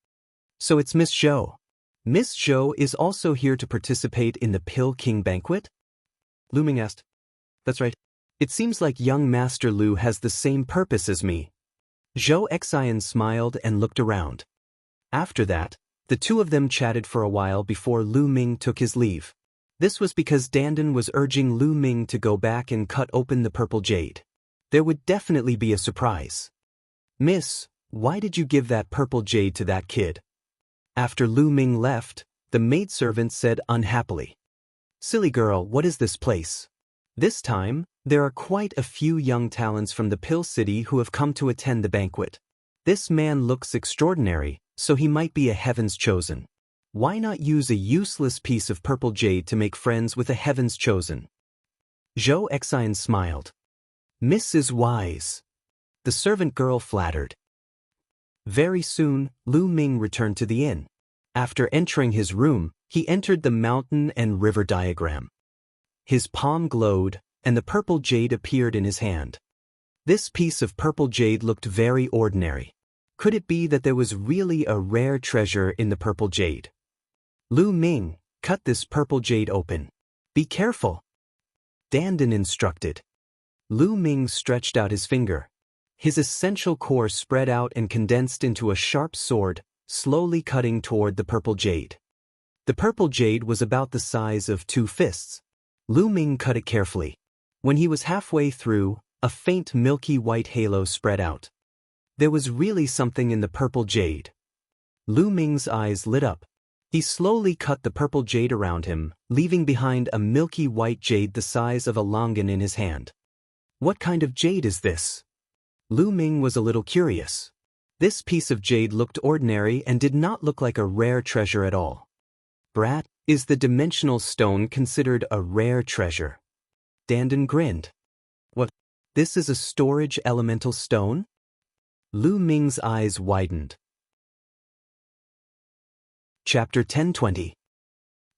A: "So it's Miss Zhou. Miss Zhou is also here to participate in the Pill King banquet?" Lu Ming asked. "That's right. It seems like young Master Lu has the same purpose as me." Zhou Xin smiled and looked around. After that, the two of them chatted for a while before Lu Ming took his leave. This was because Dandan was urging Lu Ming to go back and cut open the purple jade. There would definitely be a surprise. "Miss, why did you give that purple jade to that kid?" After Lu Ming left, the maidservant said unhappily, "Silly girl, what is this place?" This time, there are quite a few young talents from the Pill City who have come to attend the banquet. This man looks extraordinary, so he might be a Heaven's Chosen. Why not use a useless piece of purple jade to make friends with a Heaven's Chosen? Zhou Xin smiled. "Miss is wise." The servant girl flattered. Very soon, Lu Ming returned to the inn. After entering his room, he entered the mountain and river diagram. His palm glowed, and the purple jade appeared in his hand. This piece of purple jade looked very ordinary. Could it be that there was really a rare treasure in the purple jade? "Lu Ming, cut this purple jade open. Be careful," Dandan instructed. Lu Ming stretched out his finger. His essential core spread out and condensed into a sharp sword, slowly cutting toward the purple jade. The purple jade was about the size of 2 fists. Lu Ming cut it carefully. When he was halfway through, a faint milky white halo spread out. There was really something in the purple jade. Lu Ming's eyes lit up. He slowly cut the purple jade around him, leaving behind a milky white jade the size of a longan in his hand. What kind of jade is this? Lu Ming was a little curious. This piece of jade looked ordinary and did not look like a rare treasure at all. "Brat, is the dimensional stone considered a rare treasure?" Dandan grinned. "What? This is a storage elemental stone?" Lu Ming's eyes widened. Chapter 1020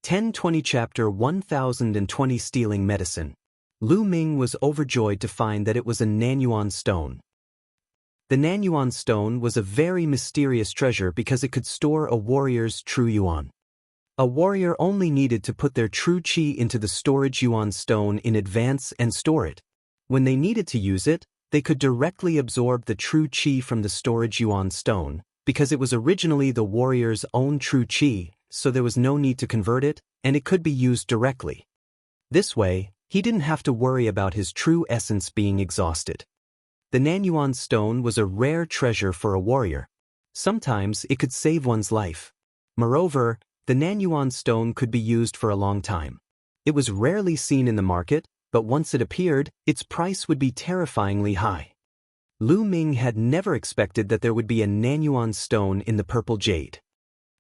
A: 1020 Chapter 1020 Stealing Medicine. Lu Ming was overjoyed to find that it was a Nanyuan stone. The Nanyuan stone was a very mysterious treasure because it could store a warrior's true yuan. A warrior only needed to put their true qi into the storage yuan stone in advance and store it. When they needed to use it, they could directly absorb the true qi from the storage yuan stone, because it was originally the warrior's own true qi, so there was no need to convert it, and it could be used directly. This way, he didn't have to worry about his true essence being exhausted. The Nanyuan stone was a rare treasure for a warrior. Sometimes it could save one's life. Moreover, the Nanyuan stone could be used for a long time. It was rarely seen in the market, but once it appeared, its price would be terrifyingly high. Lu Ming had never expected that there would be a Nanyuan stone in the purple jade.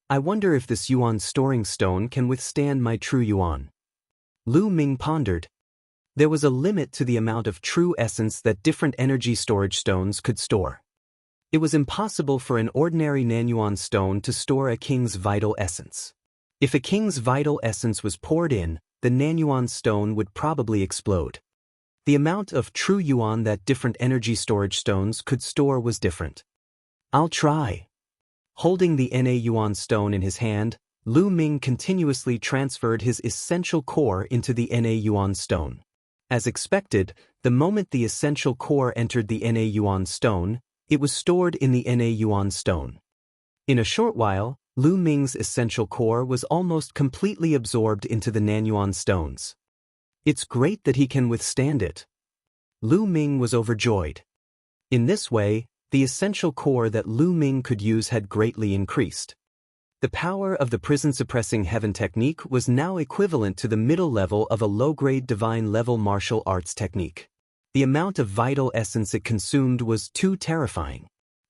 A: "I wonder if this yuan storing stone can withstand my true yuan." Lu Ming pondered. There was a limit to the amount of true essence that different energy storage stones could store. It was impossible for an ordinary Nanyuan stone to store a king's vital essence. If a king's vital essence was poured in, the Nanyuan stone would probably explode. The amount of true yuan that different energy storage stones could store was different. I'll try. Holding the Na yuan stone in his hand, Lu Ming continuously transferred his essential core into the Na yuan stone. As expected, the moment the essential core entered the Na yuan stone, it was stored in the Na yuan stone. In a short while, Lu Ming's essential core was almost completely absorbed into the Nanyuan stones. It's great that he can withstand it. Lu Ming was overjoyed. In this way, the essential core that Lu Ming could use had greatly increased. The power of the prison-suppressing heaven technique was now equivalent to the middle level of a low-grade divine-level martial arts technique. The amount of vital essence it consumed was too terrifying.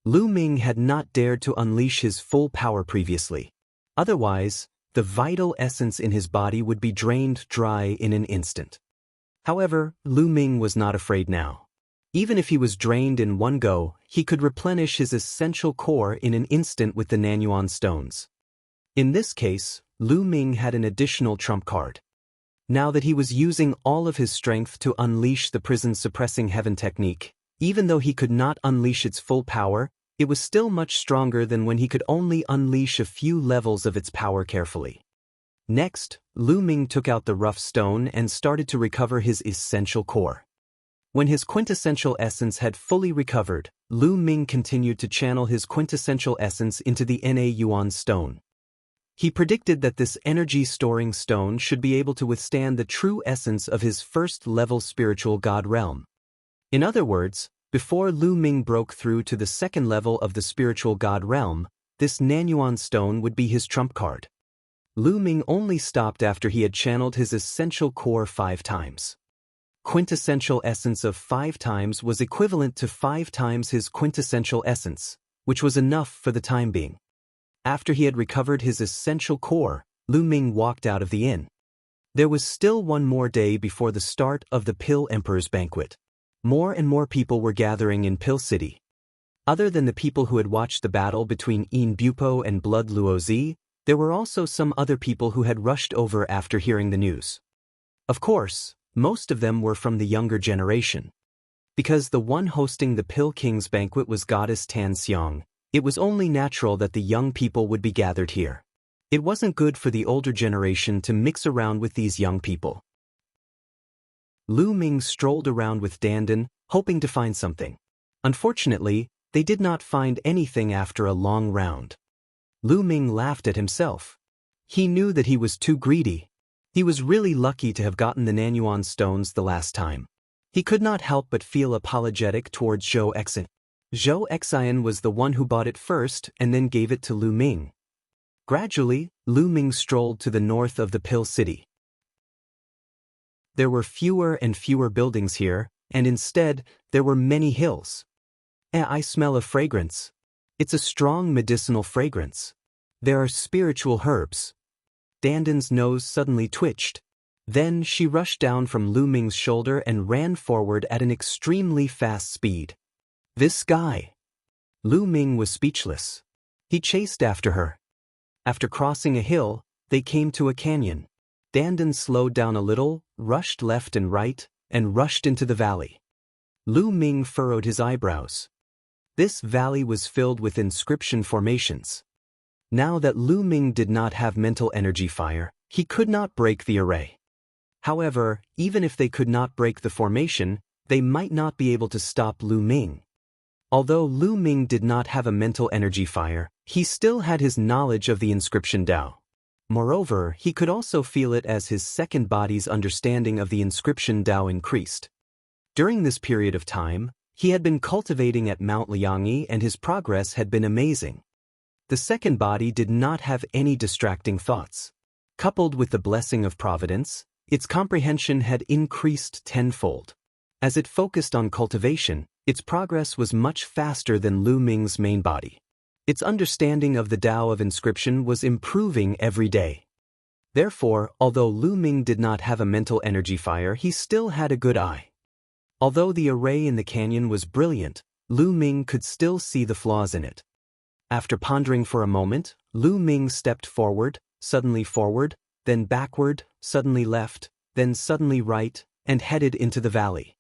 A: Lu Ming had not dared to unleash his full power previously. Otherwise, the vital essence in his body would be drained dry in an instant. However, Lu Ming was not afraid now. Even if he was drained in one go, he could replenish his essential core in an instant with the Nanyuan stones. In this case, Lu Ming had an additional trump card. Now that he was using all of his strength to unleash the prison-suppressing heaven technique, even though he could not unleash its full power, it was still much stronger than when he could only unleash a few levels of its power carefully. Next, Lu Ming took out the rough stone and started to recover his essential core. When his quintessential essence had fully recovered, Lu Ming continued to channel his quintessential essence into the Na yuan stone. He predicted that this energy-storing stone should be able to withstand the true essence of his first-level spiritual god realm. In other words, before Lu Ming broke through to the second level of the spiritual god realm, this Nanyuan stone would be his trump card. Lu Ming only stopped after he had channeled his essential core 5 times. Quintessential essence of 5 times was equivalent to 5 times his quintessential essence, which was enough for the time being. After he had recovered his essential core, Lu Ming walked out of the inn. There was still one more day before the start of the Pill Emperor's banquet. More and more people were gathering in Pill City. Other than the people who had watched the battle between Yin Bupo and Blood Luozi, there were also some other people who had rushed over after hearing the news. Of course, most of them were from the younger generation. Because the one hosting the Pill King's banquet was Goddess Tan Xiang, it was only natural that the young people would be gathered here. It wasn't good for the older generation to mix around with these young people. Lu Ming strolled around with Dandan, hoping to find something. Unfortunately, they did not find anything after a long round. Lu Ming laughed at himself. He knew that he was too greedy. He was really lucky to have gotten the Nanyuan stones the last time. He could not help but feel apologetic towards Zhou Exin. Zhou Exin was the one who bought it first and then gave it to Lu Ming. Gradually, Lu Ming strolled to the north of the Pill City. There were fewer and fewer buildings here, and instead, there were many hills. I smell a fragrance. It's a strong medicinal fragrance. There are spiritual herbs. Dandan's nose suddenly twitched. Then she rushed down from Lu Ming's shoulder and ran forward at an extremely fast speed. This guy. Lu Ming was speechless. He chased after her. After crossing a hill, they came to a canyon. Dandan slowed down a little, rushed left and right, and rushed into the valley. Lu Ming furrowed his eyebrows. This valley was filled with inscription formations. Now that Lu Ming did not have mental energy fire, he could not break the array. However, even if they could not break the formation, they might not be able to stop Lu Ming. Although Lu Ming did not have a mental energy fire, he still had his knowledge of the inscription Dao. Moreover, he could also feel it as his second body's understanding of the inscription Dao increased. During this period of time, he had been cultivating at Mount Liangyi and his progress had been amazing. The second body did not have any distracting thoughts. Coupled with the blessing of providence, its comprehension had increased tenfold. As it focused on cultivation, its progress was much faster than Lu Ming's main body. Its understanding of the Tao of inscription was improving every day. Therefore, although Lu Ming did not have a mental energy fire, he still had a good eye. Although the array in the canyon was brilliant, Lu Ming could still see the flaws in it. After pondering for a moment, Lu Ming stepped forward, then backward, suddenly left, then suddenly right, and headed into the valley.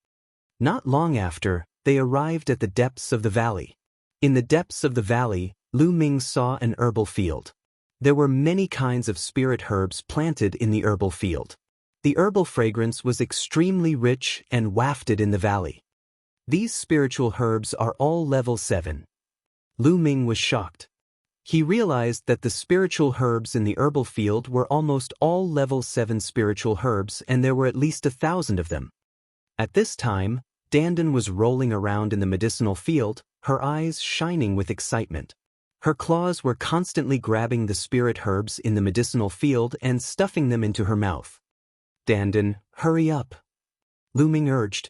A: Not long after, they arrived at the depths of the valley. In the depths of the valley, Lu Ming saw an herbal field. There were many kinds of spirit herbs planted in the herbal field. The herbal fragrance was extremely rich and wafted in the valley. These spiritual herbs are all level 7. Lu Ming was shocked. He realized that the spiritual herbs in the herbal field were almost all level 7 spiritual herbs, and there were at least 1,000 of them. At this time, Dandan was rolling around in the medicinal field, her eyes shining with excitement. Her claws were constantly grabbing the spirit herbs in the medicinal field and stuffing them into her mouth. "Dandan, hurry up," Lu Ming urged.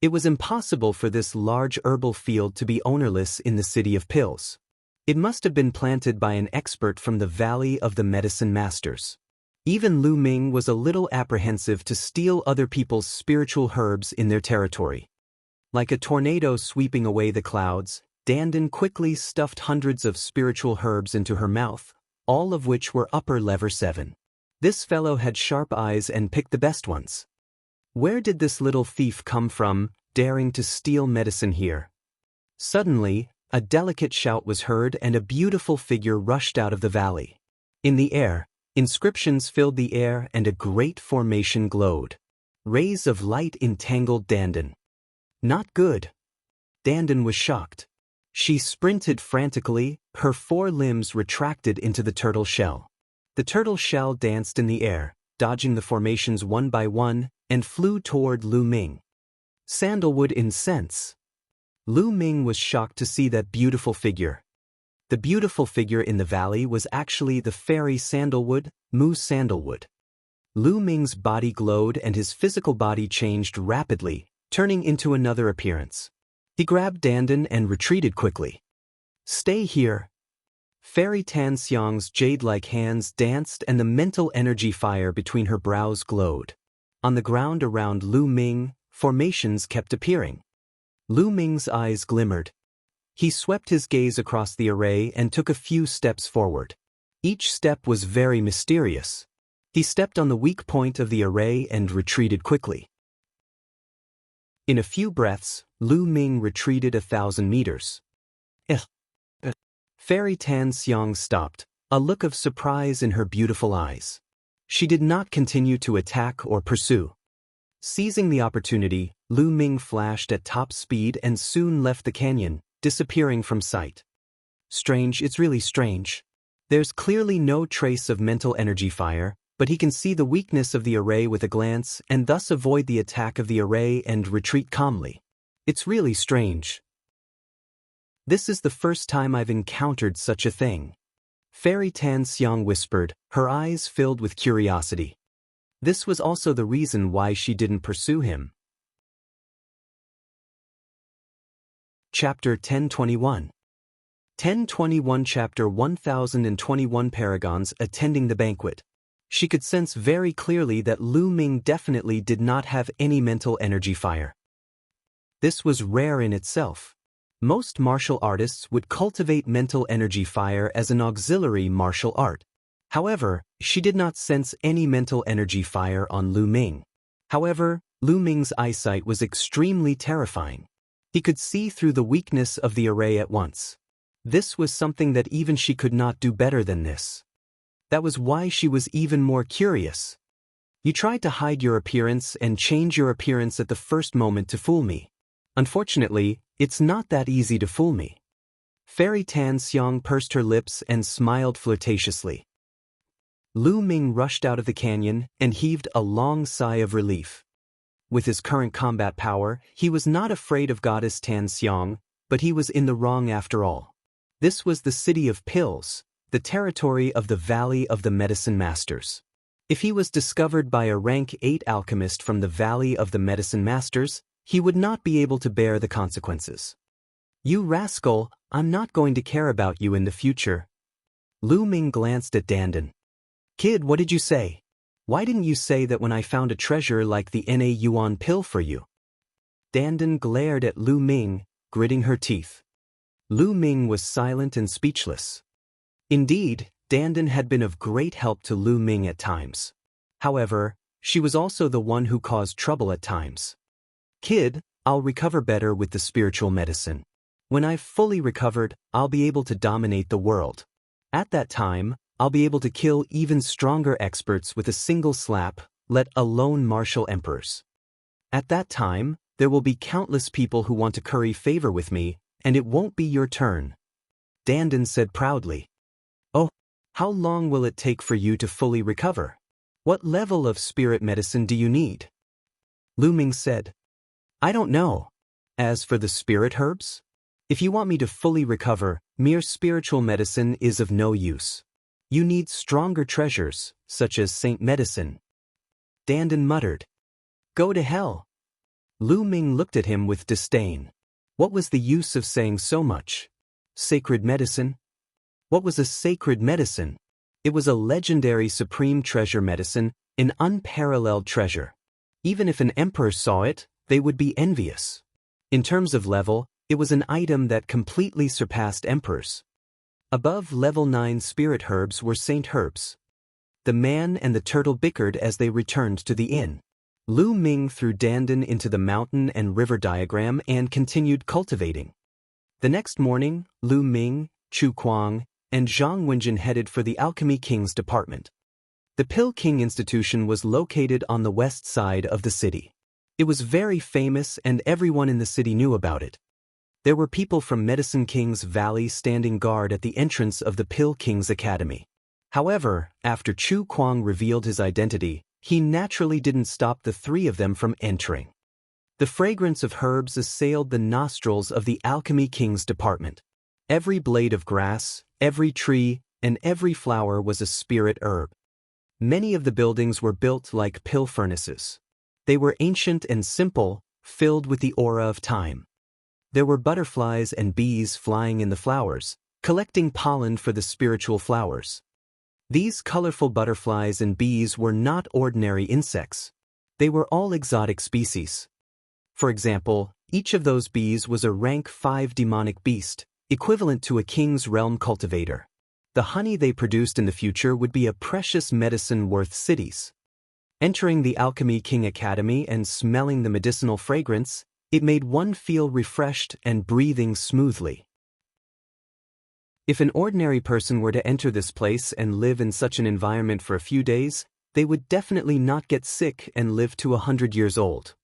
A: It was impossible for this large herbal field to be ownerless in the city of Pills. It must have been planted by an expert from the Valley of the Medicine Masters. Even Lu Ming was a little apprehensive to steal other people's spiritual herbs in their territory. Like a tornado sweeping away the clouds, Dandan quickly stuffed hundreds of spiritual herbs into her mouth, all of which were upper level 7. This fellow had sharp eyes and picked the best ones. Where did this little thief come from, daring to steal medicine here? Suddenly, a delicate shout was heard and a beautiful figure rushed out of the valley. In the air, inscriptions filled the air and a great formation glowed. Rays of light entangled Dandan. Not good. Dandan was shocked. She sprinted frantically, her 4 limbs retracted into the turtle shell. The turtle shell danced in the air, dodging the formations one by one, and flew toward Lu Ming. Sandalwood incense. Lu Ming was shocked to see that beautiful figure. The beautiful figure in the valley was actually the fairy Sandalwood, Mu Sandalwood. Lu Ming's body glowed and his physical body changed rapidly, turning into another appearance. He grabbed Dandan and retreated quickly. "Stay here." Fairy Tan Xiang's jade-like hands danced and the mental energy fire between her brows glowed. On the ground around Lu Ming, formations kept appearing. Lu Ming's eyes glimmered. He swept his gaze across the array and took a few steps forward. Each step was very mysterious. He stepped on the weak point of the array and retreated quickly. In a few breaths, Lu Ming retreated 1,000 meters. Fairy Tan Xiang stopped, a look of surprise in her beautiful eyes. She did not continue to attack or pursue. Seizing the opportunity, Lu Ming flashed at top speed and soon left the canyon, disappearing from sight. Strange, it's really strange. There's clearly no trace of mental energy fire, but he can see the weakness of the array with a glance and thus avoid the attack of the array and retreat calmly. It's really strange. This is the first time I've encountered such a thing. Fairy Tan Xiang whispered, her eyes filled with curiosity. This was also the reason why she didn't pursue him. Chapter 1021. 1021 Chapter 1021 Paragons attending the banquet. She could sense very clearly that Lu Ming definitely did not have any mental energy fire. This was rare in itself. Most martial artists would cultivate mental energy fire as an auxiliary martial art. However, she did not sense any mental energy fire on Lu Ming. However, Lu Ming's eyesight was extremely terrifying. He could see through the weakness of the array at once. This was something that even she could not do better than this. That was why she was even more curious. You tried to hide your appearance and change your appearance at the first moment to fool me. Unfortunately, it's not that easy to fool me. Fairy Tan Xiang pursed her lips and smiled flirtatiously. Lu Ming rushed out of the canyon and heaved a long sigh of relief. With his current combat power, he was not afraid of Goddess Tan Xiang, but he was in the wrong after all. This was the city of Pills, the territory of the Valley of the Medicine Masters. If he was discovered by a rank 8 alchemist from the Valley of the Medicine Masters, he would not be able to bear the consequences. "You rascal, I'm not going to care about you in the future." Lu Ming glanced at Dandan. "Kid, what did you say? Why didn't you say that when I found a treasure like the Na Yuan pill for you?" Dandan glared at Lu Ming, gritting her teeth. Lu Ming was silent and speechless. Indeed, Dandan had been of great help to Lu Ming at times. However, she was also the one who caused trouble at times. Kid, I'll recover better with the spiritual medicine. When I've fully recovered, I'll be able to dominate the world. At that time, I'll be able to kill even stronger experts with a single slap, let alone martial emperors. At that time, there will be countless people who want to curry favor with me, and it won't be your turn. Dandan said proudly. Oh, how long will it take for you to fully recover? What level of spirit medicine do you need? Lu Ming said. I don't know. As for the spirit herbs? If you want me to fully recover, mere spiritual medicine is of no use. You need stronger treasures, such as saint medicine. Dandan muttered. Go to hell. Lu Ming looked at him with disdain. What was the use of saying so much? Sacred medicine? What was a sacred medicine? It was a legendary supreme treasure medicine, an unparalleled treasure. Even if an emperor saw it, they would be envious. In terms of level, it was an item that completely surpassed emperors. Above level 9 spirit herbs were saint herbs. The man and the turtle bickered as they returned to the inn. Lu Ming threw Dandan into the mountain and river diagram and continued cultivating. The next morning, Lu Ming, Chu Kuang, and Zhang Wenjin headed for the Alchemy King's department. The Pill King Institution was located on the west side of the city. It was very famous and everyone in the city knew about it. There were people from Medicine King's Valley standing guard at the entrance of the Pill King's Academy. However, after Chu Kuang revealed his identity, he naturally didn't stop the three of them from entering. The fragrance of herbs assailed the nostrils of the Alchemy King's department. Every blade of grass, every tree, and every flower was a spirit herb. Many of the buildings were built like pill furnaces. They were ancient and simple, filled with the aura of time. There were butterflies and bees flying in the flowers, collecting pollen for the spiritual flowers. These colorful butterflies and bees were not ordinary insects. They were all exotic species. For example, each of those bees was a rank 5 demonic beast, equivalent to a king's realm cultivator. The honey they produced in the future would be a precious medicine worth cities. Entering the Alchemy King Academy and smelling the medicinal fragrance, it made one feel refreshed and breathing smoothly. If an ordinary person were to enter this place and live in such an environment for a few days, they would definitely not get sick and live to 100 years old.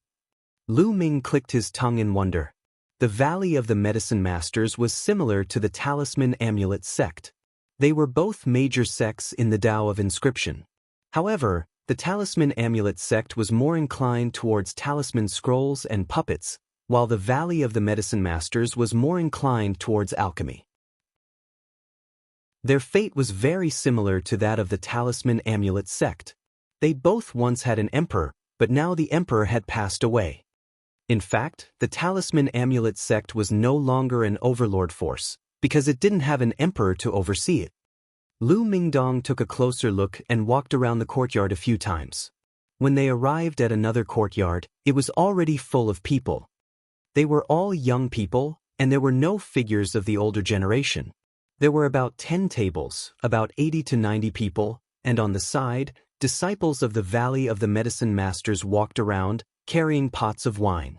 A: Lu Ming clicked his tongue in wonder. The Valley of the Medicine Masters was similar to the Talisman Amulet sect. They were both major sects in the Tao of Inscription. However, the Talisman Amulet sect was more inclined towards talisman scrolls and puppets, while the Valley of the Medicine Masters was more inclined towards alchemy. Their fate was very similar to that of the Talisman Amulet sect. They both once had an emperor, but now the emperor had passed away. In fact, the Talisman Amulet sect was no longer an overlord force, because it didn't have an emperor to oversee it. Lu Mingdong took a closer look and walked around the courtyard a few times. When they arrived at another courtyard, it was already full of people. They were all young people, and there were no figures of the older generation. There were about 10 tables, about 80 to 90 people, and on the side, disciples of the Valley of the Medicine Masters walked around, carrying pots of wine.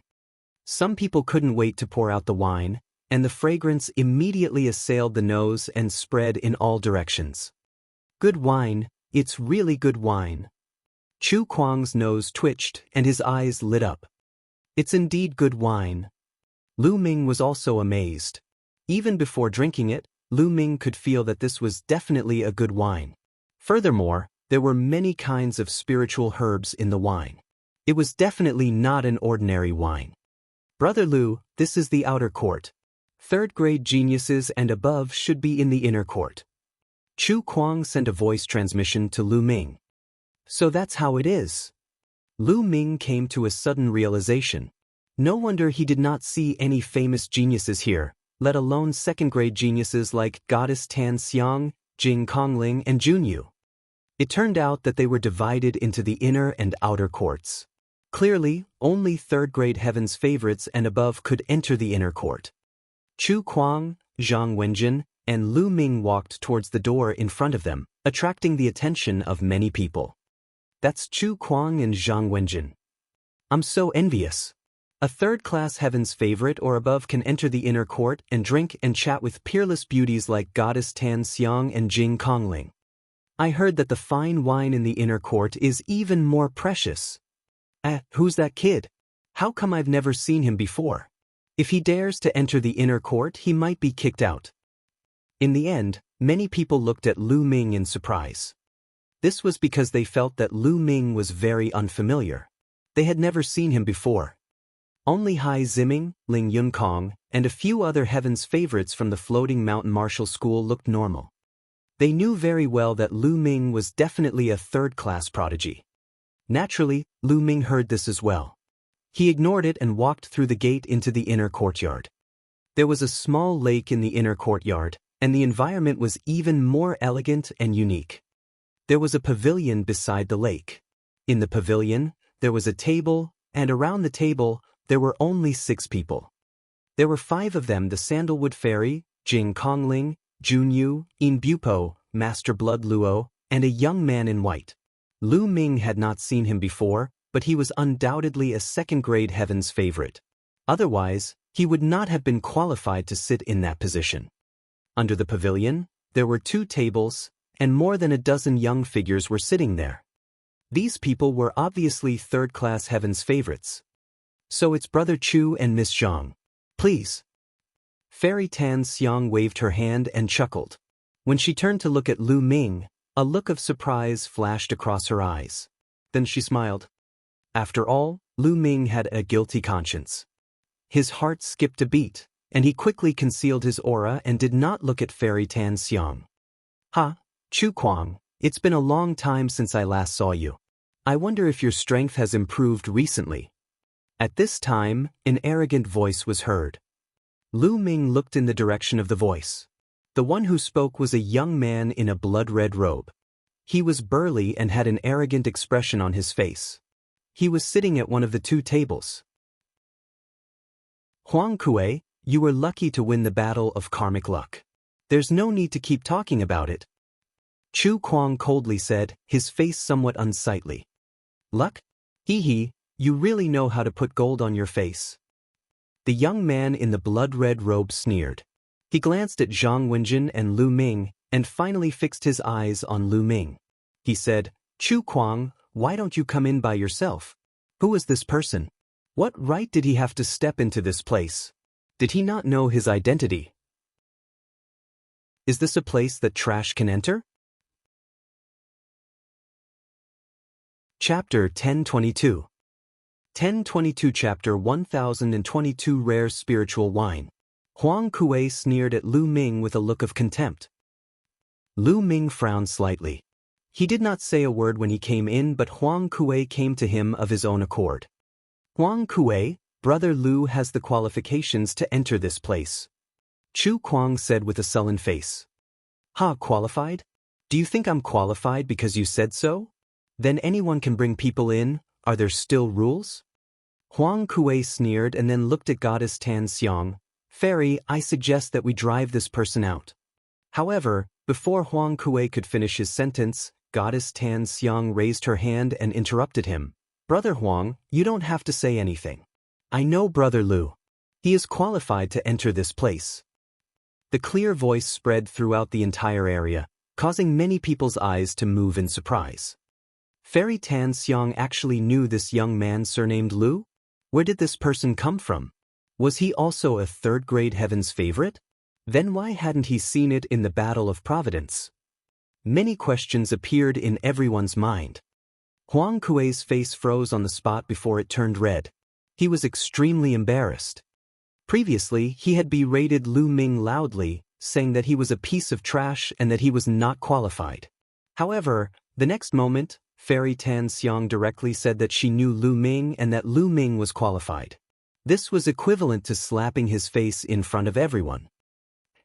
A: Some people couldn't wait to pour out the wine, and the fragrance immediately assailed the nose and spread in all directions. Good wine, it's really good wine. Chu Kuang's nose twitched and his eyes lit up. It's indeed good wine. Lu Ming was also amazed. Even before drinking it, Lu Ming could feel that this was definitely a good wine. Furthermore, there were many kinds of spiritual herbs in the wine. It was definitely not an ordinary wine. Brother Lu, this is the outer court. Third-grade geniuses and above should be in the inner court. Chu Kuang sent a voice transmission to Lu Ming. So that's how it is. Lu Ming came to a sudden realization. No wonder he did not see any famous geniuses here, let alone second-grade geniuses like Goddess Tan Xiang, Jing Kongling, and Junyu. It turned out that they were divided into the inner and outer courts. Clearly, only third-grade heaven's favorites and above could enter the inner court. Chu Kuang, Zhang Wenjin, and Lu Ming walked towards the door in front of them, attracting the attention of many people. That's Chu Kuang and Zhang Wenjin. I'm so envious. A third-class heaven's favorite or above can enter the inner court and drink and chat with peerless beauties like Goddess Tan Xiang and Jing Kongling. I heard that the fine wine in the inner court is even more precious. Who's that kid? How come I've never seen him before? If he dares to enter the inner court, he might be kicked out. In the end, many people looked at Lu Ming in surprise. This was because they felt that Lu Ming was very unfamiliar. They had never seen him before. Only Hai Ziming, Ling Yunkong, and a few other heaven's favorites from the Floating Mountain Martial School looked normal. They knew very well that Lu Ming was definitely a third-class prodigy. Naturally, Lu Ming heard this as well. He ignored it and walked through the gate into the inner courtyard. There was a small lake in the inner courtyard, and the environment was even more elegant and unique. There was a pavilion beside the lake. In the pavilion, there was a table, and around the table, there were only 6 people. There were 5 of them: the Sandalwood Fairy, Jing Kongling, Junyu, In Bupo, Master Blood Luo, and a young man in white. Lu Ming had not seen him before, but he was undoubtedly a second-grade heaven's favorite. Otherwise, he would not have been qualified to sit in that position. Under the pavilion, there were 2 tables, and more than a dozen young figures were sitting there. These people were obviously third-class heaven's favorites. So it's Brother Chu and Miss Zhang. Please. Fairy Tan Xiang waved her hand and chuckled. When she turned to look at Lu Ming, a look of surprise flashed across her eyes. Then she smiled. After all, Lu Ming had a guilty conscience. His heart skipped a beat, and he quickly concealed his aura and did not look at Fairy Tan Xiang. Chu Kuang, it's been a long time since I last saw you. I wonder if your strength has improved recently. At this time, an arrogant voice was heard. Lu Ming looked in the direction of the voice. The one who spoke was a young man in a blood-red robe. He was burly and had an arrogant expression on his face. He was sitting at one of the 2 tables. Huang Kuei, you were lucky to win the battle of karmic luck. There's no need to keep talking about it. Chu Kuang coldly said, his face somewhat unsightly. Luck? Hee, you really know how to put gold on your face. The young man in the blood-red robe sneered. He glanced at Zhang Wenjin and Lu Ming, and finally fixed his eyes on Lu Ming. He said, Chu Kuang, why don't you come in by yourself? Who is this person? What right did he have to step into this place? Did he not know his identity? Is this a place that trash can enter? Chapter 1022. 1022 Chapter 1022 Rare Spiritual Wine. Huang Kuei sneered at Lu Ming with a look of contempt. Lu Ming frowned slightly. He did not say a word when he came in, but Huang Kuei came to him of his own accord. Huang Kuei, Brother Lu has the qualifications to enter this place. Chu Kuang said with a sullen face. Qualified? Do you think I'm qualified because you said so? Then anyone can bring people in. Are there still rules? Huang Kuei sneered and then looked at Goddess Tan Xiang. Fairy, I suggest that we drive this person out. However, before Huang Kuei could finish his sentence, Goddess Tan Xiang raised her hand and interrupted him. Brother Huang, you don't have to say anything. I know Brother Lu. He is qualified to enter this place. The clear voice spread throughout the entire area, causing many people's eyes to move in surprise. Fairy Tan Xiang actually knew this young man surnamed Lu? Where did this person come from? Was he also a third-grade heaven's favorite? Then why hadn't he seen it in the Battle of Providence? Many questions appeared in everyone's mind. Huang Kuei's face froze on the spot before it turned red. He was extremely embarrassed. Previously, he had berated Lu Ming loudly, saying that he was a piece of trash and that he was not qualified. However, the next moment, Fairy Tan Xiang directly said that she knew Lu Ming and that Lu Ming was qualified. This was equivalent to slapping his face in front of everyone.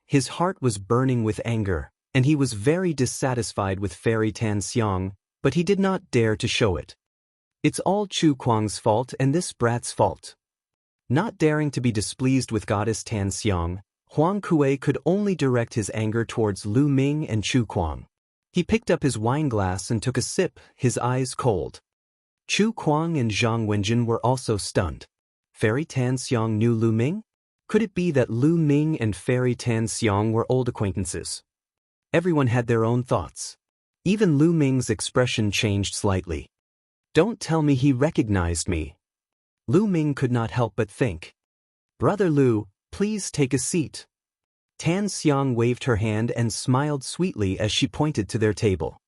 A: His heart was burning with anger, and he was very dissatisfied with Fairy Tan Xiang, but he did not dare to show it. It's all Chu Kuang's fault and this brat's fault. Not daring to be displeased with Goddess Tan Xiang, Huang Kuei could only direct his anger towards Lu Ming and Chu Kuang. He picked up his wineglass and took a sip, his eyes cold. Chu Kuang and Zhang Wenjin were also stunned. Fairy Tan Xiang knew Lu Ming? Could it be that Lu Ming and Fairy Tan Xiang were old acquaintances? Everyone had their own thoughts. Even Lu Ming's expression changed slightly. Don't tell me he recognized me. Lu Ming could not help but think. Brother Lu, please take a seat. Tan Xiang waved her hand and smiled sweetly as she pointed to their table.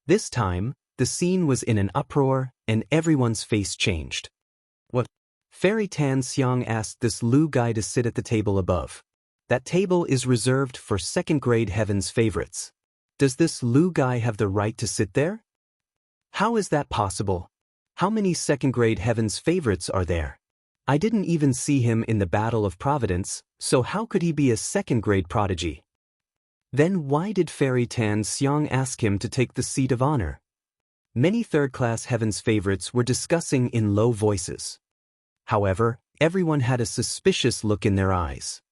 A: This time, the scene was in an uproar, and everyone's face changed. What? Fairy Tan Xiang asked this Lu guy to sit at the table above. That table is reserved for second-grade heaven's favorites. Does this Lu guy have the right to sit there? How is that possible? How many second-grade heaven's favorites are there? I didn't even see him in the Battle of Providence, so how could he be a second-grade prodigy? Then why did Fairy Tan Xiang ask him to take the seat of honor? Many third-class heaven's favorites were discussing in low voices. However, everyone had a suspicious look in their eyes.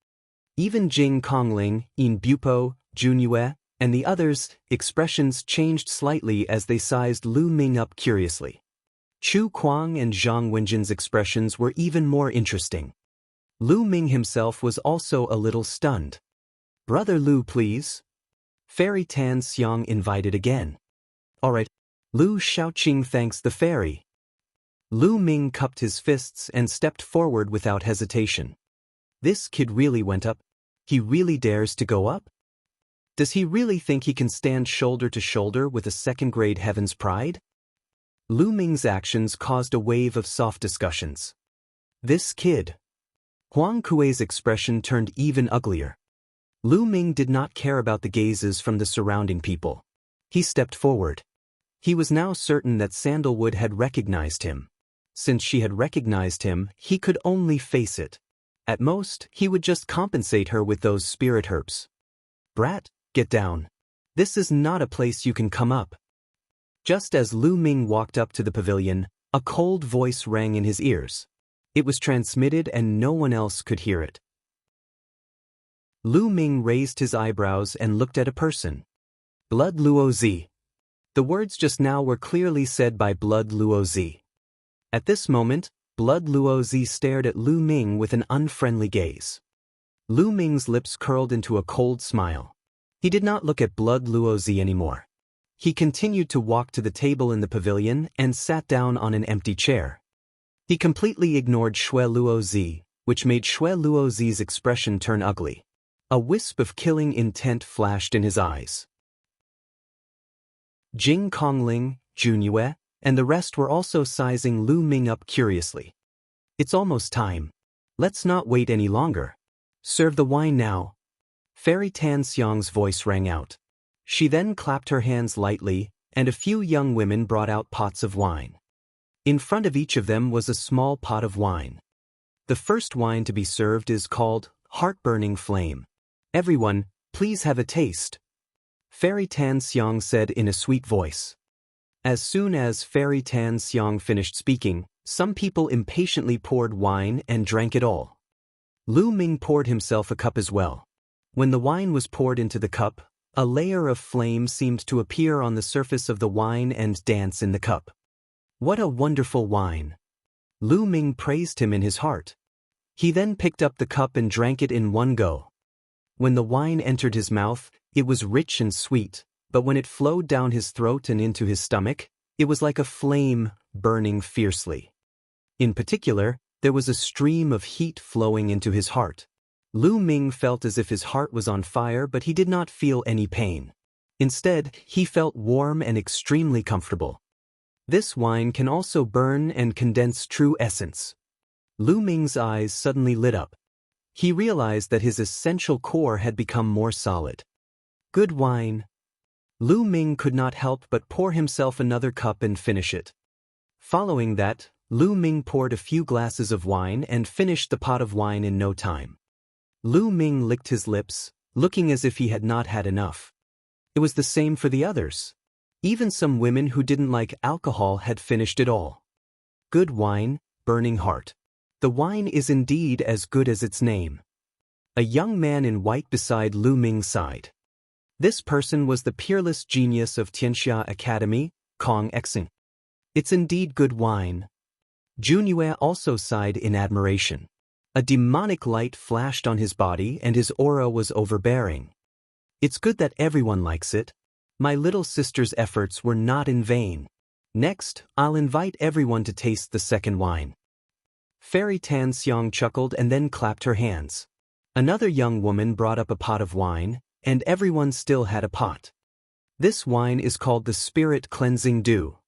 A: Even Jing Kongling, Yin Bupo, Junyue, and the others' expressions changed slightly as they sized Lu Ming up curiously. Chu Kuang and Zhang Wenjin's expressions were even more interesting. Lu Ming himself was also a little stunned. Brother Lu, please. Fairy Tan Xiang invited again. All right. Lu Shaoqing thanks the fairy. Lu Ming cupped his fists and stepped forward without hesitation. This kid really went up? He really dares to go up? Does he really think he can stand shoulder to shoulder with a second-grade heaven's pride? Lu Ming's actions caused a wave of soft discussions. This kid. Huang Kuei's expression turned even uglier. Lu Ming did not care about the gazes from the surrounding people. He stepped forward. He was now certain that Sandalwood had recognized him. Since she had recognized him, he could only face it. At most, he would just compensate her with those spirit herbs. Brat, get down. This is not a place you can come up. Just as Lu Ming walked up to the pavilion, a cold voice rang in his ears. It was transmitted and no one else could hear it. Lu Ming raised his eyebrows and looked at a person. Blood Luo Zi. The words just now were clearly said by Blood Luo Zi. At this moment, Blood Luo Zi stared at Lu Ming with an unfriendly gaze. Lu Ming's lips curled into a cold smile. He did not look at Blood Luo Zi anymore. He continued to walk to the table in the pavilion and sat down on an empty chair. He completely ignored Shui Luo Zi, which made Shui Luo Zi's expression turn ugly. A wisp of killing intent flashed in his eyes. Jing Kongling, Junyue, and the rest were also sizing Lu Ming up curiously. It's almost time. Let's not wait any longer. Serve the wine now. Fairy Tan Xiang's voice rang out. She then clapped her hands lightly, and a few young women brought out pots of wine. In front of each of them was a small pot of wine. The first wine to be served is called Heart-Burning Flame. Everyone, please have a taste. Fairy Tan Xiang said in a sweet voice. As soon as Fairy Tan Xiang finished speaking, some people impatiently poured wine and drank it all. Lu Ming poured himself a cup as well. When the wine was poured into the cup, a layer of flame seemed to appear on the surface of the wine and dance in the cup. What a wonderful wine! Lu Ming praised him in his heart. He then picked up the cup and drank it in one go. When the wine entered his mouth, it was rich and sweet, but when it flowed down his throat and into his stomach, it was like a flame burning fiercely. In particular, there was a stream of heat flowing into his heart. Lu Ming felt as if his heart was on fire, but he did not feel any pain. Instead, he felt warm and extremely comfortable. This wine can also burn and condense true essence. Lu Ming's eyes suddenly lit up. He realized that his essential core had become more solid. Good wine. Lu Ming could not help but pour himself another cup and finish it. Following that, Lu Ming poured a few glasses of wine and finished the pot of wine in no time. Lu Ming licked his lips, looking as if he had not had enough. It was the same for the others. Even some women who didn't like alcohol had finished it all. Good wine, burning heart. The wine is indeed as good as its name. A young man in white beside Lu Ming's side. This person was the peerless genius of Tianxia Academy, Kong Xing. It's indeed good wine. Junyue also sighed in admiration. A demonic light flashed on his body and his aura was overbearing. It's good that everyone likes it. My little sister's efforts were not in vain. Next, I'll invite everyone to taste the second wine. Fairy Tan Xiang chuckled and then clapped her hands. Another young woman brought up a pot of wine, and everyone still had a pot. This wine is called the Spirit Cleansing Dew.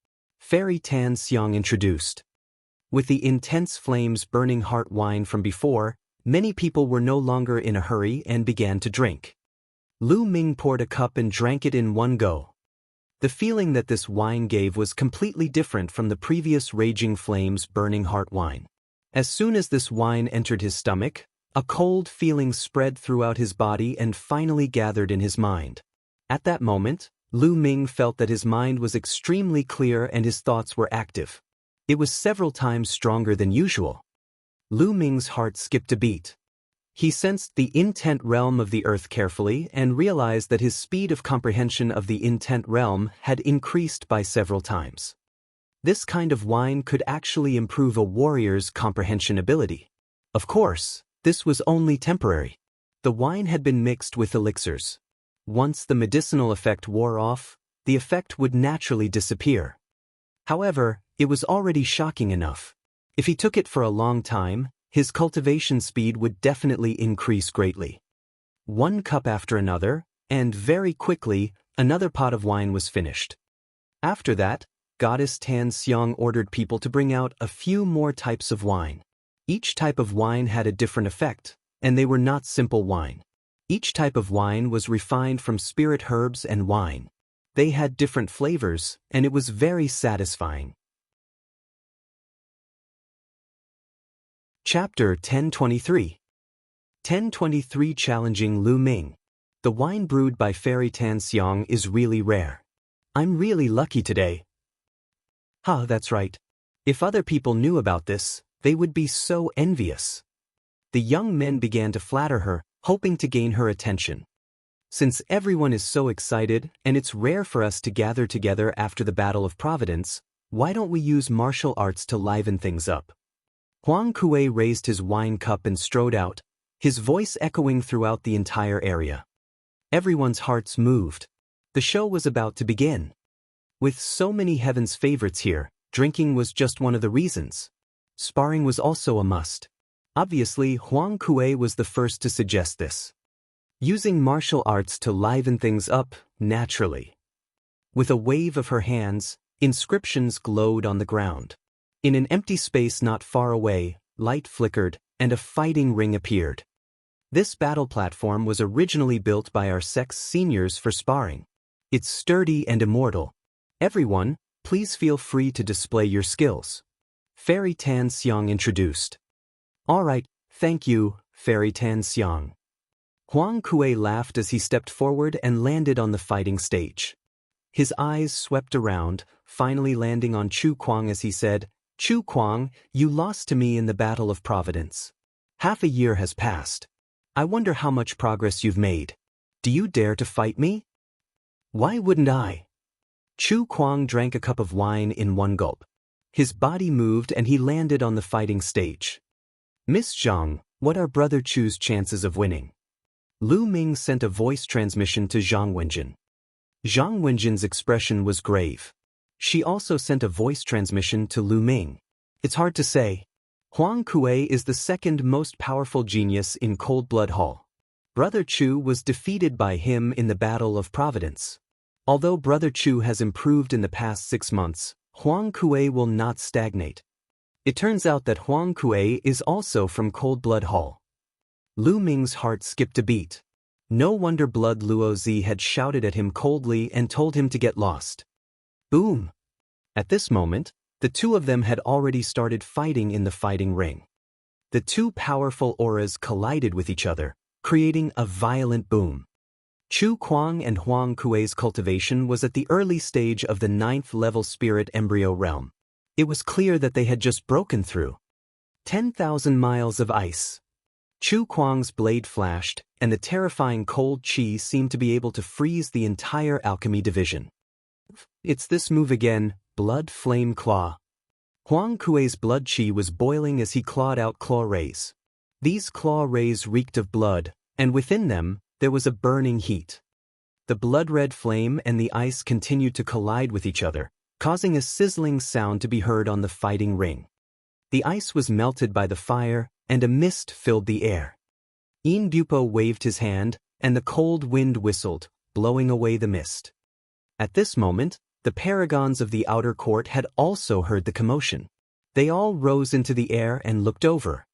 A: Fairy Tan Xiang introduced. With the intense flames burning heart wine from before, many people were no longer in a hurry and began to drink. Lu Ming poured a cup and drank it in one go. The feeling that this wine gave was completely different from the previous raging flames burning heart wine. As soon as this wine entered his stomach, a cold feeling spread throughout his body and finally gathered in his mind. At that moment, Lu Ming felt that his mind was extremely clear and his thoughts were active. It was several times stronger than usual. Lu Ming's heart skipped a beat. He sensed the intent realm of the earth carefully and realized that his speed of comprehension of the intent realm had increased by several times. This kind of wine could actually improve a warrior's comprehension ability. Of course, this was only temporary. The wine had been mixed with elixirs. Once the medicinal effect wore off, the effect would naturally disappear. However, it was already shocking enough. If he took it for a long time, his cultivation speed would definitely increase greatly. One cup after another, and very quickly, another pot of wine was finished. After that, Goddess Tan Xiang ordered people to bring out a few more types of wine. Each type of wine had a different effect, and they were not simple wine. Each type of wine was refined from spirit herbs and wine. They had different flavors, and it was very satisfying. Chapter 1023. 1023 Challenging Lu Ming. The wine brewed by Fairy Tan Xiang is really rare. I'm really lucky today. That's right. If other people knew about this, they would be so envious. The young men began to flatter her, hoping to gain her attention. Since everyone is so excited, and it's rare for us to gather together after the Battle of Providence, why don't we use martial arts to liven things up? Huang Kuei raised his wine cup and strode out, his voice echoing throughout the entire area. Everyone's hearts moved. The show was about to begin. With so many heaven's favorites here, drinking was just one of the reasons. Sparring was also a must. Obviously, Huang Kuei was the first to suggest this. Using martial arts to liven things up, naturally. With a wave of her hands, inscriptions glowed on the ground. In an empty space not far away, light flickered, and a fighting ring appeared. This battle platform was originally built by our sect's seniors for sparring. It's sturdy and immortal. Everyone, please feel free to display your skills. Fairy Tan Xiang introduced. All right, thank you, Fairy Tan Xiang. Huang Kuei laughed as he stepped forward and landed on the fighting stage. His eyes swept around, finally landing on Chu Kuang as he said, Chu Kuang, you lost to me in the Battle of Providence. Half a year has passed. I wonder how much progress you've made. Do you dare to fight me? Why wouldn't I? Chu Kuang drank a cup of wine in one gulp. His body moved and he landed on the fighting stage. Miss Zhang, what are Brother Chu's chances of winning? Lu Ming sent a voice transmission to Zhang Wenjin. Zhang Wenjin's expression was grave. She also sent a voice transmission to Lu Ming. It's hard to say. Huang Kuei is the second most powerful genius in Cold Blood Hall. Brother Chu was defeated by him in the Battle of Providence. Although Brother Chu has improved in the past 6 months, Huang Kuei will not stagnate. It turns out that Huang Kuei is also from Cold Blood Hall. Lu Ming's heart skipped a beat. No wonder Blood Luozi had shouted at him coldly and told him to get lost. Boom! At this moment, the two of them had already started fighting in the fighting ring. The two powerful auras collided with each other, creating a violent boom. Chu Kuang and Huang Kuei's cultivation was at the early stage of the 9th level spirit embryo realm. It was clear that they had just broken through 10,000 miles of ice. Chu Kuang's blade flashed, and the terrifying cold chi seemed to be able to freeze the entire alchemy division. It's this move again, Blood Flame Claw. Huang Kuei's blood chi was boiling as he clawed out claw rays. These claw rays reeked of blood, and within them, there was a burning heat. The blood-red flame and the ice continued to collide with each other, causing a sizzling sound to be heard on the fighting ring. The ice was melted by the fire, and a mist filled the air. Yin Bupo waved his hand, and the cold wind whistled, blowing away the mist. At this moment, the paragons of the outer court had also heard the commotion. They all rose into the air and looked over.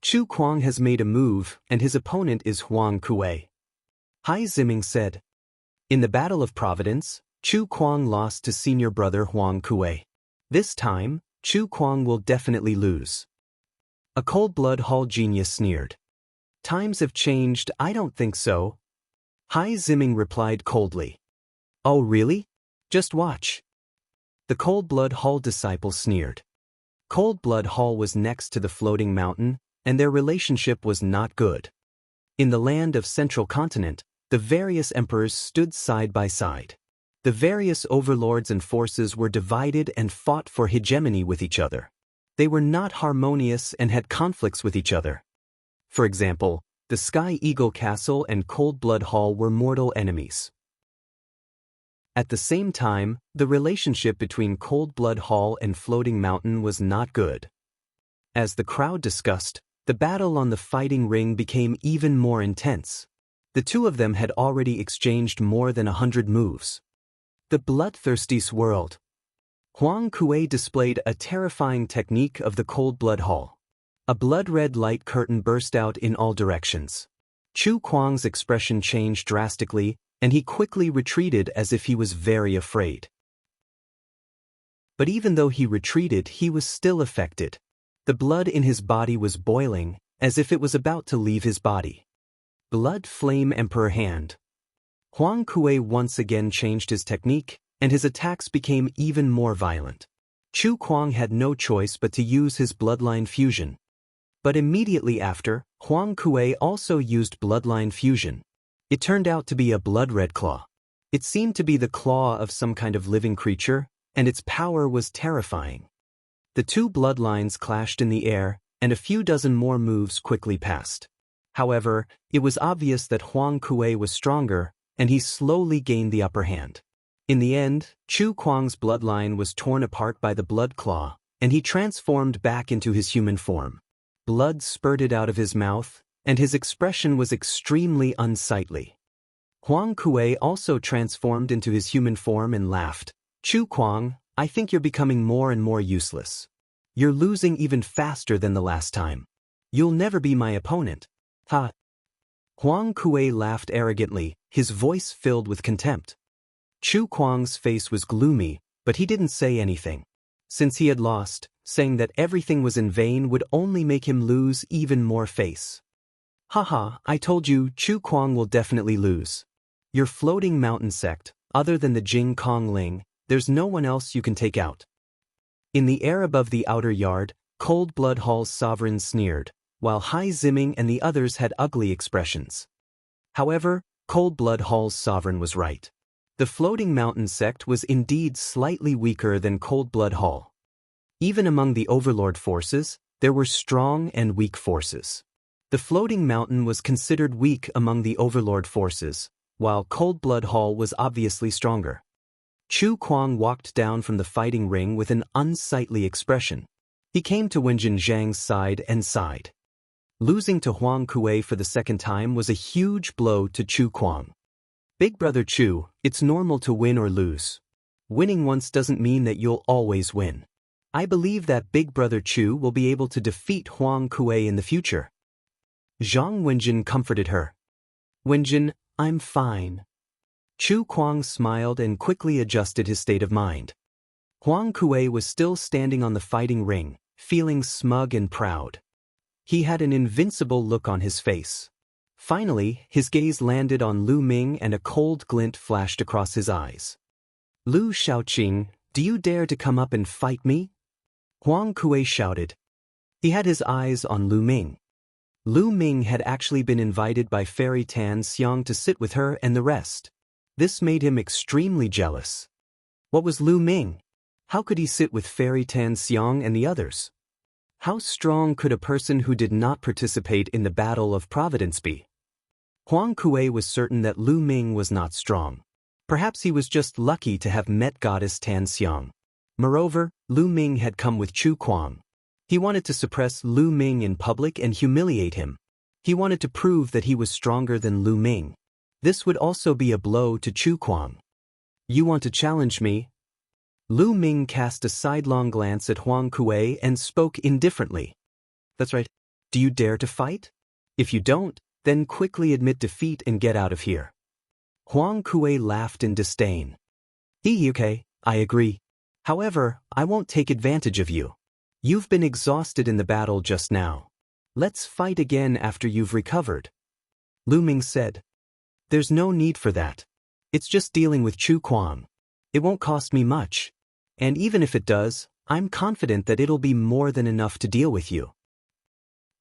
A: Chu Kuang has made a move, and his opponent is Huang Kuei. Hai Ziming said. In the Battle of Providence, Chu Kuang lost to senior brother Huang Kuei. This time, Chu Kuang will definitely lose. A cold-blood hall genius sneered. Times have changed, I don't think so. Hai Ziming replied coldly. Oh really? Just watch. The Cold-Blood Hall disciple sneered. Cold-Blood Hall was next to the floating mountain, and their relationship was not good. In the land of Central Continent, the various emperors stood side by side. The various overlords and forces were divided and fought for hegemony with each other. They were not harmonious and had conflicts with each other. For example, the Sky Eagle Castle and Cold-Blood Hall were mortal enemies. At the same time, the relationship between Cold-Blood Hall and Floating Mountain was not good. As the crowd discussed, the battle on the fighting ring became even more intense. The two of them had already exchanged more than 100 moves. The bloodthirsty swirled. Huang Kuei displayed a terrifying technique of the Cold-Blood Hall. A blood-red light curtain burst out in all directions. Chu Kuang's expression changed drastically, and he quickly retreated as if he was very afraid. But even though he retreated, he was still affected. The blood in his body was boiling, as if it was about to leave his body. Blood Flame Emperor Hand. Huang Kuei once again changed his technique, and his attacks became even more violent. Chu Kuang had no choice but to use his bloodline fusion. But immediately after, Huang Kuei also used bloodline fusion. It turned out to be a blood-red claw. It seemed to be the claw of some kind of living creature, and its power was terrifying. The two bloodlines clashed in the air, and a few dozen more moves quickly passed. However, it was obvious that Huang Kuei was stronger, and he slowly gained the upper hand. In the end, Chu Kuang's bloodline was torn apart by the blood claw, and he transformed back into his human form. Blood spurted out of his mouth, and his expression was extremely unsightly. Huang Kuei also transformed into his human form and laughed. Chu Kuang, I think you're becoming more and more useless. You're losing even faster than the last time. You'll never be my opponent. Ha! Huang Kuei laughed arrogantly, his voice filled with contempt. Chu Kuang's face was gloomy, but he didn't say anything. Since he had lost, saying that everything was in vain would only make him lose even more face. Haha, I told you, Chu Kuang will definitely lose. Your floating mountain sect, other than the Jing Kong Ling, there's no one else you can take out. In the air above the outer yard, Cold-Blood Hall's sovereign sneered, while Hai Ziming and the others had ugly expressions. However, Cold-Blood Hall's sovereign was right. The floating mountain sect was indeed slightly weaker than Cold-Blood Hall. Even among the overlord forces, there were strong and weak forces. The floating mountain was considered weak among the overlord forces, while Cold-Blood Hall was obviously stronger. Chu Kuang walked down from the fighting ring with an unsightly expression. He came to Wenjin Zhang's side and sighed. Losing to Huang Kuei for the second time was a huge blow to Chu Kuang. Big brother Chu, it's normal to win or lose. Winning once doesn't mean that you'll always win. I believe that big brother Chu will be able to defeat Huang Kuei in the future. Zhang Wenjin comforted her. Wenjin, I'm fine. Chu Kuang smiled and quickly adjusted his state of mind. Huang Kuei was still standing on the fighting ring, feeling smug and proud. He had an invincible look on his face. Finally, his gaze landed on Lu Ming and a cold glint flashed across his eyes. Lu Shaoqing, do you dare to come up and fight me? Huang Kuei shouted. He had his eyes on Lu Ming. Lu Ming had actually been invited by Fairy Tan Xiang to sit with her and the rest. This made him extremely jealous. What was Lu Ming? How could he sit with Fairy Tan Xiang and the others? How strong could a person who did not participate in the Battle of Providence be? Huang Kuei was certain that Lu Ming was not strong. Perhaps he was just lucky to have met Goddess Tan Xiang. Moreover, Lu Ming had come with Chu Kuang. He wanted to suppress Lu Ming in public and humiliate him. He wanted to prove that he was stronger than Lu Ming. This would also be a blow to Chu Kuang. You want to challenge me? Lu Ming cast a sidelong glance at Huang Kuei and spoke indifferently. That's right. Do you dare to fight? If you don't, then quickly admit defeat and get out of here. Huang Kuei laughed in disdain. Okay, I agree. However, I won't take advantage of you. You've been exhausted in the battle just now. Let's fight again after you've recovered. Lu Ming said. There's no need for that. It's just dealing with Chu Kuang. It won't cost me much. And even if it does, I'm confident that it'll be more than enough to deal with you.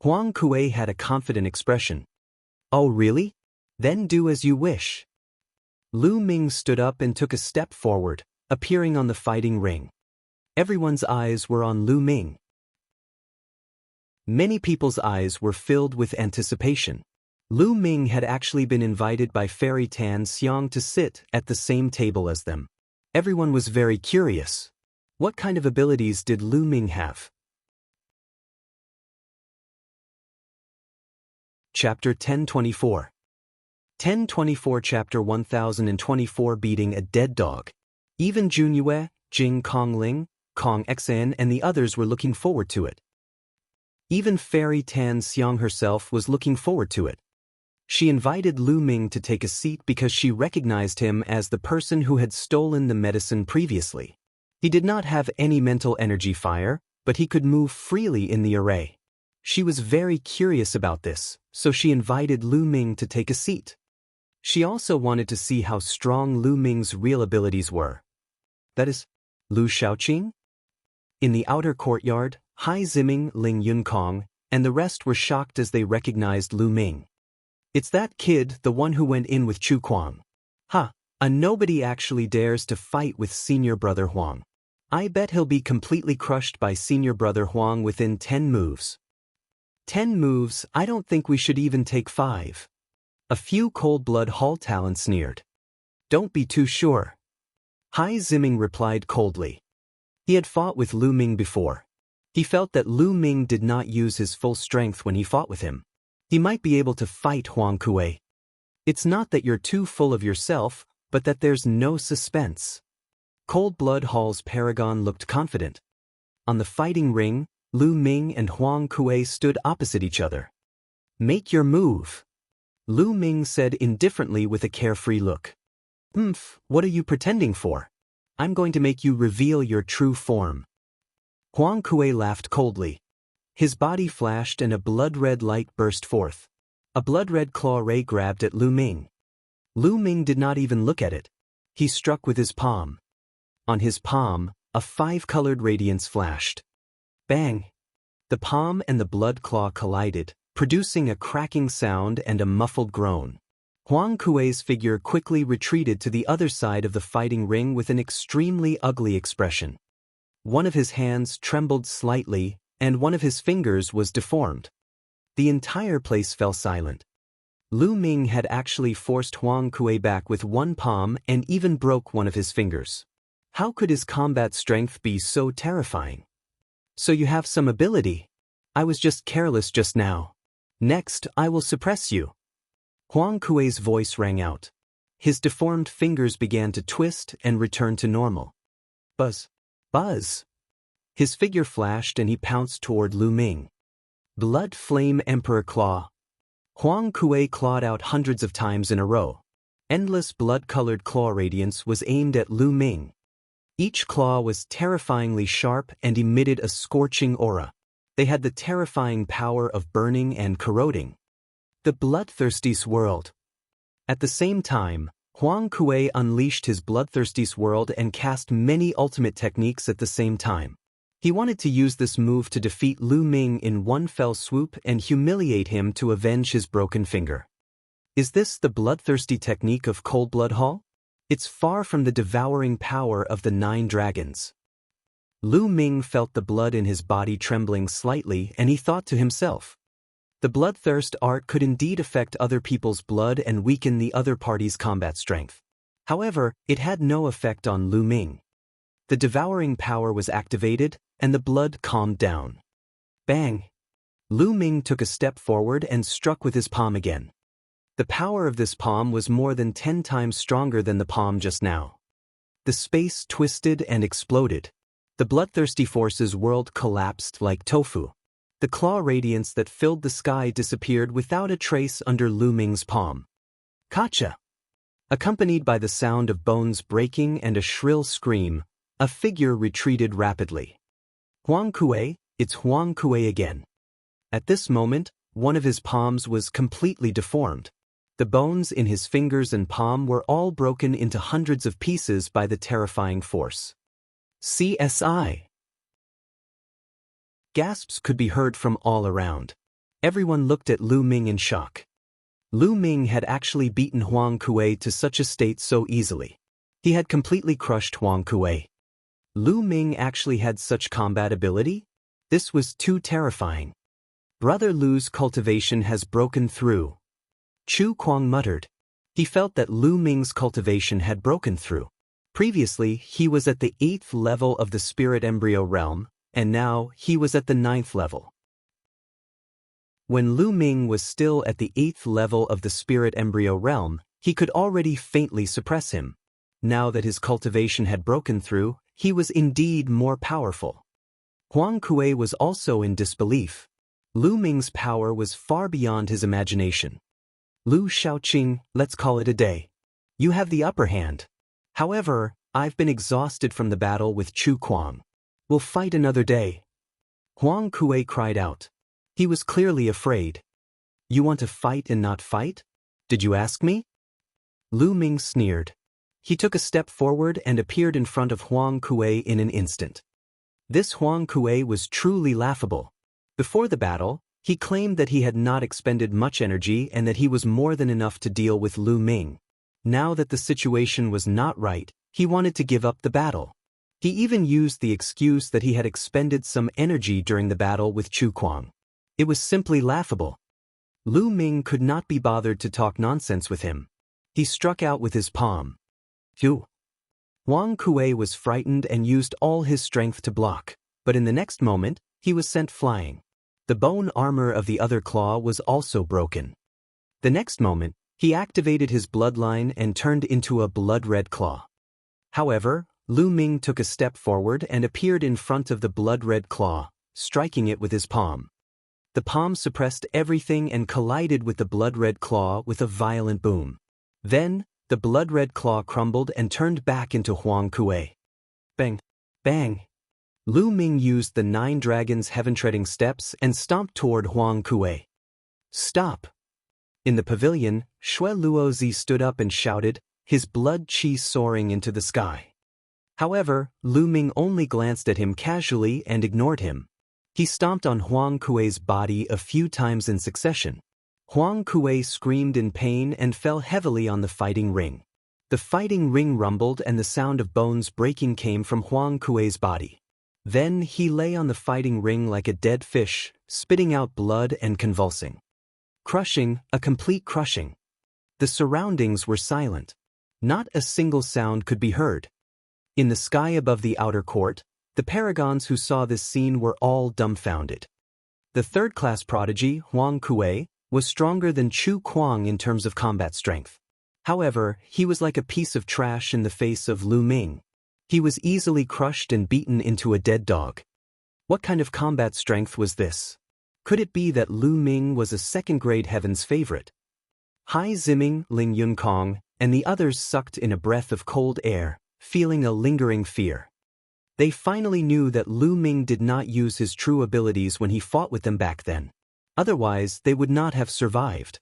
A: Huang Kuei had a confident expression. Oh really? Then do as you wish. Lu Ming stood up and took a step forward, appearing on the fighting ring. Everyone's eyes were on Lu Ming. Many people's eyes were filled with anticipation. Lu Ming had actually been invited by Fairy Tan Xiang to sit at the same table as them. Everyone was very curious. What kind of abilities did Lu Ming have? Chapter 1024. 1024 Chapter 1024 Beating a Dead Dog. Even Junyue, Jing Kongling, Kong Xan and the others were looking forward to it. Even Fairy Tan Xiang herself was looking forward to it. She invited Lu Ming to take a seat because she recognized him as the person who had stolen the medicine previously. He did not have any mental energy fire, but he could move freely in the array. She was very curious about this, so she invited Lu Ming to take a seat. She also wanted to see how strong Lu Ming's real abilities were. That is, Lu Shaoqing? In the outer courtyard, Hai Ziming, Ling Yunkong, and the rest were shocked as they recognized Lu Ming. It's that kid, the one who went in with Chu Kuang. A nobody actually dares to fight with senior brother Huang. I bet he'll be completely crushed by senior brother Huang within 10 moves. 10 moves, I don't think we should even take 5. A few cold-blood Hall talents sneered. Don't be too sure. Hai Ziming replied coldly. He had fought with Lu Ming before. He felt that Lu Ming did not use his full strength when he fought with him. He might be able to fight Huang Kuei. It's not that you're too full of yourself, but that there's no suspense. Cold-blood Hall's paragon looked confident. On the fighting ring, Lu Ming and Huang Kuei stood opposite each other. Make your move. Lu Ming said indifferently with a carefree look. What are you pretending for? I'm going to make you reveal your true form. Huang Kuei laughed coldly. His body flashed and a blood-red light burst forth. A blood-red claw ray grabbed at Lu Ming. Lu Ming did not even look at it. He struck with his palm. On his palm, a 5-colored radiance flashed. Bang! The palm and the blood claw collided, producing a cracking sound and a muffled groan. Huang Kuei's figure quickly retreated to the other side of the fighting ring with an extremely ugly expression. One of his hands trembled slightly, and one of his fingers was deformed. The entire place fell silent. Lu Ming had actually forced Huang Kuei back with one palm and even broke one of his fingers. How could his combat strength be so terrifying? So you have some ability. I was just careless just now. Next, I will suppress you. Huang Kuei's voice rang out. His deformed fingers began to twist and return to normal. Buzz. Buzz. His figure flashed and he pounced toward Lu Ming. Blood Flame Emperor Claw. Huang Kuei clawed out hundreds of times in a row. Endless blood-colored claw radiance was aimed at Lu Ming. Each claw was terrifyingly sharp and emitted a scorching aura. They had the terrifying power of burning and corroding. The bloodthirsty swirled. At the same time, Huang Kuei unleashed his bloodthirsty swirl and cast many ultimate techniques at the same time. He wanted to use this move to defeat Lu Ming in one fell swoop and humiliate him to avenge his broken finger. Is this the bloodthirsty technique of Cold Blood Hall? It's far from the devouring power of the 9 dragons. Lu Ming felt the blood in his body trembling slightly, and he thought to himself, the bloodthirst art could indeed affect other people's blood and weaken the other party's combat strength. However, it had no effect on Lu Ming. The devouring power was activated, and the blood calmed down. Bang! Lu Ming took a step forward and struck with his palm again. The power of this palm was more than 10 times stronger than the palm just now. The space twisted and exploded. The bloodthirsty force's world collapsed like tofu. The claw radiance that filled the sky disappeared without a trace under Lu Ming's palm. Kacha! Accompanied by the sound of bones breaking and a shrill scream, a figure retreated rapidly. Huang Kuei, it's Huang Kuei again. At this moment, one of his palms was completely deformed. The bones in his fingers and palm were all broken into hundreds of pieces by the terrifying force. CSI! Gasps could be heard from all around. Everyone looked at Lu Ming in shock. Lu Ming had actually beaten Huang Kuei to such a state so easily. He had completely crushed Huang Kuei. Lu Ming actually had such combat ability? This was too terrifying. Brother Lu's cultivation has broken through. Chu Kuang muttered. He felt that Lu Ming's cultivation had broken through. Previously, he was at the 8th level of the spirit embryo realm, and now he was at the 9th level. When Lu Ming was still at the 8th level of the spirit embryo realm, he could already faintly suppress him. Now that his cultivation had broken through, he was indeed more powerful. Huang Kuei was also in disbelief. Lu Ming's power was far beyond his imagination. Lu Shaoqing, let's call it a day. You have the upper hand. However, I've been exhausted from the battle with Chu Kuang. We'll fight another day. Huang Kuei cried out. He was clearly afraid. You want to fight and not fight? Did you ask me? Lu Ming sneered. He took a step forward and appeared in front of Huang Kuei in an instant. This Huang Kuei was truly laughable. Before the battle, he claimed that he had not expended much energy and that he was more than enough to deal with Lu Ming. Now that the situation was not right, he wanted to give up the battle. He even used the excuse that he had expended some energy during the battle with Chu Kuang. It was simply laughable. Lu Ming could not be bothered to talk nonsense with him. He struck out with his palm. Phew! Huang Kuei was frightened and used all his strength to block, but in the next moment, he was sent flying. The bone armor of the other claw was also broken. The next moment, he activated his bloodline and turned into a blood-red claw. However, Lu Ming took a step forward and appeared in front of the blood-red claw, striking it with his palm. The palm suppressed everything and collided with the blood-red claw with a violent boom. Then, the blood-red claw crumbled and turned back into Huang Kuei. Bang! Bang! Lu Ming used the 9 dragons' heaven-treading steps and stomped toward Huang Kuei. Stop! In the pavilion, Shui Luozi stood up and shouted, his blood qi soaring into the sky. However, Lu Ming only glanced at him casually and ignored him. He stomped on Huang Kuei's body a few times in succession. Huang Kuei screamed in pain and fell heavily on the fighting ring. The fighting ring rumbled and the sound of bones breaking came from Huang Kuei's body. Then he lay on the fighting ring like a dead fish, spitting out blood and convulsing. Crushing, a complete crushing. The surroundings were silent. Not a single sound could be heard. In the sky above the outer court, the paragons who saw this scene were all dumbfounded. The third-class prodigy, Huang Kuei, was stronger than Chu Kuang in terms of combat strength. However, he was like a piece of trash in the face of Lu Ming. He was easily crushed and beaten into a dead dog. What kind of combat strength was this? Could it be that Lu Ming was a second-grade heaven's favorite? Hai Ziming, Ling Yunkong, and the others sucked in a breath of cold air, feeling a lingering fear. They finally knew that Lu Ming did not use his true abilities when he fought with them back then. Otherwise, they would not have survived.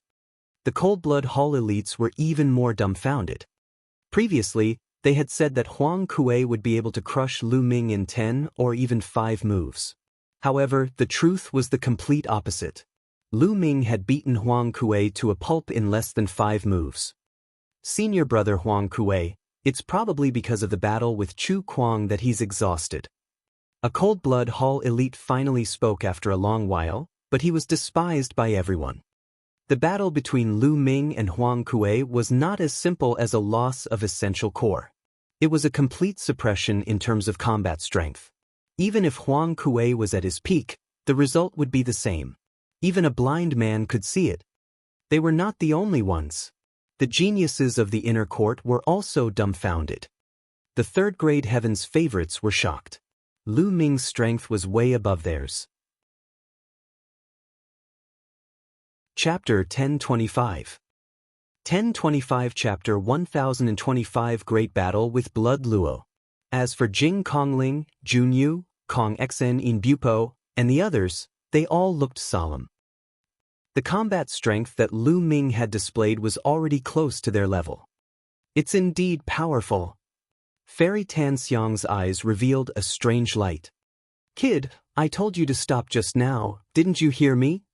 A: The Cold Blood Hall elites were even more dumbfounded. Previously, They had said that Huang Kuei would be able to crush Lu Ming in 10 or even 5 moves. However, the truth was the complete opposite. Lu Ming had beaten Huang Kuei to a pulp in less than 5 moves. Senior brother Huang Kuei, it's probably because of the battle with Chu Kuang that he's exhausted. A cold-blood Hall elite finally spoke after a long while, but he was despised by everyone. The battle between Lu Ming and Huang Kuei was not as simple as a loss of essential core. It was a complete suppression in terms of combat strength. Even if Huang Kuei was at his peak, the result would be the same. Even a blind man could see it. They were not the only ones. The geniuses of the inner court were also dumbfounded. The third-grade heaven's favorites were shocked. Lu Ming's strength was way above theirs. Chapter 1025. 1025 Chapter 1025 Great Battle with Blood Luo. As for Jing Kongling, Junyu, Kong Xen In Bupo, and the others, they all looked solemn. The combat strength that Lu Ming had displayed was already close to their level. It's indeed powerful. Fairy Tan Xiang's eyes revealed a strange light. Kid, I told you to stop just now, didn't you hear me?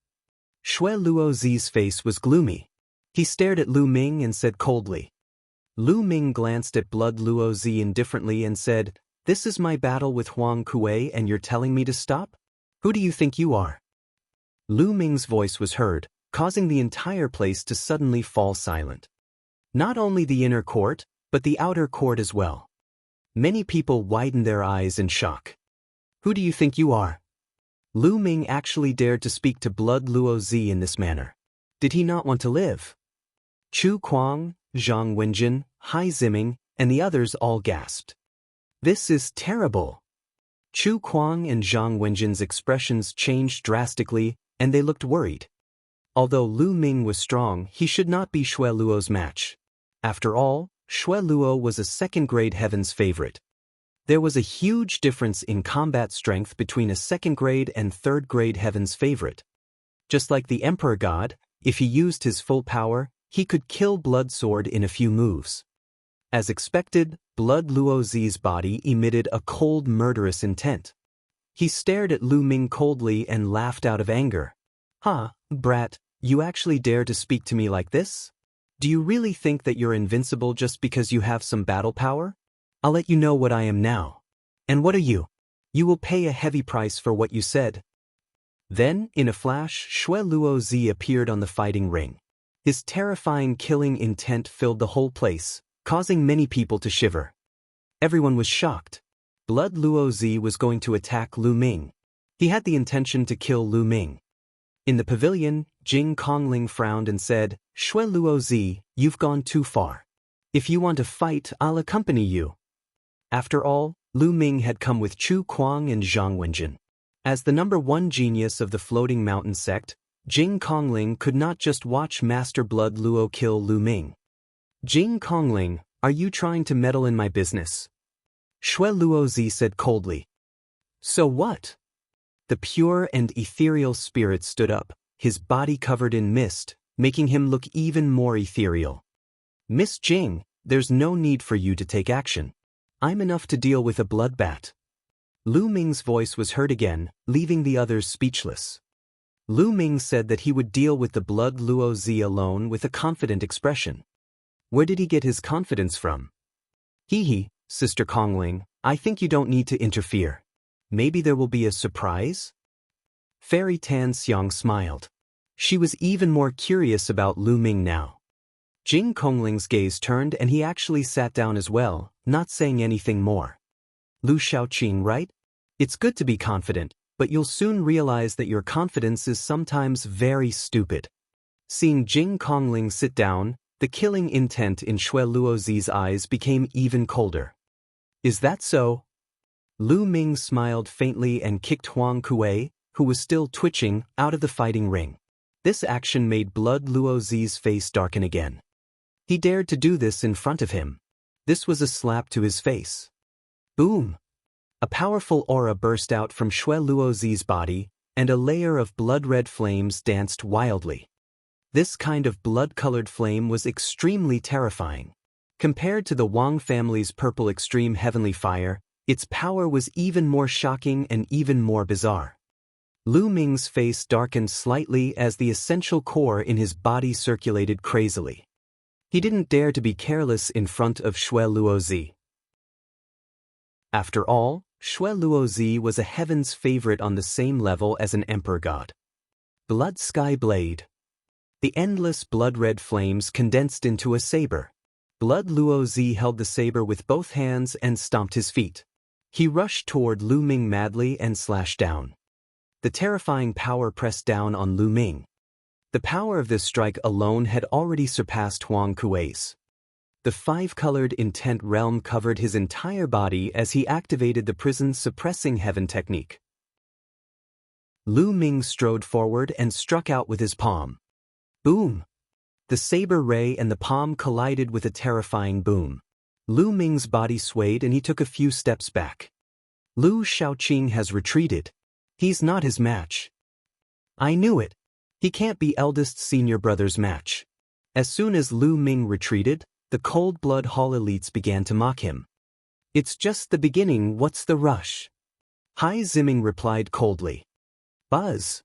A: Xue Luozi's face was gloomy. He stared at Lu Ming and said coldly. Lu Ming glanced at Blood Luozi indifferently and said, "This is my battle with Huang Kuei and you're telling me to stop? Who do you think you are?" Lu Ming's voice was heard, causing the entire place to suddenly fall silent. Not only the inner court, but the outer court as well. Many people widened their eyes in shock. Who do you think you are? Lu Ming actually dared to speak to Blood Luozi in this manner. Did he not want to live? Chu Kuang, Zhang Wenjin, Hai Ziming, and the others all gasped. This is terrible. Chu Kuang and Zhang Wenjin's expressions changed drastically, and they looked worried. Although Lu Ming was strong, he should not be Xue Luo's match. After all, Xue Luo was a second-grade heaven's favorite. There was a huge difference in combat strength between a second-grade and third-grade heaven's favorite. Just like the Emperor God, if he used his full power, he could kill Blood Sword in a few moves. As expected, Blood Luozi's body emitted a cold, murderous intent. He stared at Lu Ming coldly and laughed out of anger. "Ha, brat, you actually dare to speak to me like this? Do you really think that you're invincible just because you have some battle power? I'll let you know what I am now. And what are you? You will pay a heavy price for what you said." Then, in a flash, Xue Luozi appeared on the fighting ring. His terrifying killing intent filled the whole place, causing many people to shiver. Everyone was shocked. Blood Luozi was going to attack Lu Ming. He had the intention to kill Lu Ming. In the pavilion, Jing Kongling frowned and said, "Xue Luozi, you've gone too far. If you want to fight, I'll accompany you." After all, Lu Ming had come with Chu Kuang and Zhang Wenjin. As the #1 genius of the Floating Mountain sect, Jing Kongling could not just watch Master Blood Luo kill Lu Ming. "Jing Kongling, are you trying to meddle in my business?" Xue Luozi said coldly. "So what?" The pure and ethereal spirit stood up, his body covered in mist, making him look even more ethereal. "Miss Jing, there's no need for you to take action. I'm enough to deal with a bloodbat." Lu Ming's voice was heard again, leaving the others speechless. Lu Ming said that he would deal with the Blood Luozi alone with a confident expression. Where did he get his confidence from? "Hee, Sister Kongling, I think you don't need to interfere. Maybe there will be a surprise?" Fairy Tan Xiang smiled. She was even more curious about Lu Ming now. Jing Kongling's gaze turned and he actually sat down as well, not saying anything more. "Lu Xiaoqing, right? It's good to be confident, but you'll soon realize that your confidence is sometimes very stupid." Seeing Jing Kongling sit down, the killing intent in Xue Luozi's eyes became even colder. "Is that so?" Lu Ming smiled faintly and kicked Huang Kuei, who was still twitching, out of the fighting ring. This action made Blood Luozi's face darken again. He dared to do this in front of him. This was a slap to his face. Boom! A powerful aura burst out from Xue Luozi's body, and a layer of blood-red flames danced wildly. This kind of blood-colored flame was extremely terrifying. Compared to the Wang family's purple extreme heavenly fire, its power was even more shocking and even more bizarre. Lu Ming's face darkened slightly as the essential core in his body circulated crazily. He didn't dare to be careless in front of Xue Luozi. After all, Xue Luozi was a heaven's favorite on the same level as an emperor god. Blood Sky Blade. The endless blood-red flames condensed into a saber. Blood Luozi held the saber with both hands and stomped his feet. He rushed toward Lu Ming madly and slashed down. The terrifying power pressed down on Lu Ming. The power of this strike alone had already surpassed Huang Kuei's. The five-colored intent realm covered his entire body as he activated the prison's suppressing heaven technique. Lu Ming strode forward and struck out with his palm. Boom! The saber ray and the palm collided with a terrifying boom. Lu Ming's body swayed and he took a few steps back. Lu Shaoqing has retreated. He's not his match. I knew it. He can't be eldest senior brother's match. As soon as Lu Ming retreated, the Cold Blood Hall elites began to mock him. It's just the beginning, what's the rush? Hai Ziming replied coldly. Buzz.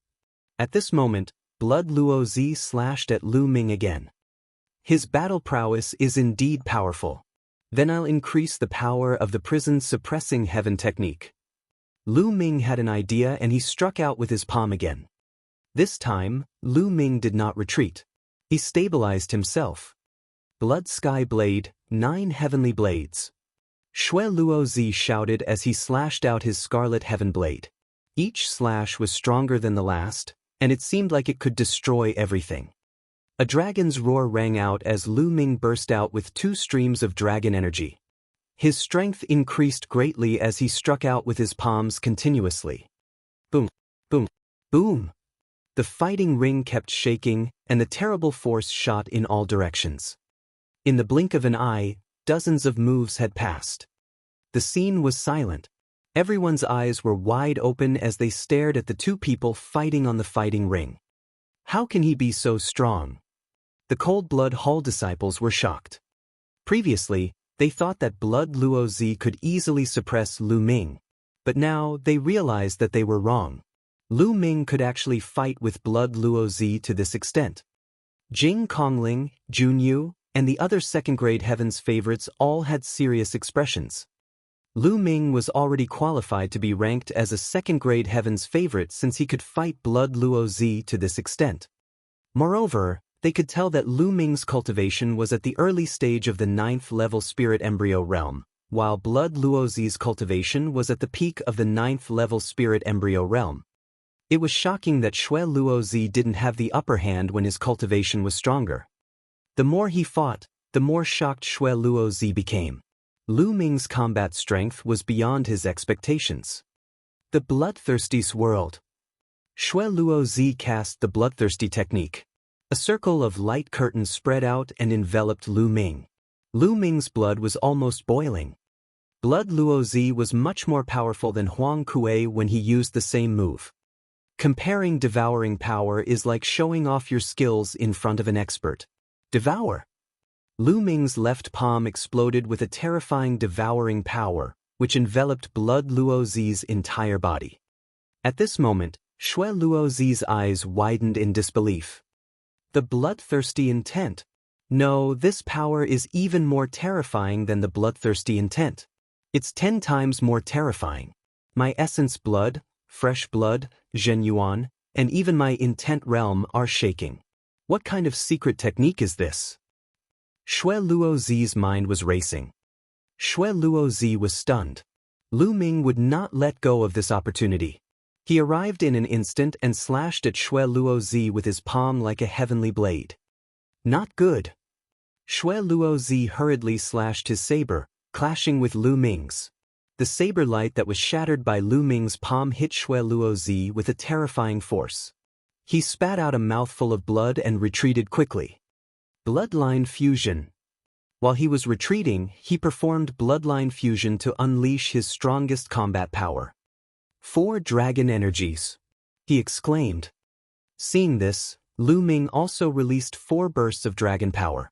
A: At this moment, Blood Luozi slashed at Lu Ming again. His battle prowess is indeed powerful. Then I'll increase the power of the prison's suppressing heaven technique. Lu Ming had an idea and he struck out with his palm again. This time, Lu Ming did not retreat. He stabilized himself. Blood Sky Blade, 9 heavenly blades. Xue Luozi shouted as he slashed out his scarlet heaven blade. Each slash was stronger than the last, and it seemed like it could destroy everything. A dragon's roar rang out as Lu Ming burst out with 2 streams of dragon energy. His strength increased greatly as he struck out with his palms continuously. Boom, boom, boom. The fighting ring kept shaking, and the terrible force shot in all directions. In the blink of an eye, dozens of moves had passed. The scene was silent. Everyone's eyes were wide open as they stared at the 2 people fighting on the fighting ring. How can he be so strong? The Cold Blood Hall disciples were shocked. Previously, they thought that Blood Luozi could easily suppress Lu Ming, but now they realized that they were wrong. Lu Ming could actually fight with Blood Luozi to this extent. Jing Kongling, Junyu, and the other second-grade heavens favorites all had serious expressions. Lu Ming was already qualified to be ranked as a second-grade heavens favorite since he could fight Blood Luozi to this extent. Moreover, they could tell that Lu Ming's cultivation was at the early stage of the 9th-level spirit embryo realm, while Blood Luozi's cultivation was at the peak of the 9th-level spirit embryo realm. It was shocking that Xue Luozi didn't have the upper hand when his cultivation was stronger. The more he fought, the more shocked Xue Luozi became. Lu Ming's combat strength was beyond his expectations. The Bloodthirsty's world. Xue Luozi cast the Bloodthirsty technique. A circle of light curtains spread out and enveloped Lu Ming. Lu Ming's blood was almost boiling. Blood Luozi was much more powerful than Huang Kuei when he used the same move. Comparing devouring power is like showing off your skills in front of an expert. Devour. Lu Ming's left palm exploded with a terrifying devouring power, which enveloped Blood Luozi's entire body. At this moment, Xue Luozi's eyes widened in disbelief. The bloodthirsty intent. No, this power is even more terrifying than the bloodthirsty intent. It's 10 times more terrifying. My essence blood, fresh blood, Zhenyuan, and even my intent realm are shaking. What kind of secret technique is this? Xue Luozi's mind was racing. Xue Luozi was stunned. Lu Ming would not let go of this opportunity. He arrived in an instant and slashed at Xue Luozi with his palm like a heavenly blade. Not good. Xue Luozi hurriedly slashed his saber, clashing with Lu Ming's. The saber light that was shattered by Lu Ming's palm hit Xue Luozi with a terrifying force. He spat out a mouthful of blood and retreated quickly. Bloodline fusion. While he was retreating, he performed bloodline fusion to unleash his strongest combat power. 4 dragon energies, he exclaimed. Seeing this, Lu Ming also released 4 bursts of dragon power.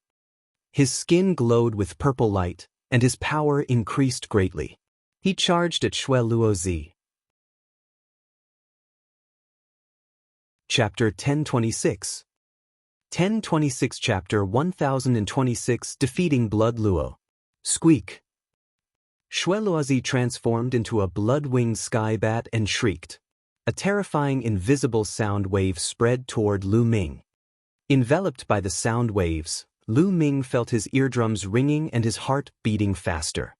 A: His skin glowed with purple light, and his power increased greatly. He charged at Shui Luozi. Chapter 1026. 1026 Chapter 1026 Defeating Blood Luo. Squeak. Shui Luozi transformed into a blood-winged sky bat and shrieked. A terrifying invisible sound wave spread toward Lu Ming. Enveloped by the sound waves, Lu Ming felt his eardrums ringing and his heart beating faster.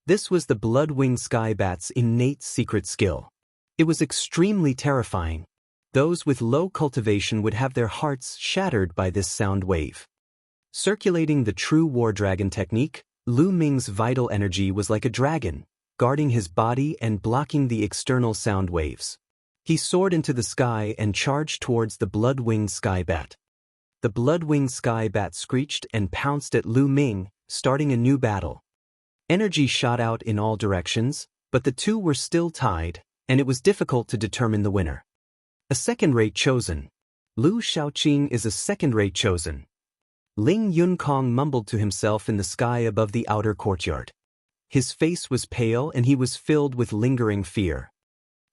A: This was the blood-winged sky bat's innate secret skill. It was extremely terrifying. Those with low cultivation would have their hearts shattered by this sound wave. Circulating the true war dragon technique, Lu Ming's vital energy was like a dragon, guarding his body and blocking the external sound waves. He soared into the sky and charged towards the blood-winged sky bat. The blood-winged sky bat screeched and pounced at Lu Ming, starting a new battle. Energy shot out in all directions, but the two were still tied, and it was difficult to determine the winner. A second-rate chosen. Lu Shaoqing is a second-rate chosen. Ling Yunkong mumbled to himself in the sky above the outer courtyard. His face was pale and he was filled with lingering fear.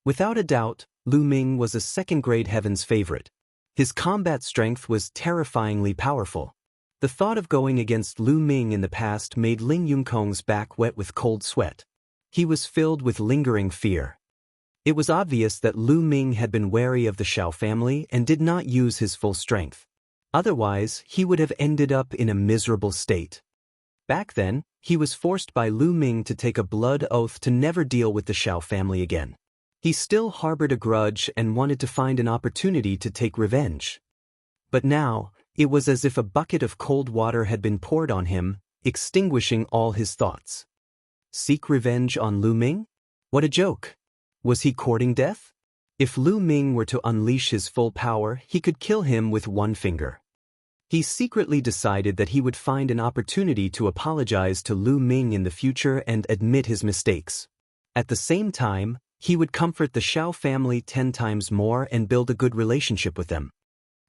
A: Without a doubt, Lu Ming was a second-grade heaven's favorite. His combat strength was terrifyingly powerful. The thought of going against Lu Ming in the past made Ling Yunkong's back wet with cold sweat. He was filled with lingering fear. It was obvious that Lu Ming had been wary of the Shao family and did not use his full strength. Otherwise, he would have ended up in a miserable state. Back then, he was forced by Lu Ming to take a blood oath to never deal with the Shao family again. He still harbored a grudge and wanted to find an opportunity to take revenge. But now, it was as if a bucket of cold water had been poured on him, extinguishing all his thoughts. Seek revenge on Lu Ming? What a joke! Was he courting death? If Lu Ming were to unleash his full power, he could kill him with one finger. He secretly decided that he would find an opportunity to apologize to Lu Ming in the future and admit his mistakes. At the same time, he would comfort the Shao family 10 times more and build a good relationship with them.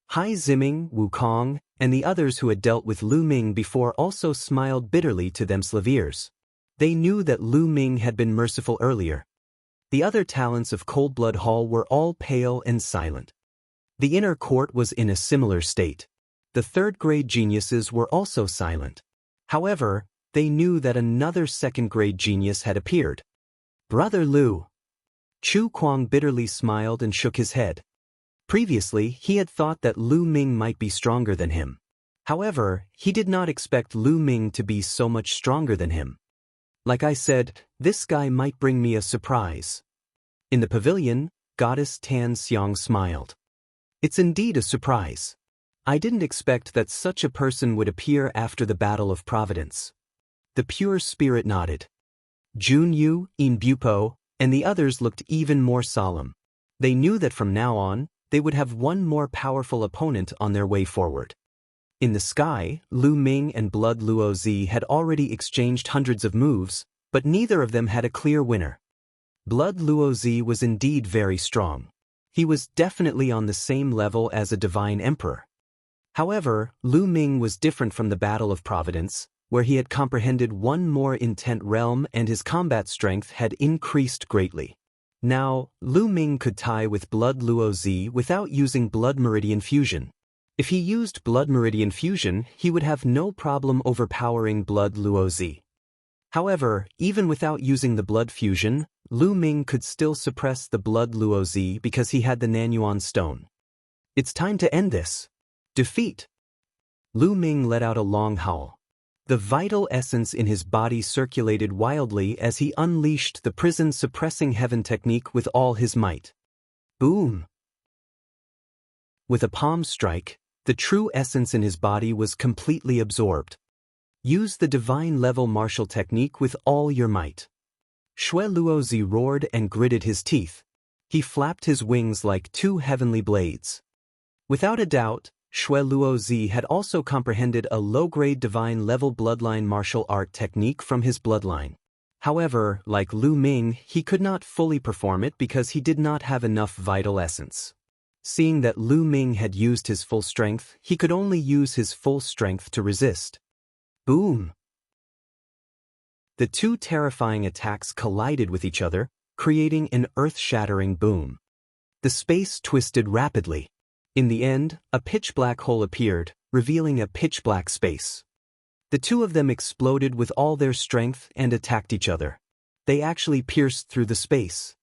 A: Hai Ziming, Wukong, and the others who had dealt with Lu Ming before also smiled bitterly to themselves ears. They knew that Lu Ming had been merciful earlier. The other talents of Cold Blood Hall were all pale and silent. The inner court was in a similar state. The third-grade geniuses were also silent. However, they knew that another second-grade genius had appeared. Brother Lu. Chu Kuang bitterly smiled and shook his head. Previously, he had thought that Lu Ming might be stronger than him. However, he did not expect Lu Ming to be so much stronger than him. Like I said, this guy might bring me a surprise. In the pavilion, Goddess Tan Xiang smiled. It's indeed a surprise. I didn't expect that such a person would appear after the Battle of Providence. The pure spirit nodded. Jun Yu, In Bupo, and the others looked even more solemn. They knew that from now on, they would have one more powerful opponent on their way forward. In the sky, Lu Ming and Blood Luozi had already exchanged hundreds of moves, but neither of them had a clear winner. Blood Luozi was indeed very strong. He was definitely on the same level as a divine emperor. However, Lu Ming was different from the Battle of Providence, where he had comprehended one more intent realm and his combat strength had increased greatly. Now, Lu Ming could tie with Blood Luozi without using Blood Meridian Fusion. If he used Blood Meridian Fusion, he would have no problem overpowering Blood Luozi. However, even without using the Blood Fusion, Lu Ming could still suppress the Blood Luozi because he had the Nanyuan Stone. It's time to end this. Defeat. Lu Ming let out a long howl. The vital essence in his body circulated wildly as he unleashed the prison-suppressing heaven technique with all his might. Boom! With a palm strike, the true essence in his body was completely absorbed. Use the divine-level martial technique with all your might. Shui Luozi roared and gritted his teeth. He flapped his wings like two heavenly blades. Without a doubt, Shui Luozi had also comprehended a low-grade divine-level bloodline martial art technique from his bloodline. However, like Lu Ming, he could not fully perform it because he did not have enough vital essence. Seeing that Lu Ming had used his full strength, he could only use his full strength to resist. Boom! The two terrifying attacks collided with each other, creating an earth-shattering boom. The space twisted rapidly. In the end, a pitch-black hole appeared, revealing a pitch-black space. The two of them exploded with all their strength and attacked each other. They actually pierced through the space.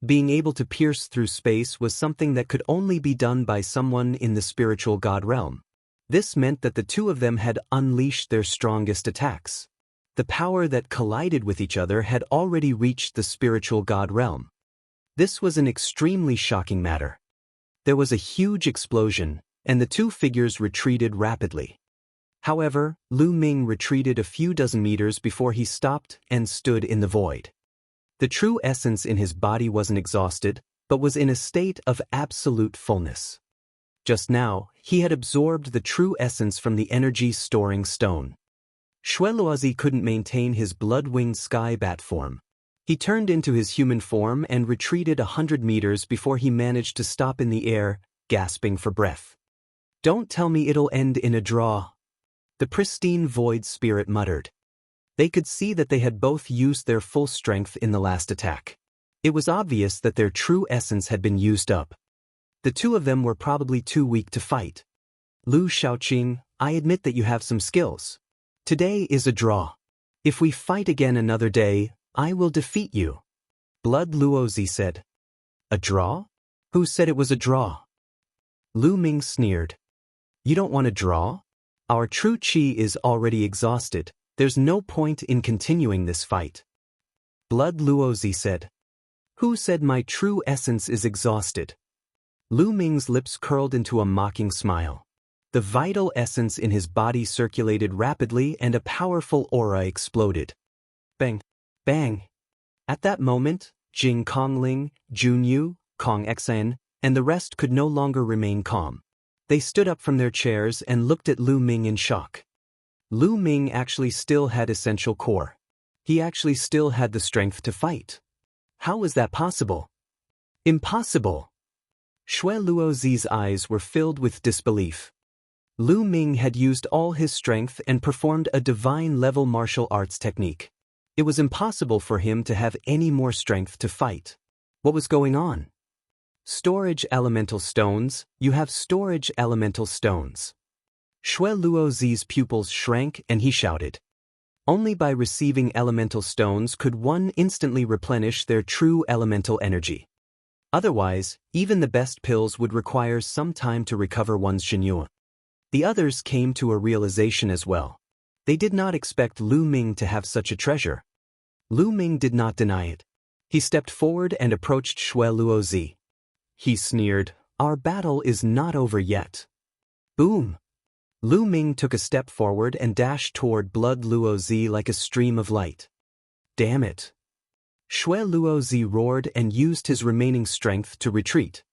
A: Being able to pierce through space was something that could only be done by someone in the spiritual god realm. This meant that the two of them had unleashed their strongest attacks. The power that collided with each other had already reached the spiritual god realm. This was an extremely shocking matter. There was a huge explosion, and the two figures retreated rapidly. However, Lu Ming retreated a few dozen meters before he stopped and stood in the void. The true essence in his body wasn't exhausted, but was in a state of absolute fullness. Just now, he had absorbed the true essence from the energy-storing stone. Shueluozi couldn't maintain his blood-winged sky bat form. He turned into his human form and retreated 100 meters before he managed to stop in the air, gasping for breath. "Don't tell me it'll end in a draw," the pristine void spirit muttered. They could see that they had both used their full strength in the last attack. It was obvious that their true essence had been used up. The two of them were probably too weak to fight. "Lu Shaoqing, I admit that you have some skills. Today is a draw. If we fight again another day, I will defeat you," Blood Luozi said. "A draw? Who said it was a draw?" Lu Ming sneered. "You don't want a draw? Our true qi is already exhausted. There's no point in continuing this fight." Blood Luozi said. "Who said my true essence is exhausted?" Lu Ming's lips curled into a mocking smile. The vital essence in his body circulated rapidly and a powerful aura exploded. Bang! Bang! At that moment, Jing Kongling, Junyu, Kong Xan, and the rest could no longer remain calm. They stood up from their chairs and looked at Lu Ming in shock. Lu Ming actually still had essential core. He actually still had the strength to fight. How was that possible? Impossible! Shueluozi's eyes were filled with disbelief. Lu Ming had used all his strength and performed a divine-level martial arts technique. It was impossible for him to have any more strength to fight. What was going on? Storage elemental stones, you have storage elemental stones. Shueluozi's pupils shrank and he shouted. Only by receiving elemental stones could one instantly replenish their true elemental energy. Otherwise, even the best pills would require some time to recover one's Xinyu. The others came to a realization as well. They did not expect Lu Ming to have such a treasure. Lu Ming did not deny it. He stepped forward and approached Shueluozi. He sneered, "Our battle is not over yet." Boom! Lu Ming took a step forward and dashed toward Blood Luozi like a stream of light. "Damn it!" Shueluozi roared and used his remaining strength to retreat.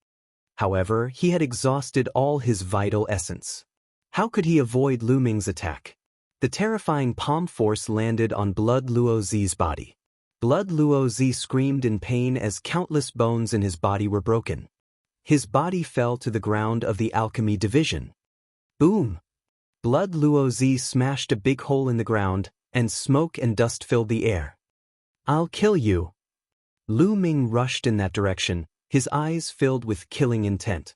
A: However, he had exhausted all his vital essence. How could he avoid Lu Ming's attack? The terrifying palm force landed on Blood Luozi's body. Blood Luozi screamed in pain as countless bones in his body were broken. His body fell to the ground of the alchemy division. Boom! Blood Luozi smashed a big hole in the ground, and smoke and dust filled the air. "I'll kill you." Lu Ming rushed in that direction, his eyes filled with killing intent.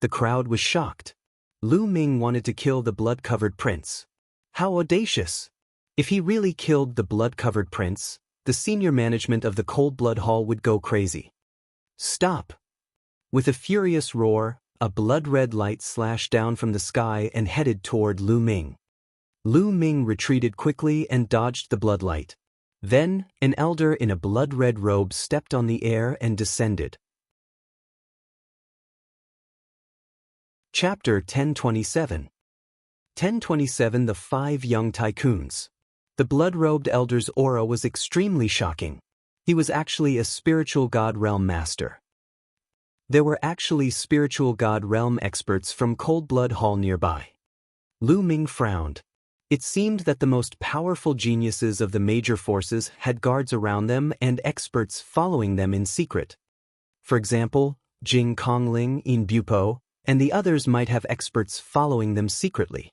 A: The crowd was shocked. Lu Ming wanted to kill the blood-covered prince. How audacious! If he really killed the blood-covered prince, the senior management of the Cold Blood Hall would go crazy. "Stop!" With a furious roar, a blood-red light slashed down from the sky and headed toward Lu Ming. Lu Ming retreated quickly and dodged the bloodlight. Then, an elder in a blood-red robe stepped on the air and descended. Chapter 1027. 1027 The Five Young Tycoons. The blood-robed elder's aura was extremely shocking. He was actually a spiritual god realm master. There were actually spiritual god realm experts from Cold Blood Hall nearby. Lu Ming frowned. It seemed that the most powerful geniuses of the major forces had guards around them and experts following them in secret. For example, Jing Kongling in Bupo, and the others might have experts following them secretly.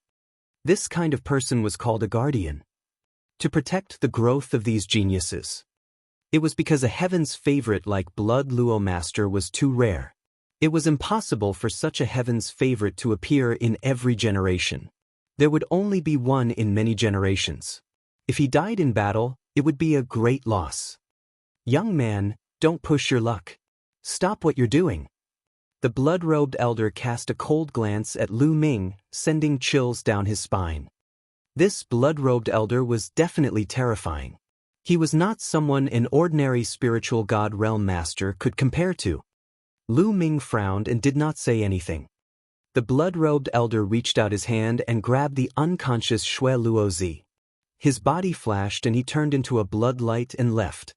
A: This kind of person was called a guardian. To protect the growth of these geniuses. It was because a heaven's favorite like Blood Luo Master was too rare. It was impossible for such a heaven's favorite to appear in every generation. There would only be one in many generations. If he died in battle, it would be a great loss. Young man, don't push your luck. Stop what you're doing. The blood-robed elder cast a cold glance at Lu Ming, sending chills down his spine. This blood-robed elder was definitely terrifying. He was not someone an ordinary spiritual god realm master could compare to. Lu Ming frowned and did not say anything. The blood-robed elder reached out his hand and grabbed the unconscious Shui Luozi. His body flashed and he turned into a blood light and left.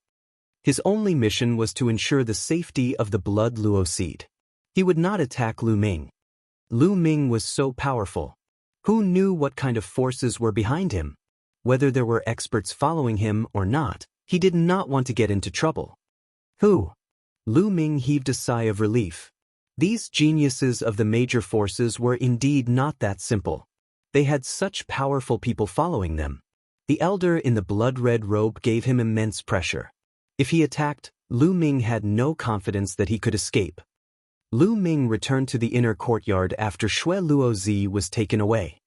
A: His only mission was to ensure the safety of the blood Luo seed. He would not attack Lu Ming. Lu Ming was so powerful. Who knew what kind of forces were behind him? Whether there were experts following him or not, he did not want to get into trouble. Who? Lu Ming heaved a sigh of relief. These geniuses of the major forces were indeed not that simple. They had such powerful people following them. The elder in the blood-red robe gave him immense pressure. If he attacked, Lu Ming had no confidence that he could escape. Lu Ming returned to the inner courtyard after Shui Luozi was taken away.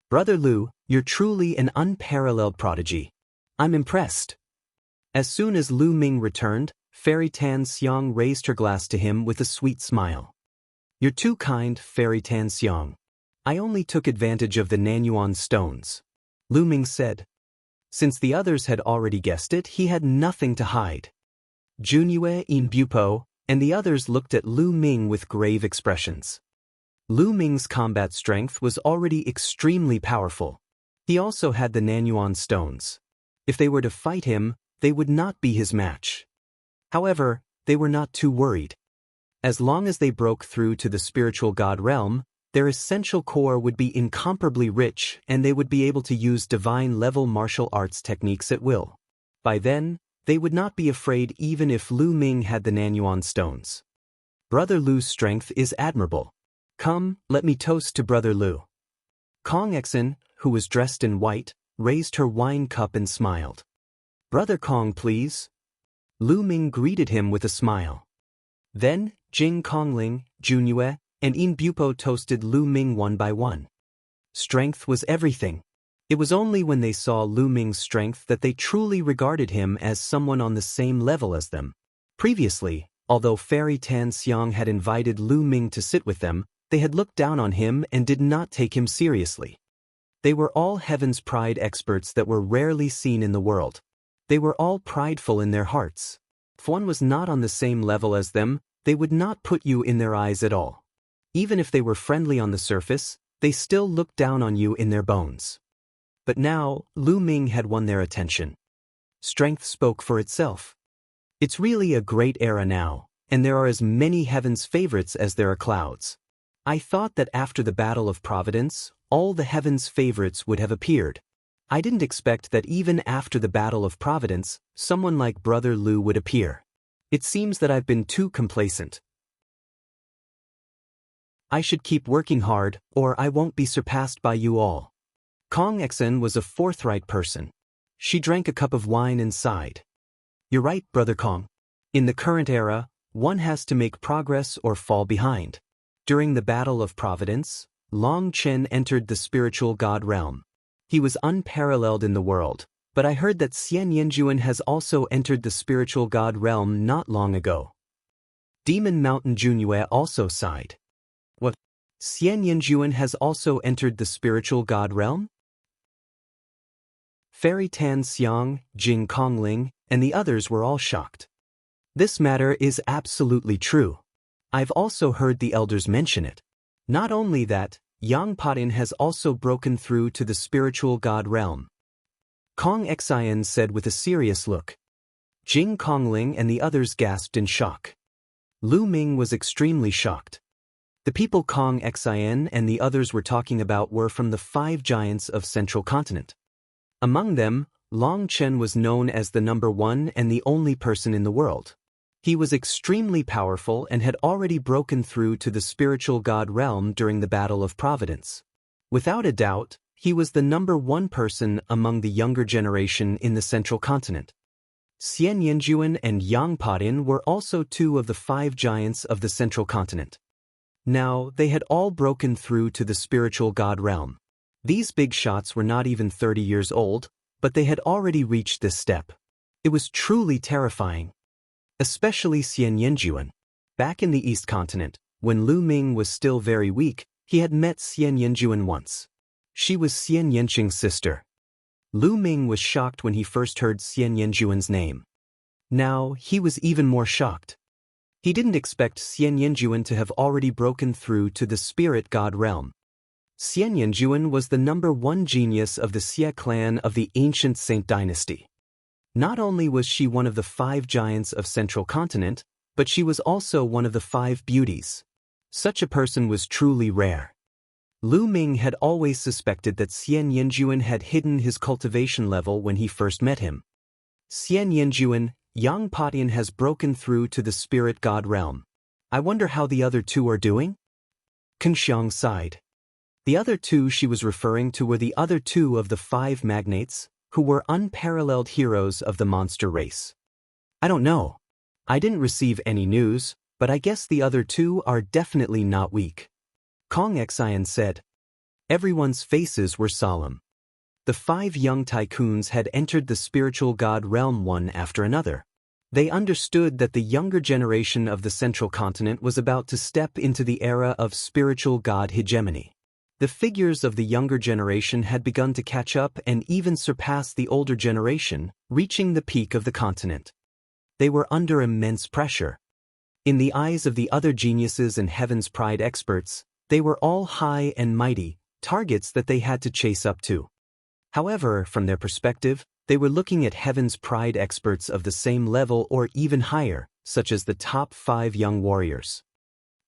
A: Brother Lu, you're truly an unparalleled prodigy. I'm impressed. As soon as Lu Ming returned, Fairy Tan Xiang raised her glass to him with a sweet smile. You're too kind, Fairy Tan Xiang. I only took advantage of the Nanyuan stones. Lu Ming said. Since the others had already guessed it, he had nothing to hide. Junyue, In Bupo, and the others looked at Lu Ming with grave expressions. Lu Ming's combat strength was already extremely powerful. He also had the Nanyuan stones. If they were to fight him, they would not be his match. However, they were not too worried. As long as they broke through to the spiritual god realm, their essential core would be incomparably rich and they would be able to use divine-level martial arts techniques at will. By then, they would not be afraid even if Lu Ming had the Nanyuan stones. Brother Lu's strength is admirable. Come, let me toast to Brother Lu. Kong Exen, who was dressed in white, raised her wine cup and smiled. Brother Kong, please. Lu Ming greeted him with a smile. Then, Jing Kongling, Junyue, and In Bupo toasted Lu Ming one by one. Strength was everything. It was only when they saw Lu Ming's strength that they truly regarded him as someone on the same level as them. Previously, although Fairy Tan Xiang had invited Lu Ming to sit with them, they had looked down on him and did not take him seriously. They were all Heaven's Pride experts that were rarely seen in the world. They were all prideful in their hearts. If one was not on the same level as them, they would not put you in their eyes at all. Even if they were friendly on the surface, they still looked down on you in their bones. But now, Lu Ming had won their attention. Strength spoke for itself. It's really a great era now, and there are as many Heaven's favorites as there are clouds. I thought that after the Battle of Providence, all the Heaven's favorites would have appeared. I didn't expect that even after the Battle of Providence, someone like Brother Lu would appear. It seems that I've been too complacent. I should keep working hard, or I won't be surpassed by you all. Kong Exen was a forthright person. She drank a cup of wine and sighed. You're right, Brother Kong. In the current era, one has to make progress or fall behind. During the Battle of Providence, Long Chen entered the spiritual god realm. He was unparalleled in the world, but I heard that Xian Yanjuan has also entered the spiritual god realm not long ago. Demon Mountain Junyue also sighed. What? Xian Yanjuan has also entered the spiritual god realm? Fairy Tan Xiang, Jing Kongling, and the others were all shocked. This matter is absolutely true. I've also heard the elders mention it. Not only that, Yang Patin has also broken through to the spiritual god realm. Kong Xian said with a serious look. Jing Kongling and the others gasped in shock. Lu Ming was extremely shocked. The people Kong Xian and the others were talking about were from the 5 giants of Central Continent. Among them, Long Chen was known as the number 1 and the only person in the world. He was extremely powerful and had already broken through to the spiritual god realm during the Battle of Providence. Without a doubt, he was the #1 person among the younger generation in the central continent. Xian Yinjuan and Yang Podin were also 2 of the 5 giants of the central continent. Now, they had all broken through to the spiritual god realm. These big shots were not even 30 years old, but they had already reached this step. It was truly terrifying. Especially Xian Yinjuan. Back in the East Continent, when Lu Ming was still very weak, he had met Xian Yinjuan once. She was Xian Yanqing's sister. Lu Ming was shocked when he first heard Xian Yinjuan's name. Now, he was even more shocked. He didn't expect Xian Yinjuan to have already broken through to the spirit god realm. Xian Yinjuan was the #1 genius of the Xie clan of the ancient Saint dynasty. Not only was she one of the 5 giants of central continent, but she was also one of the 5 beauties. Such a person was truly rare. Lu Ming had always suspected that Xian Yinjuan had hidden his cultivation level when he first met him. Xian Yinjuan, Yang Podin has broken through to the spirit god realm. I wonder how the other 2 are doing? Can Xiang sighed. The other 2 she was referring to were the other 2 of the 5 magnates, who were unparalleled heroes of the monster race. I don't know. I didn't receive any news, but I guess the other 2 are definitely not weak. Kong Xian said. Everyone's faces were solemn. The 5 young tycoons had entered the spiritual god realm one after another. They understood that the younger generation of the central continent was about to step into the era of spiritual god hegemony. The figures of the younger generation had begun to catch up and even surpass the older generation, reaching the peak of the continent. They were under immense pressure. In the eyes of the other geniuses and Heaven's Pride experts, they were all high and mighty, targets that they had to chase up to. However, from their perspective, they were looking at Heaven's Pride experts of the same level or even higher, such as the top 5 young warriors.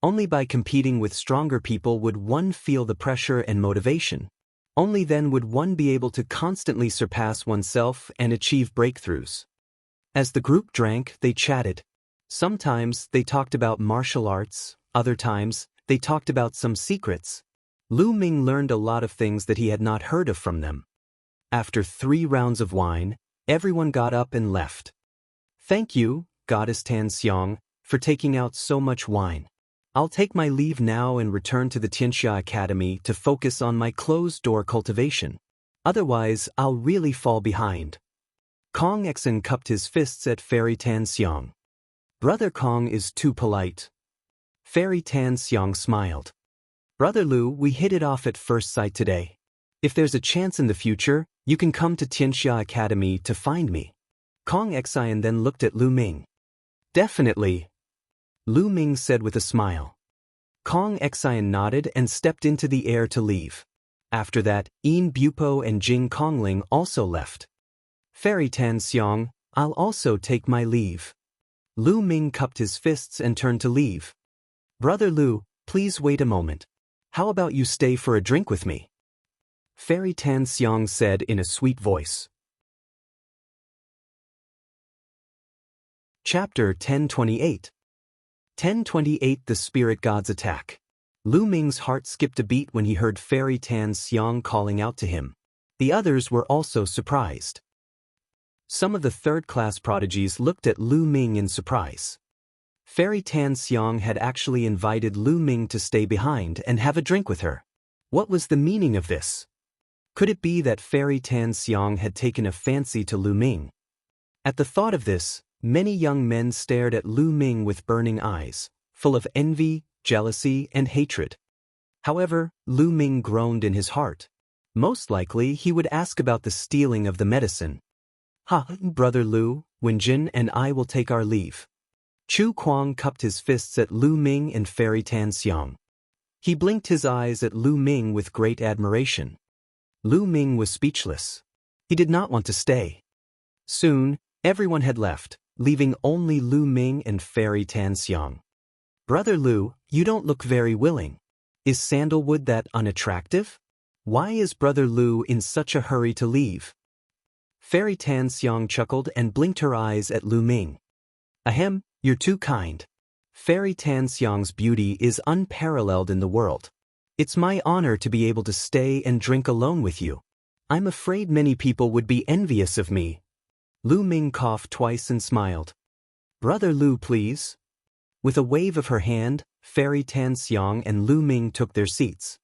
A: Only by competing with stronger people would one feel the pressure and motivation. Only then would one be able to constantly surpass oneself and achieve breakthroughs. As the group drank, they chatted. Sometimes they talked about martial arts, other times they talked about some secrets. Lu Ming learned a lot of things that he had not heard of from them. After 3 rounds of wine, everyone got up and left. Thank you, Goddess Tan Xiang, for taking out so much wine. I'll take my leave now and return to the Tianxia Academy to focus on my closed-door cultivation. Otherwise, I'll really fall behind. Kong Xian cupped his fists at Fairy Tan Xiang. Brother Kong is too polite. Fairy Tan Xiang smiled. Brother Lu, we hit it off at first sight today. If there's a chance in the future, you can come to Tianxia Academy to find me. Kong Xian then looked at Lu Ming. Definitely. Lu Ming said with a smile. Kong Xian nodded and stepped into the air to leave. After that, Yin Bupo and Jing Kongling also left. Fairy Tan Xiang, I'll also take my leave. Lu Ming cupped his fists and turned to leave. Brother Lu, please wait a moment. How about you stay for a drink with me? Fairy Tan Xiang said in a sweet voice. Chapter 1028. 1028 The Spirit God's Attack. Lu Ming's heart skipped a beat when he heard Fairy Tan Xiang calling out to him. The others were also surprised. Some of the third-class prodigies looked at Lu Ming in surprise. Fairy Tan Xiang had actually invited Lu Ming to stay behind and have a drink with her. What was the meaning of this? Could it be that Fairy Tan Xiang had taken a fancy to Lu Ming? At the thought of this, many young men stared at Lu Ming with burning eyes, full of envy, jealousy, and hatred. However, Lu Ming groaned in his heart. Most likely he would ask about the stealing of the medicine. Brother Lu, Wenjin and I will take our leave. Chu Kuang cupped his fists at Lu Ming and Fairy Tan Xiang. He blinked his eyes at Lu Ming with great admiration. Lu Ming was speechless. He did not want to stay. Soon, everyone had left, leaving only Lu Ming and Fairy Tan Xiang. Brother Lu, you don't look very willing. Is sandalwood that unattractive? Why is Brother Lu in such a hurry to leave? Fairy Tan Xiang chuckled and blinked her eyes at Lu Ming. Ahem, you're too kind. Fairy Tan Xiang's beauty is unparalleled in the world. It's my honor to be able to stay and drink alone with you. I'm afraid many people would be envious of me. Lu Ming coughed twice and smiled. Brother Lu, please. With a wave of her hand, Fairy Tan Xiang and Lu Ming took their seats.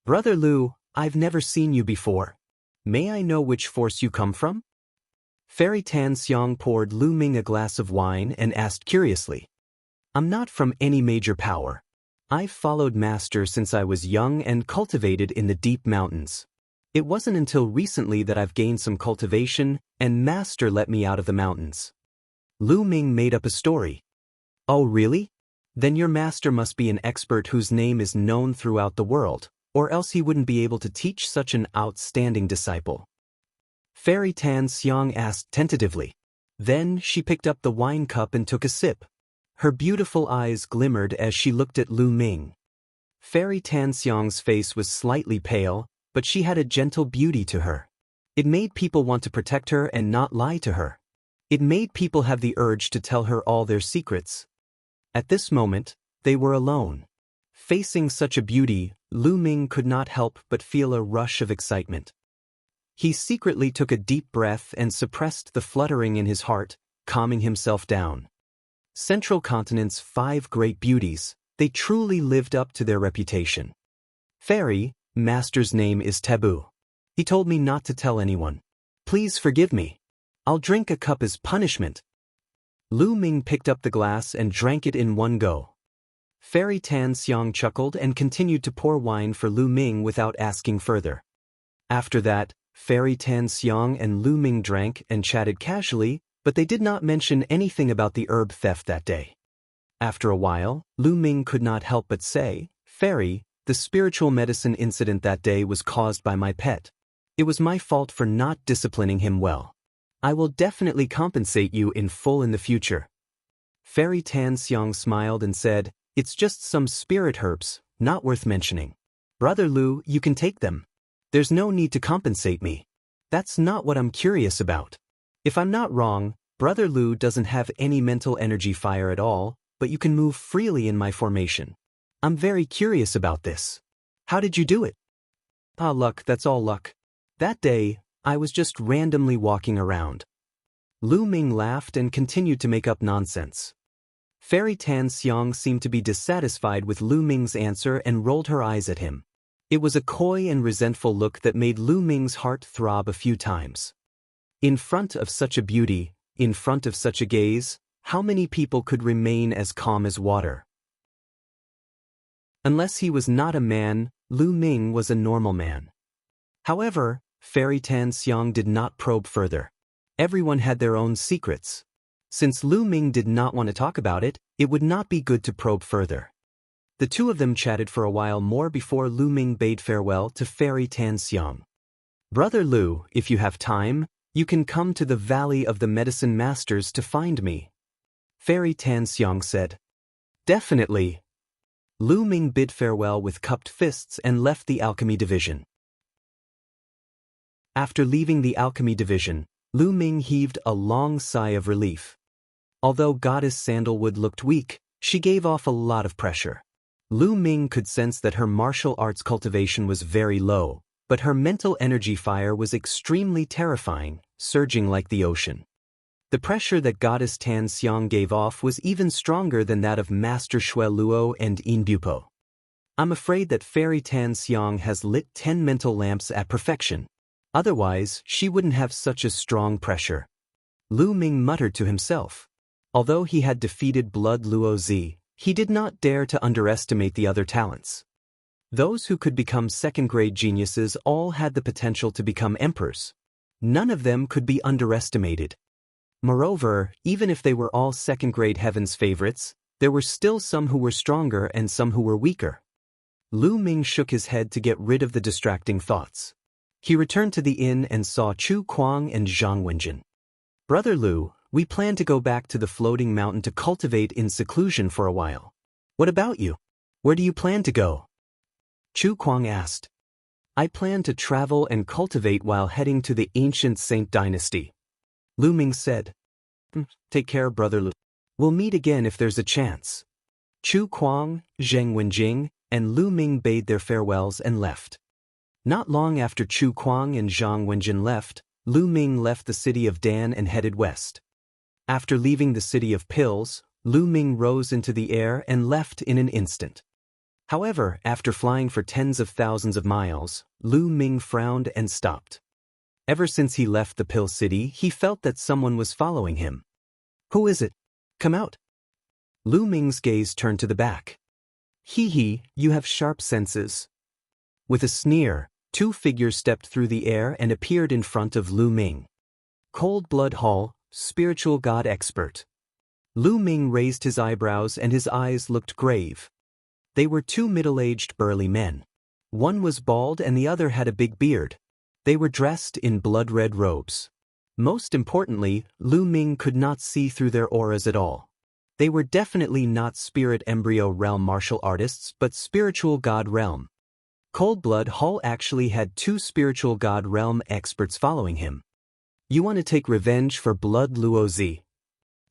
A: Brother Lu, I've never seen you before. May I know which force you come from? Fairy Tan Xiang poured Lu Ming a glass of wine and asked curiously. I'm not from any major power. I've followed Master since I was young and cultivated in the deep mountains. It wasn't until recently that I've gained some cultivation, and Master let me out of the mountains. Lu Ming made up a story. Oh really? Then your master must be an expert whose name is known throughout the world, or else he wouldn't be able to teach such an outstanding disciple. Fairy Tan Xiang asked tentatively. Then she picked up the wine cup and took a sip. Her beautiful eyes glimmered as she looked at Lu Ming. Fairy Tan Xiang's face was slightly pale, but she had a gentle beauty to her. It made people want to protect her and not lie to her. It made people have the urge to tell her all their secrets. At this moment, they were alone. Facing such a beauty, Lu Ming could not help but feel a rush of excitement. He secretly took a deep breath and suppressed the fluttering in his heart, calming himself down. Central Continent's 5 great beauties, they truly lived up to their reputation. Fairy, Master's name is taboo. He told me not to tell anyone. Please forgive me. I'll drink a cup as punishment. Lu Ming picked up the glass and drank it in one go. Fairy Tan Xiang chuckled and continued to pour wine for Lu Ming without asking further. After that, Fairy Tan Xiang and Lu Ming drank and chatted casually, but they did not mention anything about the herb theft that day. After a while, Lu Ming could not help but say, Fairy, the spiritual medicine incident that day was caused by my pet. It was my fault for not disciplining him well. I will definitely compensate you in full in the future. Fairy Tan Xiang smiled and said, It's just some spirit herbs, not worth mentioning. Brother Lu, you can take them. There's no need to compensate me. That's not what I'm curious about. If I'm not wrong, Brother Lu doesn't have any mental energy fire at all, but you can move freely in my formation. I'm very curious about this. How did you do it? Luck, that's all luck. That day, I was just randomly walking around. Lu Ming laughed and continued to make up nonsense. Fairy Tan Xiang seemed to be dissatisfied with Lu Ming's answer and rolled her eyes at him. It was a coy and resentful look that made Lu Ming's heart throb a few times. In front of such a beauty, in front of such a gaze, how many people could remain as calm as water? Unless he was not a man, Lu Ming was a normal man. However, Fairy Tan Xiang did not probe further. Everyone had their own secrets. Since Lu Ming did not want to talk about it, it would not be good to probe further. The two of them chatted for a while more before Lu Ming bade farewell to Fairy Tan Xiang. Brother Lu, if you have time, you can come to the Valley of the Medicine Masters to find me. Fairy Tan Xiang said. Definitely. Lu Ming bid farewell with cupped fists and left the alchemy division. After leaving the alchemy division, Lu Ming heaved a long sigh of relief. Although Goddess Sandalwood looked weak, she gave off a lot of pressure. Lu Ming could sense that her martial arts cultivation was very low, but her mental energy fire was extremely terrifying, surging like the ocean. The pressure that Goddess Tan Xiang gave off was even stronger than that of Master Shui Luo and Yin Bupo. I'm afraid that Fairy Tan Xiang has lit 10 mental lamps at perfection. Otherwise, she wouldn't have such a strong pressure. Lu Ming muttered to himself. Although he had defeated Blood Luo Zi, he did not dare to underestimate the other talents. Those who could become second-grade geniuses all had the potential to become emperors. None of them could be underestimated. Moreover, even if they were all second-grade heaven's favorites, there were still some who were stronger and some who were weaker. Lu Ming shook his head to get rid of the distracting thoughts. He returned to the inn and saw Chu Kuang and Zhang Wenjin. Brother Lu, we plan to go back to the floating mountain to cultivate in seclusion for a while. What about you? Where do you plan to go? Chu Kuang asked. I plan to travel and cultivate while heading to the ancient Saint Dynasty. Lu Ming said. Take care, Brother Lu. We'll meet again if there's a chance. Chu Kuang, Zhang Wenjing, and Lu Ming bade their farewells and left. Not long after Chu Kuang and Zhang Wenjin left, Lu Ming left the city of Dan and headed west. After leaving the city of pills, Lu Ming rose into the air and left in an instant. However, after flying for tens of thousands of miles, Lu Ming frowned and stopped. Ever since he left the pill city, he felt that someone was following him. Who is it? Come out. Lu Ming's gaze turned to the back. Hee, you have sharp senses. With a sneer, two figures stepped through the air and appeared in front of Lu Ming. Cold Blood Hall, spiritual god expert. Lu Ming raised his eyebrows and his eyes looked grave. They were two middle-aged burly men. One was bald and the other had a big beard. They were dressed in blood-red robes. Most importantly, Lu Ming could not see through their auras at all. They were definitely not spirit embryo realm martial artists but spiritual god realm. Cold Blood Hall actually had two spiritual god realm experts following him. You want to take revenge for Blood Luo Zi?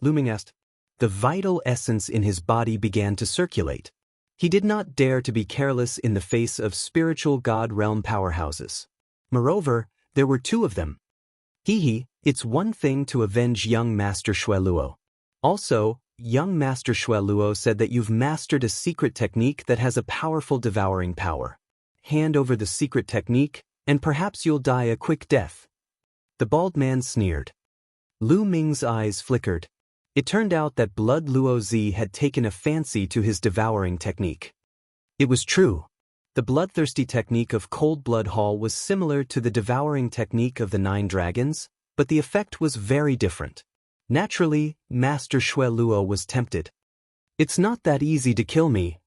A: Lu Ming asked. The vital essence in his body began to circulate. He did not dare to be careless in the face of spiritual god realm powerhouses. Moreover, there were two of them. It's one thing to avenge young Master Shueluo. Also, young Master Shueluo said that you've mastered a secret technique that has a powerful devouring power. Hand over the secret technique, and perhaps you'll die a quick death. The bald man sneered. Lu Ming's eyes flickered. It turned out that Blood Luo Zi had taken a fancy to his devouring technique. It was true. The bloodthirsty technique of Cold Blood Hall was similar to the devouring technique of the 9 dragons, but the effect was very different. Naturally, Master Shueluo was tempted. It's not that easy to kill me.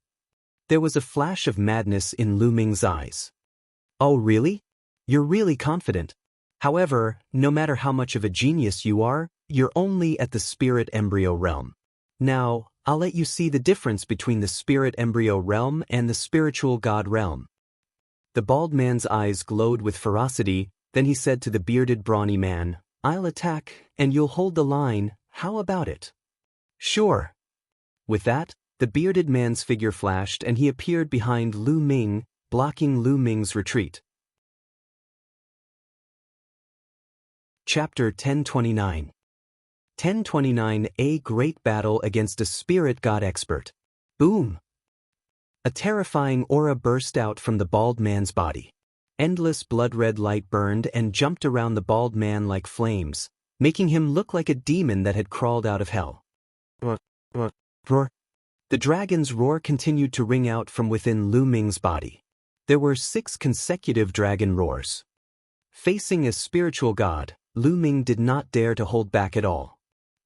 A: There was a flash of madness in Lu Ming's eyes. Oh really? You're really confident. However, no matter how much of a genius you are, you're only at the spirit embryo realm. Now, I'll let you see the difference between the spirit embryo realm and the spiritual god realm. The bald man's eyes glowed with ferocity, then he said to the bearded brawny man, I'll attack, and you'll hold the line, how about it? Sure. With that, the bearded man's figure flashed and he appeared behind Lu Ming, blocking Lu Ming's retreat. Chapter 1029. 1029 A Great Battle Against a Spirit God Expert. Boom! A terrifying aura burst out from the bald man's body. Endless blood-red light burned and jumped around the bald man like flames, making him look like a demon that had crawled out of hell. Roar! The dragon's roar continued to ring out from within Lu Ming's body. There were 6 consecutive dragon roars. Facing a spiritual god, Lu Ming did not dare to hold back at all.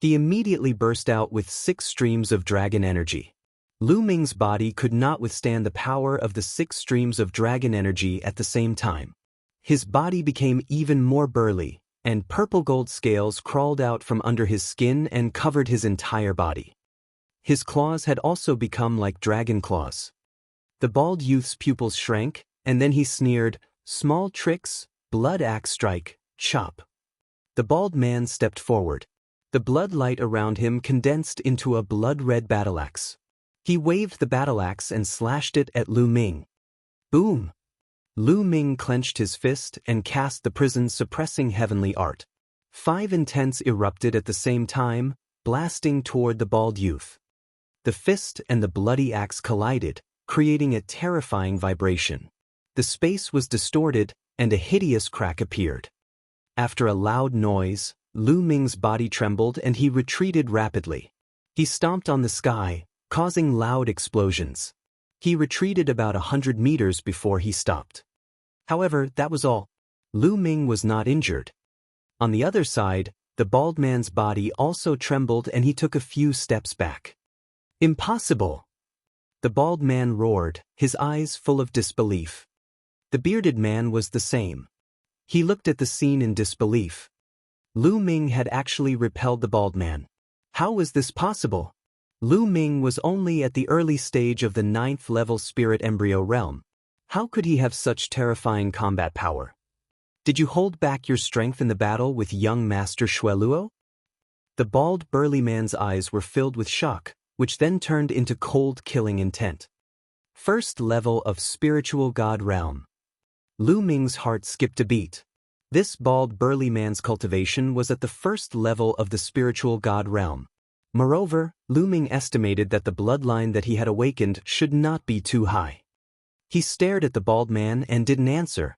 A: He immediately burst out with 6 streams of dragon energy. Lu Ming's body could not withstand the power of the 6 streams of dragon energy at the same time. His body became even more burly, and purple gold scales crawled out from under his skin and covered his entire body. His claws had also become like dragon claws. The bald youth's pupils shrank, and then he sneered, Small tricks, blood axe strike, chop. The bald man stepped forward. The blood light around him condensed into a blood-red battle axe. He waved the battle axe and slashed it at Lu Ming. Boom! Lu Ming clenched his fist and cast the prison-suppressing heavenly art. 5 intents erupted at the same time, blasting toward the bald youth. The fist and the bloody axe collided, creating a terrifying vibration. The space was distorted, and a hideous crack appeared. After a loud noise, Lu Ming's body trembled and he retreated rapidly. He stomped on the sky, causing loud explosions. He retreated about 100 meters before he stopped. However, that was all. Lu Ming was not injured. On the other side, the bald man's body also trembled and he took a few steps back. Impossible! The bald man roared, his eyes full of disbelief. The bearded man was the same. He looked at the scene in disbelief. Lu Ming had actually repelled the bald man. How was this possible? Lu Ming was only at the early stage of the 9th level spirit embryo realm. How could he have such terrifying combat power? Did you hold back your strength in the battle with young Master Shueluo? The bald burly man's eyes were filled with shock, which then turned into cold killing intent. First level of spiritual god realm. Lu Ming's heart skipped a beat. This bald burly man's cultivation was at the first level of the spiritual god realm. Moreover, Lu Ming estimated that the bloodline that he had awakened should not be too high. He stared at the bald man and didn't answer.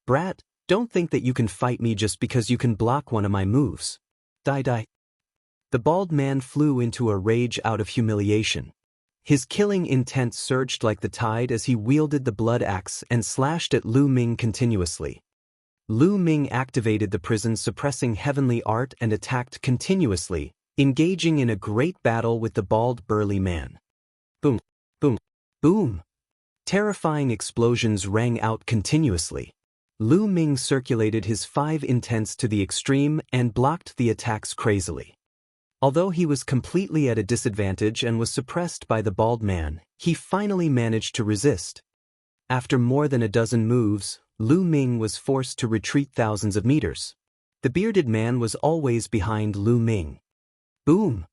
A: "Brat, don't think that you can fight me just because you can block one of my moves. Die. The bald man flew into a rage out of humiliation. His killing intent surged like the tide as he wielded the blood axe and slashed at Lu Ming continuously. Lu Ming activated the prison-suppressing heavenly art and attacked continuously, engaging in a great battle with the bald burly man. Boom, boom, boom. Terrifying explosions rang out continuously. Lu Ming circulated his 5 intents to the extreme and blocked the attacks crazily. Although he was completely at a disadvantage and was suppressed by the bald man, he finally managed to resist. After more than a dozen moves, Lu Ming was forced to retreat thousands of meters. The bearded man was always behind Lu Ming. Boom!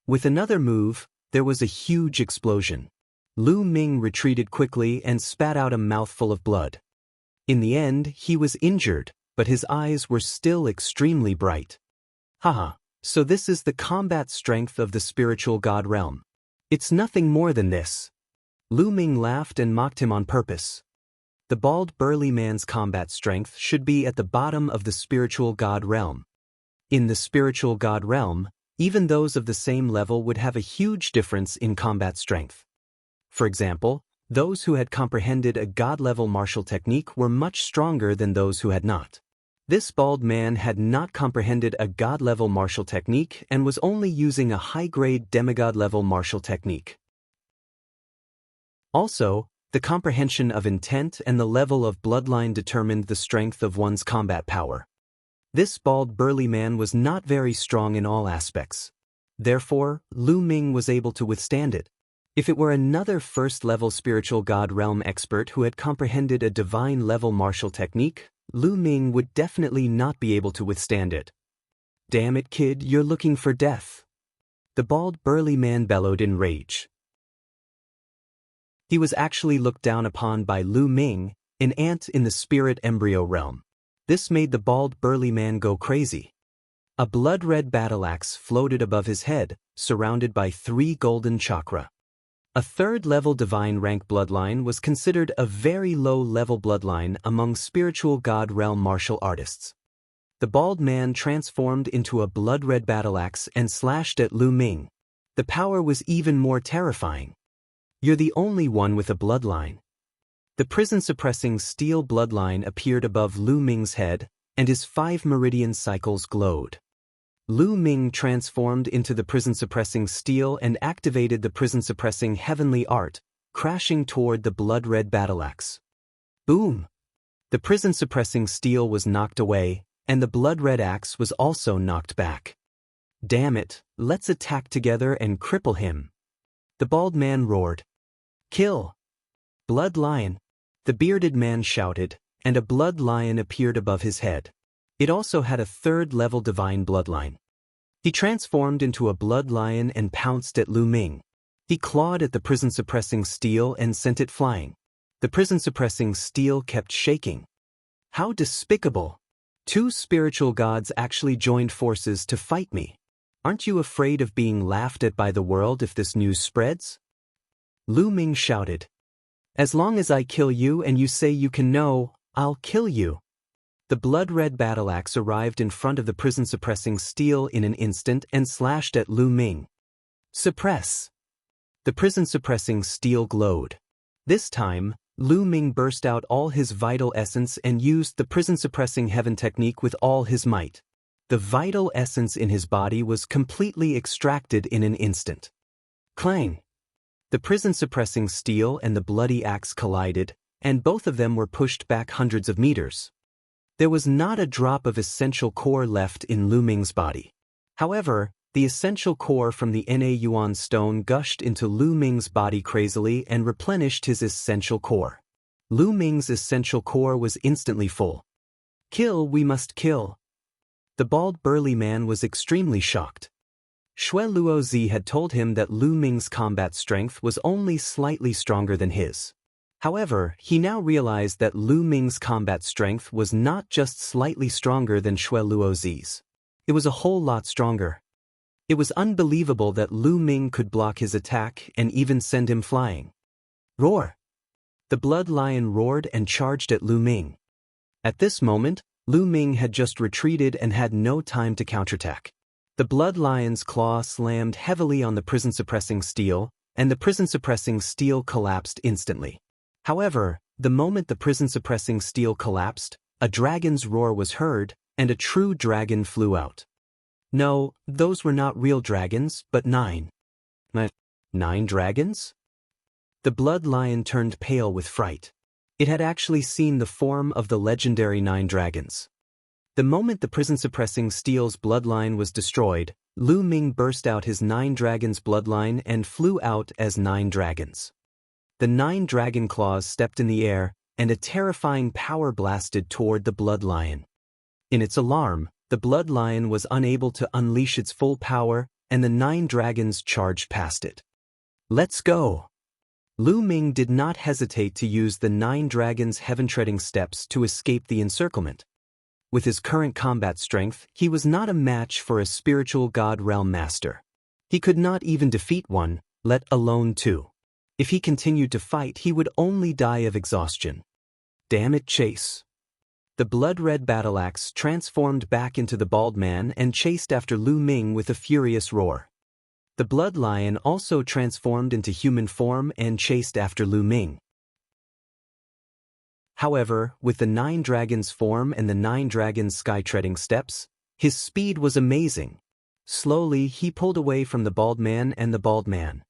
A: With another move, there was a huge explosion. Lu Ming retreated quickly and spat out a mouthful of blood. In the end, he was injured, but his eyes were still extremely bright. Haha. So this is the combat strength of the spiritual god realm. It's nothing more than this. Lu Ming laughed and mocked him on purpose. The bald burly man's combat strength should be at the bottom of the spiritual god realm. In the spiritual god realm, even those of the same level would have a huge difference in combat strength. For example, those who had comprehended a god-level martial technique were much stronger than those who had not. This bald man had not comprehended a god-level martial technique and was only using a high-grade demigod-level martial technique. Also, the comprehension of intent and the level of bloodline determined the strength of one's combat power. This bald burly man was not very strong in all aspects. Therefore, Lu Ming was able to withstand it. If it were another first-level spiritual god realm expert who had comprehended a divine-level martial technique, Lu Ming would definitely not be able to withstand it. "Damn it, kid, you're looking for death." The bald burly man bellowed in rage. He was actually looked down upon by Lu Ming, an ant in the spirit embryo realm. This made the bald burly man go crazy. A blood-red battle axe floated above his head, surrounded by 3 golden chakra. A third-level divine rank bloodline was considered a very low-level bloodline among spiritual god realm martial artists. The bald man transformed into a blood-red battle axe and slashed at Lu Ming. The power was even more terrifying. "You're the only one with a bloodline." The prison-suppressing steel bloodline appeared above Lu Ming's head, and his 5 meridian cycles glowed. Lu Ming transformed into the prison-suppressing steel and activated the prison-suppressing heavenly art, crashing toward the blood-red battle axe. Boom! The prison-suppressing steel was knocked away, and the blood-red axe was also knocked back. "Damn it, let's attack together and cripple him." The bald man roared. "Kill! Blood lion!" The bearded man shouted, and a blood lion appeared above his head. It also had a third-level divine bloodline. He transformed into a blood lion and pounced at Lu Ming. He clawed at the prison-suppressing steel and sent it flying. The prison-suppressing steel kept shaking. How despicable! 2 spiritual gods actually joined forces to fight me. Aren't you afraid of being laughed at by the world if this news spreads? Lu Ming shouted. "As long as I kill you and you say you can no, I'll kill you." The blood-red battle axe arrived in front of the prison-suppressing steel in an instant and slashed at Lu Ming. "Suppress!" The prison-suppressing steel glowed. This time, Lu Ming burst out all his vital essence and used the prison-suppressing heaven technique with all his might. The vital essence in his body was completely extracted in an instant. Clang! The prison-suppressing steel and the bloody axe collided, and both of them were pushed back hundreds of meters. There was not a drop of essential core left in Lu Ming's body. However, the essential core from the Na Yuan stone gushed into Lu Ming's body crazily and replenished his essential core. Lu Ming's essential core was instantly full. "Kill, we must kill." The bald burly man was extremely shocked. Shui Luozi had told him that Lu Ming's combat strength was only slightly stronger than his. However, he now realized that Lu Ming's combat strength was not just slightly stronger than Shui Luozi's. It was a whole lot stronger. It was unbelievable that Lu Ming could block his attack and even send him flying. Roar! The blood lion roared and charged at Lu Ming. At this moment, Lu Ming had just retreated and had no time to counterattack. The blood lion's claw slammed heavily on the prison-suppressing steel, and the prison-suppressing steel collapsed instantly. However, the moment the prison-suppressing steel collapsed, a dragon's roar was heard, and a true dragon flew out. No, those were not real dragons, but 9. 9 dragons? The blood lion turned pale with fright. It had actually seen the form of the legendary 9 dragons. The moment the prison-suppressing steel's bloodline was destroyed, Lu Ming burst out his 9 dragons bloodline and flew out as 9 dragons. The 9 dragon claws stepped in the air, and a terrifying power blasted toward the blood lion. In its alarm, the blood lion was unable to unleash its full power, and the 9 dragons charged past it. Let's go! Lu Ming did not hesitate to use the 9 dragons' heaven-treading steps to escape the encirclement. With his current combat strength, he was not a match for a spiritual god realm master. He could not even defeat one, let alone 2. If he continued to fight, he would only die of exhaustion. Damn it, chase! The blood-red battle-axe transformed back into the bald man and chased after Lu Ming with a furious roar. The blood lion also transformed into human form and chased after Lu Ming. However, with the 9 dragons' form and the 9 dragons' sky-treading steps, his speed was amazing. Slowly, he pulled away from the bald man and the bald man.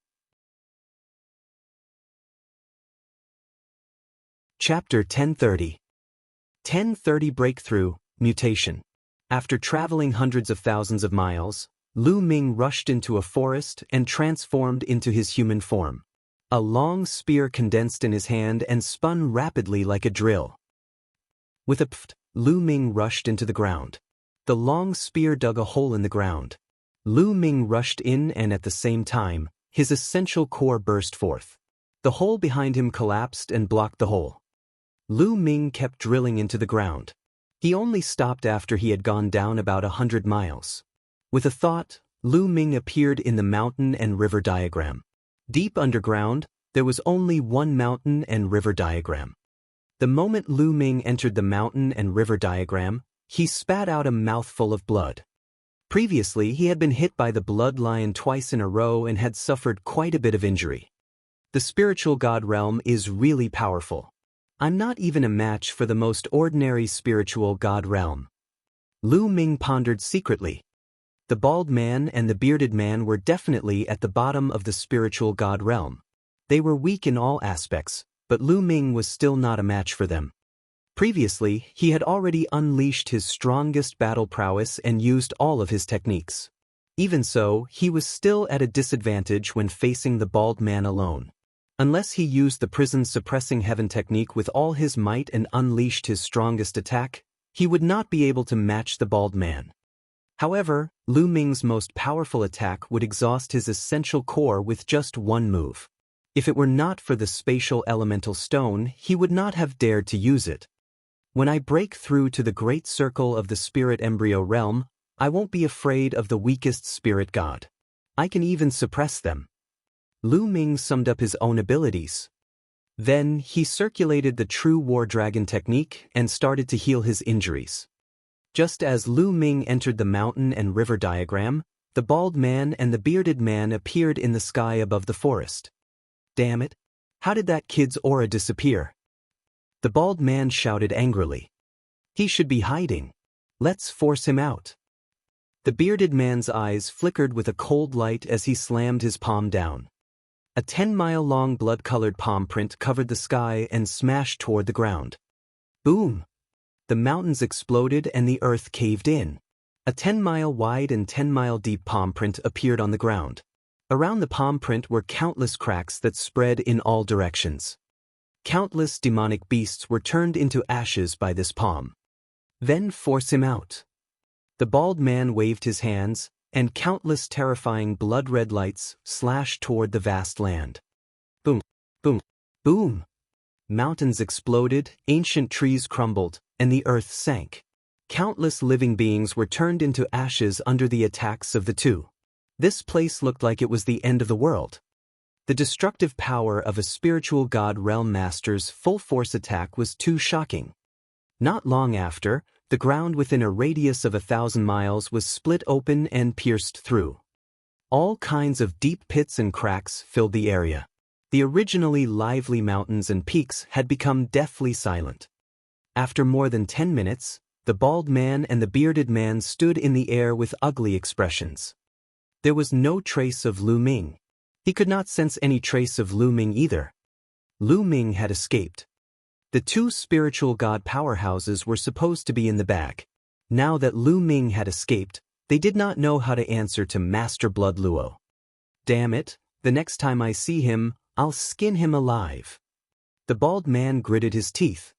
A: Chapter 1030. 1030 Breakthrough, Mutation. After traveling hundreds of thousands of miles, Lu Ming rushed into a forest and transformed into his human form. A long spear condensed in his hand and spun rapidly like a drill. With a pft, Lu Ming rushed into the ground. The long spear dug a hole in the ground. Lu Ming rushed in and at the same time, his essential core burst forth. The hole behind him collapsed and blocked the hole. Lu Ming kept drilling into the ground. He only stopped after he had gone down about 100 miles. With a thought, Lu Ming appeared in the mountain and river diagram. Deep underground, there was only one mountain and river diagram. The moment Lu Ming entered the mountain and river diagram, he spat out a mouthful of blood. Previously, he had been hit by the blood lion twice in a row and had suffered quite a bit of injury. The spiritual god realm is really powerful. I'm not even a match for the most ordinary spiritual god realm. Lu Ming pondered secretly. The bald man and the bearded man were definitely at the bottom of the spiritual god realm. They were weak in all aspects, but Lu Ming was still not a match for them. Previously, he had already unleashed his strongest battle prowess and used all of his techniques. Even so, he was still at a disadvantage when facing the bald man alone. Unless he used the prison's suppressing heaven technique with all his might and unleashed his strongest attack, he would not be able to match the bald man. However, Lu Ming's most powerful attack would exhaust his essential core with just one move. If it were not for the spatial elemental stone, he would not have dared to use it. When I break through to the great circle of the spirit embryo realm, I won't be afraid of the weakest spirit god. I can even suppress them. Lu Ming summed up his own abilities. Then, he circulated the true war dragon technique and started to heal his injuries. Just as Lu Ming entered the mountain and river diagram, the bald man and the bearded man appeared in the sky above the forest. Damn it! How did that kid's aura disappear? The bald man shouted angrily. He should be hiding. Let's force him out. The bearded man's eyes flickered with a cold light as he slammed his palm down. A 10-mile-long blood-colored palm print covered the sky and smashed toward the ground. Boom! The mountains exploded and the earth caved in. A 10-mile-wide and 10-mile-deep palm print appeared on the ground. Around the palm print were countless cracks that spread in all directions. Countless demonic beasts were turned into ashes by this palm. Then force him out. The bald man waved his hands, and countless terrifying blood-red lights slashed toward the vast land. Boom, boom, boom! Mountains exploded, ancient trees crumbled, and the earth sank. Countless living beings were turned into ashes under the attacks of the two. This place looked like it was the end of the world. The destructive power of a spiritual god realm master's full-force attack was too shocking. Not long after, the ground within a radius of 1,000 miles was split open and pierced through. All kinds of deep pits and cracks filled the area. The originally lively mountains and peaks had become deathly silent. After more than 10 minutes, the bald man and the bearded man stood in the air with ugly expressions. There was no trace of Lu Ming. He could not sense any trace of Lu Ming either. Lu Ming had escaped. The two spiritual god powerhouses were supposed to be in the bag. Now that Lu Ming had escaped, they did not know how to answer to Master Blood Luo. Damn it, the next time I see him, I'll skin him alive. The bald man gritted his teeth.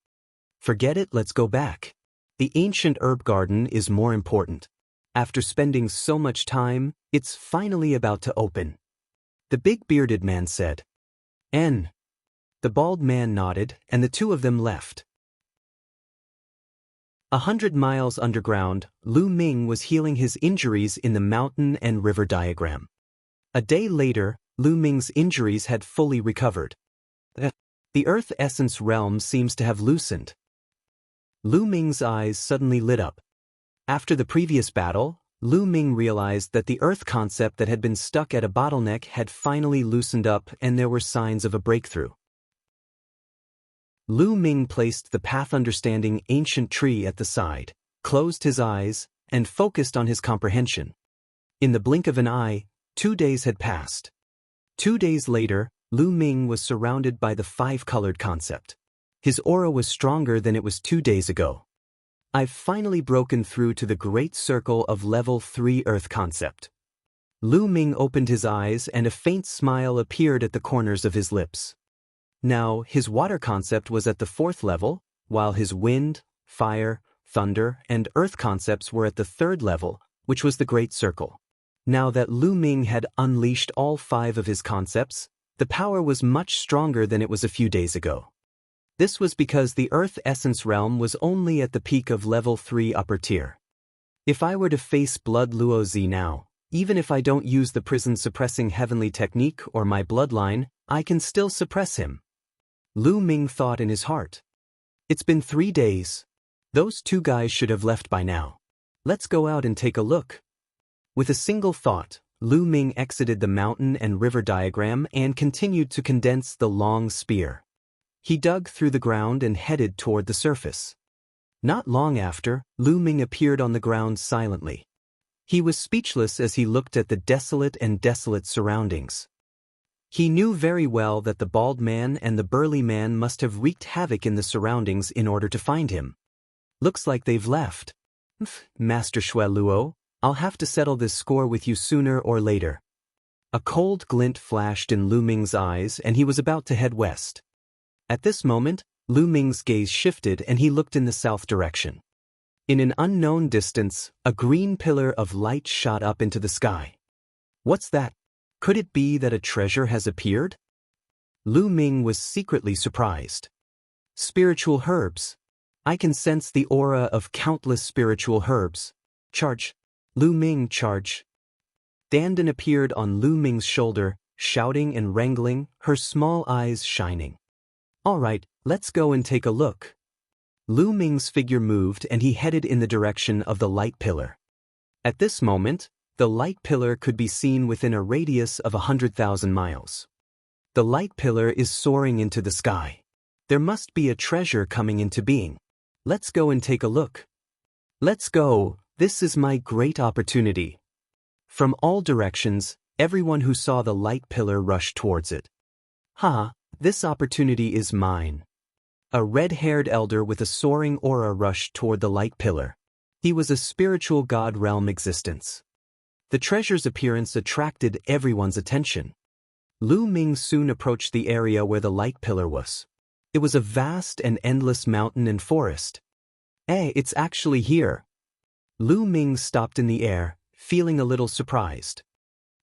A: Forget it, let's go back. The ancient herb garden is more important. After spending so much time, it's finally about to open. The big bearded man said. N. The bald man nodded, and the two of them left. 100 miles underground, Lu Ming was healing his injuries in the mountain and river diagram. A day later, Lu Ming's injuries had fully recovered. The Earth Essence realm seems to have loosened. Lu Ming's eyes suddenly lit up. After the previous battle, Lu Ming realized that the Earth concept that had been stuck at a bottleneck had finally loosened up and there were signs of a breakthrough. Lu Ming placed the path-understanding ancient tree at the side, closed his eyes, and focused on his comprehension. In the blink of an eye, 2 days had passed. 2 days later, Lu Ming was surrounded by the five-colored concept. His aura was stronger than it was 2 days ago. I've finally broken through to the great circle of level 3 Earth concept. Lu Ming opened his eyes and a faint smile appeared at the corners of his lips. Now, his water concept was at the 4th level, while his wind, fire, thunder, and earth concepts were at the 3rd level, which was the great circle. Now that Lu Ming had unleashed all 5 of his concepts, the power was much stronger than it was a few days ago. This was because the Earth Essence realm was only at the peak of level 3 upper tier. If I were to face Blood Luo Z now, even if I don't use the prison-suppressing heavenly technique or my bloodline, I can still suppress him. Lu Ming thought in his heart. It's been 3 days. Those 2 guys should have left by now. Let's go out and take a look. With a single thought, Lu Ming exited the mountain and river diagram and continued to condense the long spear. He dug through the ground and headed toward the surface. Not long after, Lu Ming appeared on the ground silently. He was speechless as he looked at the desolate surroundings. He knew very well that the bald man and the burly man must have wreaked havoc in the surroundings in order to find him. Looks like they've left. Master Shui Luo, I'll have to settle this score with you sooner or later. A cold glint flashed in Lu Ming's eyes and he was about to head west. At this moment, Lu Ming's gaze shifted and he looked in the south direction. In an unknown distance, a green pillar of light shot up into the sky. What's that? Could it be that a treasure has appeared? Lu Ming was secretly surprised. Spiritual herbs. I can sense the aura of countless spiritual herbs. Charge. Lu Ming, charge. Dandan appeared on Lu Ming's shoulder, shouting and wrangling, her small eyes shining. All right, let's go and take a look. Lu Ming's figure moved and he headed in the direction of the light pillar. At this moment, the light pillar could be seen within a radius of 100,000 miles. The light pillar is soaring into the sky. There must be a treasure coming into being. Let's go and take a look. Let's go, this is my great opportunity. From all directions, everyone who saw the light pillar rushed towards it. This opportunity is mine. A red-haired elder with a soaring aura rushed toward the light pillar. He was a spiritual god realm existence. The treasure's appearance attracted everyone's attention. Lu Ming soon approached the area where the light pillar was. It was a vast and endless mountain and forest. It's actually here. Lu Ming stopped in the air, feeling a little surprised.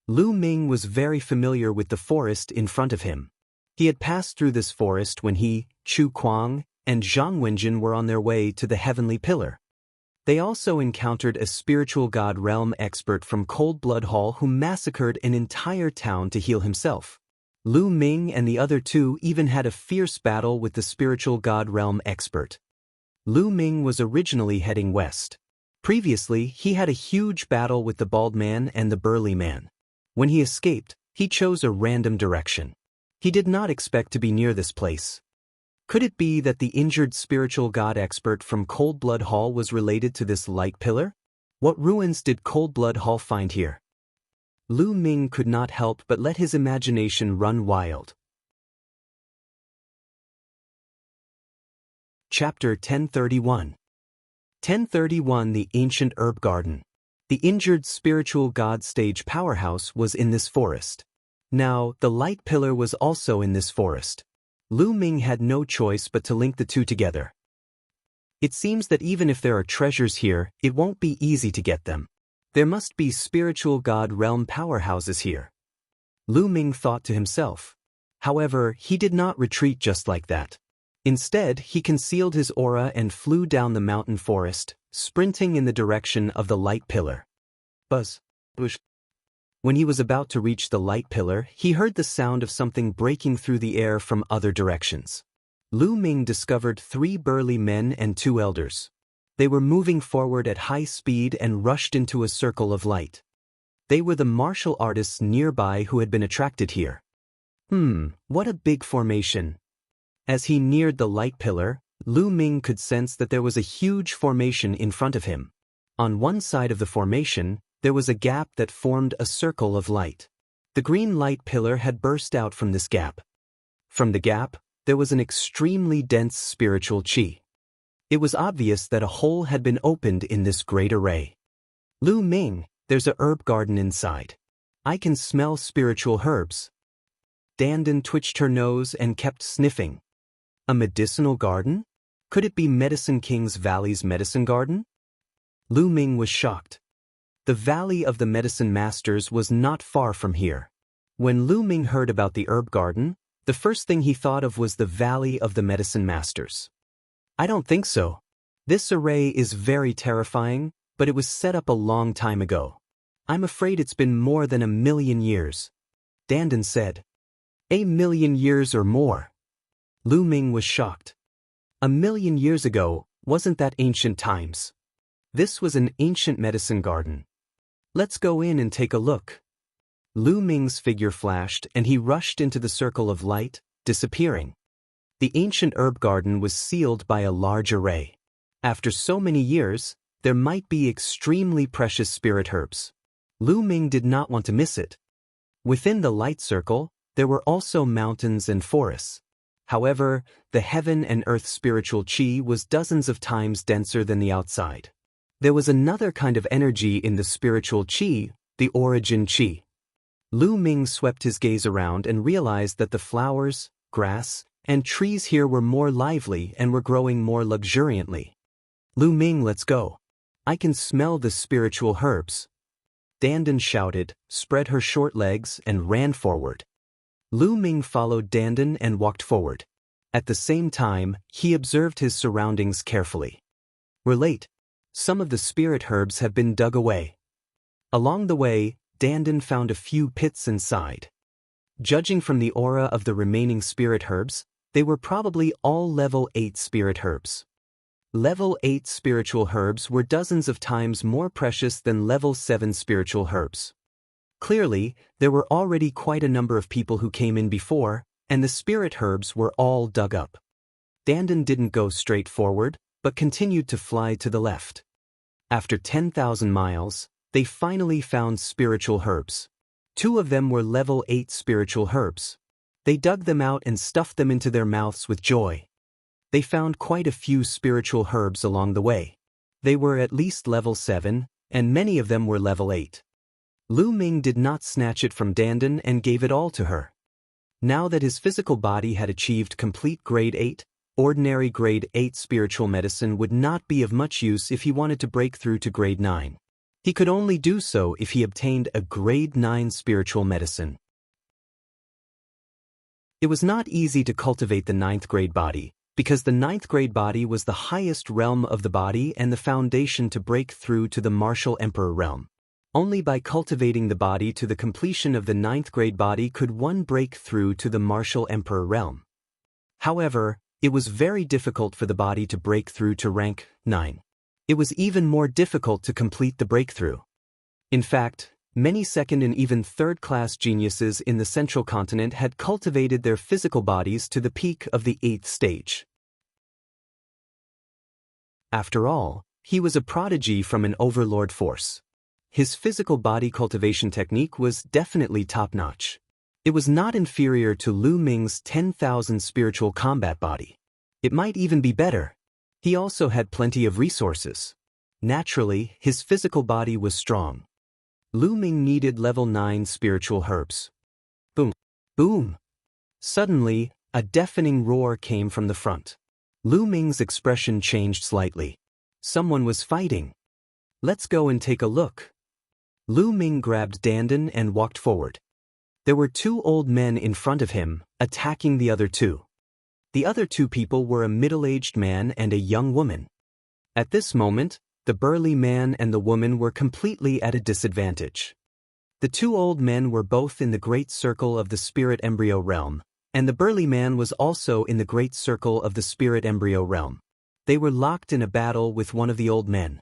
A: Lu Ming was very familiar with the forest in front of him. He had passed through this forest when he, Chu Kuang, and Zhang Wenjin were on their way to the Heavenly Pillar. They also encountered a spiritual god realm expert from Cold Blood Hall who massacred an entire town to heal himself. Lu Ming and the other two even had a fierce battle with the spiritual god realm expert. Lu Ming was originally heading west. Previously, he had a huge battle with the bald man and the burly man. When he escaped, he chose a random direction. He did not expect to be near this place. Could it be that the injured spiritual god expert from Cold Blood Hall was related to this light pillar? What ruins did Cold Blood Hall find here? Lu Ming could not help but let his imagination run wild. Chapter 1031. 1031 The Ancient Herb Garden. The injured spiritual god stage powerhouse was in this forest. Now, the light pillar was also in this forest. Lu Ming had no choice but to link the two together. It seems that even if there are treasures here, it won't be easy to get them. There must be spiritual god realm powerhouses here. Lu Ming thought to himself. However, he did not retreat just like that. Instead, he concealed his aura and flew down the mountain forest, sprinting in the direction of the light pillar. Buzz. Bush. When he was about to reach the light pillar, he heard the sound of something breaking through the air from other directions. Lu Ming discovered 3 burly men and 2 elders. They were moving forward at high speed and rushed into a circle of light. They were the martial artists nearby who had been attracted here. What a big formation. As he neared the light pillar, Lu Ming could sense that there was a huge formation in front of him. On one side of the formation, there was a gap that formed a circle of light. The green light pillar had burst out from this gap. From the gap, there was an extremely dense spiritual qi. It was obvious that a hole had been opened in this great array. Lu Ming, there's a herb garden inside. I can smell spiritual herbs. Dandan twitched her nose and kept sniffing. A medicinal garden? Could it be Medicine King's Valley's medicine garden? Lu Ming was shocked. The Valley of the Medicine Masters was not far from here. When Lu Ming heard about the herb garden, the first thing he thought of was the Valley of the Medicine Masters. I don't think so. This array is very terrifying, but it was set up a long time ago. I'm afraid it's been more than 1,000,000 years. Dandan said. 1,000,000 years or more. Lu Ming was shocked. 1,000,000 years ago, wasn't that ancient times? This was an ancient medicine garden. Let's go in and take a look. Lu Ming's figure flashed and he rushed into the circle of light, disappearing. The ancient herb garden was sealed by a large array. After so many years, there might be extremely precious spirit herbs. Lu Ming did not want to miss it. Within the light circle, there were also mountains and forests. However, the heaven and earth spiritual qi was dozens of times denser than the outside. There was another kind of energy in the spiritual qi, the origin qi. Lu Ming swept his gaze around and realized that the flowers, grass, and trees here were more lively and were growing more luxuriantly. Lu Ming, let's go. I can smell the spiritual herbs. Dandan shouted, spread her short legs, and ran forward. Lu Ming followed Dandan and walked forward. At the same time, he observed his surroundings carefully. We're late. Some of the spirit herbs have been dug away. Along the way, Dandan found a few pits inside. Judging from the aura of the remaining spirit herbs, they were probably all level 8 spirit herbs. Level 8 spiritual herbs were dozens of times more precious than level 7 spiritual herbs. Clearly, there were already quite a number of people who came in before, and the spirit herbs were all dug up. Dandan didn't go straight forward, but continued to fly to the left. After 10,000 miles, they finally found spiritual herbs. 2 of them were level 8 spiritual herbs. They dug them out and stuffed them into their mouths with joy. They found quite a few spiritual herbs along the way. They were at least level 7, and many of them were level 8. Lu Ming did not snatch it from Dandan and gave it all to her. Now that his physical body had achieved complete grade 8, ordinary grade 8 spiritual medicine would not be of much use if he wanted to break through to grade 9. He could only do so if he obtained a grade 9 spiritual medicine. It was not easy to cultivate the 9th grade body, because the 9th grade body was the highest realm of the body and the foundation to break through to the martial emperor realm. Only by cultivating the body to the completion of the 9th grade body could one break through to the martial emperor realm. However, it was very difficult for the body to break through to rank 9. It was even more difficult to complete the breakthrough. In fact, many second and even third-class geniuses in the central continent had cultivated their physical bodies to the peak of the 8th stage. After all, he was a prodigy from an overlord force. His physical body cultivation technique was definitely top-notch. It was not inferior to Lu Ming's 10,000 spiritual combat body. It might even be better. He also had plenty of resources. Naturally, his physical body was strong. Lu Ming needed level 9 spiritual herbs. Boom! Boom! Suddenly, a deafening roar came from the front. Lu Ming's expression changed slightly. Someone was fighting. Let's go and take a look. Lu Ming grabbed Dandan and walked forward. There were 2 old men in front of him, attacking the other 2. The other 2 people were a middle-aged man and a young woman. At this moment, the burly man and the woman were completely at a disadvantage. The 2 old men were both in the great circle of the spirit embryo realm, and the burly man was also in the great circle of the spirit embryo realm. They were locked in a battle with one of the old men.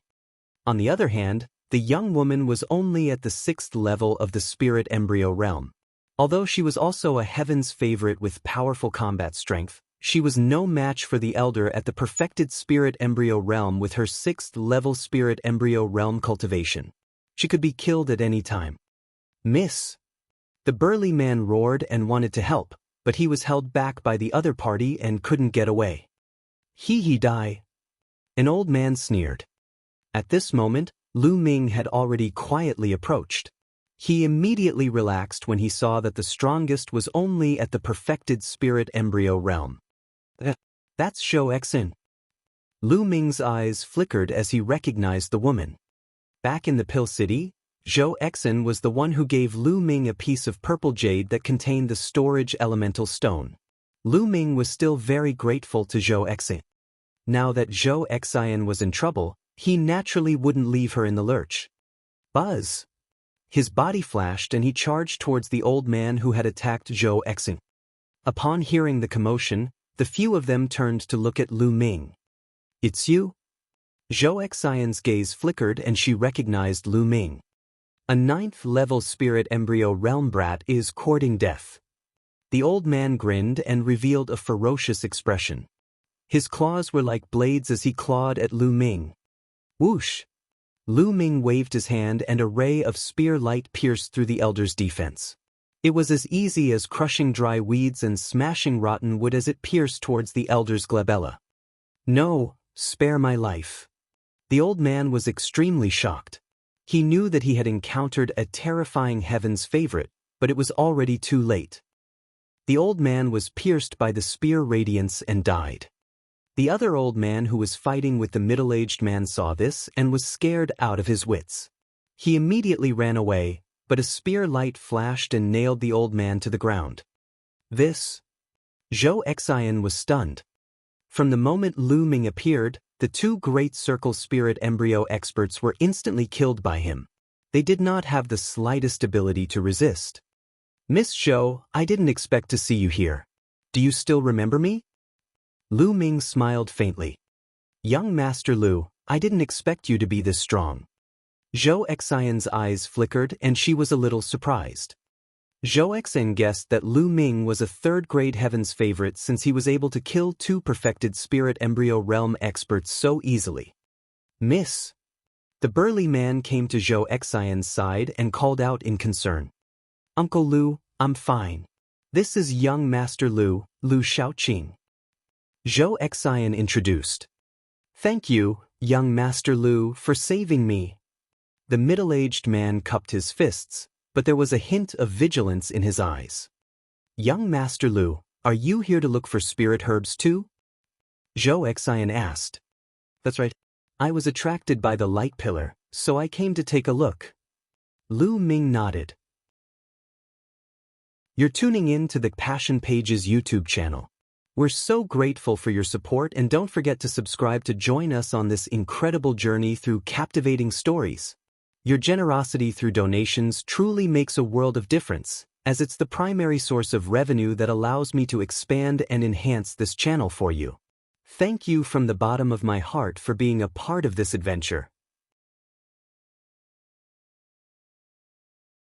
A: On the other hand, the young woman was only at the 6th level of the spirit embryo realm. Although she was also a heaven's favorite with powerful combat strength, she was no match for the elder at the perfected spirit embryo realm with her 6th level spirit embryo realm cultivation. She could be killed at any time. Miss! The burly man roared and wanted to help, but he was held back by the other party and couldn't get away. He die! An old man sneered. At this moment, Lu Ming had already quietly approached. He immediately relaxed when he saw that the strongest was only at the perfected spirit embryo realm. That's Zhou Exin. Lu Ming's eyes flickered as he recognized the woman. Back in the Pill City, Zhou Exin was the one who gave Lu Ming a piece of purple jade that contained the storage elemental stone. Lu Ming was still very grateful to Zhou Exin. Now that Zhou Exin was in trouble, he naturally wouldn't leave her in the lurch. Buzz! His body flashed and he charged towards the old man who had attacked Zhou Exin. Upon hearing the commotion, the few of them turned to look at Lu Ming. It's you? Zhou Exin's gaze flickered and she recognized Lu Ming. A 9th level spirit embryo realm brat is courting death. The old man grinned and revealed a ferocious expression. His claws were like blades as he clawed at Lu Ming. Whoosh! Lu Ming waved his hand and a ray of spear light pierced through the elder's defense. It was as easy as crushing dry weeds and smashing rotten wood as it pierced towards the elder's glabella. No, spare my life. The old man was extremely shocked. He knew that he had encountered a terrifying heaven's favorite, but it was already too late. The old man was pierced by the spear radiance and died. The other old man who was fighting with the middle-aged man saw this and was scared out of his wits. He immediately ran away, but a spear light flashed and nailed the old man to the ground. This? Zhou Exin was stunned. From the moment Lu Ming appeared, the 2 great circle spirit embryo experts were instantly killed by him. They did not have the slightest ability to resist. Miss Zhou, I didn't expect to see you here. Do you still remember me? Lu Ming smiled faintly. Young Master Lu, I didn't expect you to be this strong. Zhou Exin's eyes flickered and she was a little surprised. Zhou Exin guessed that Lu Ming was a 3rd grade heaven's favorite since he was able to kill 2 perfected spirit embryo realm experts so easily. Miss! The burly man came to Zhou Exin's side and called out in concern. Uncle Lu, I'm fine. This is young Master Lu, Lu Shaoqing. Zhou Exin introduced. Thank you, young Master Lu, for saving me. The middle-aged man cupped his fists, but there was a hint of vigilance in his eyes. Young Master Lu, are you here to look for spirit herbs too? Zhou Exin asked. That's right. I was attracted by the light pillar, so I came to take a look. Lu Ming nodded. You're tuning in to the Passion Pages YouTube channel. We're so grateful for your support, and don't forget to subscribe to join us on this incredible journey through captivating stories. Your generosity through donations truly makes a world of difference, as it's the primary source of revenue that allows me to expand and enhance this channel for you. Thank you from the bottom of my heart for being a part of this adventure.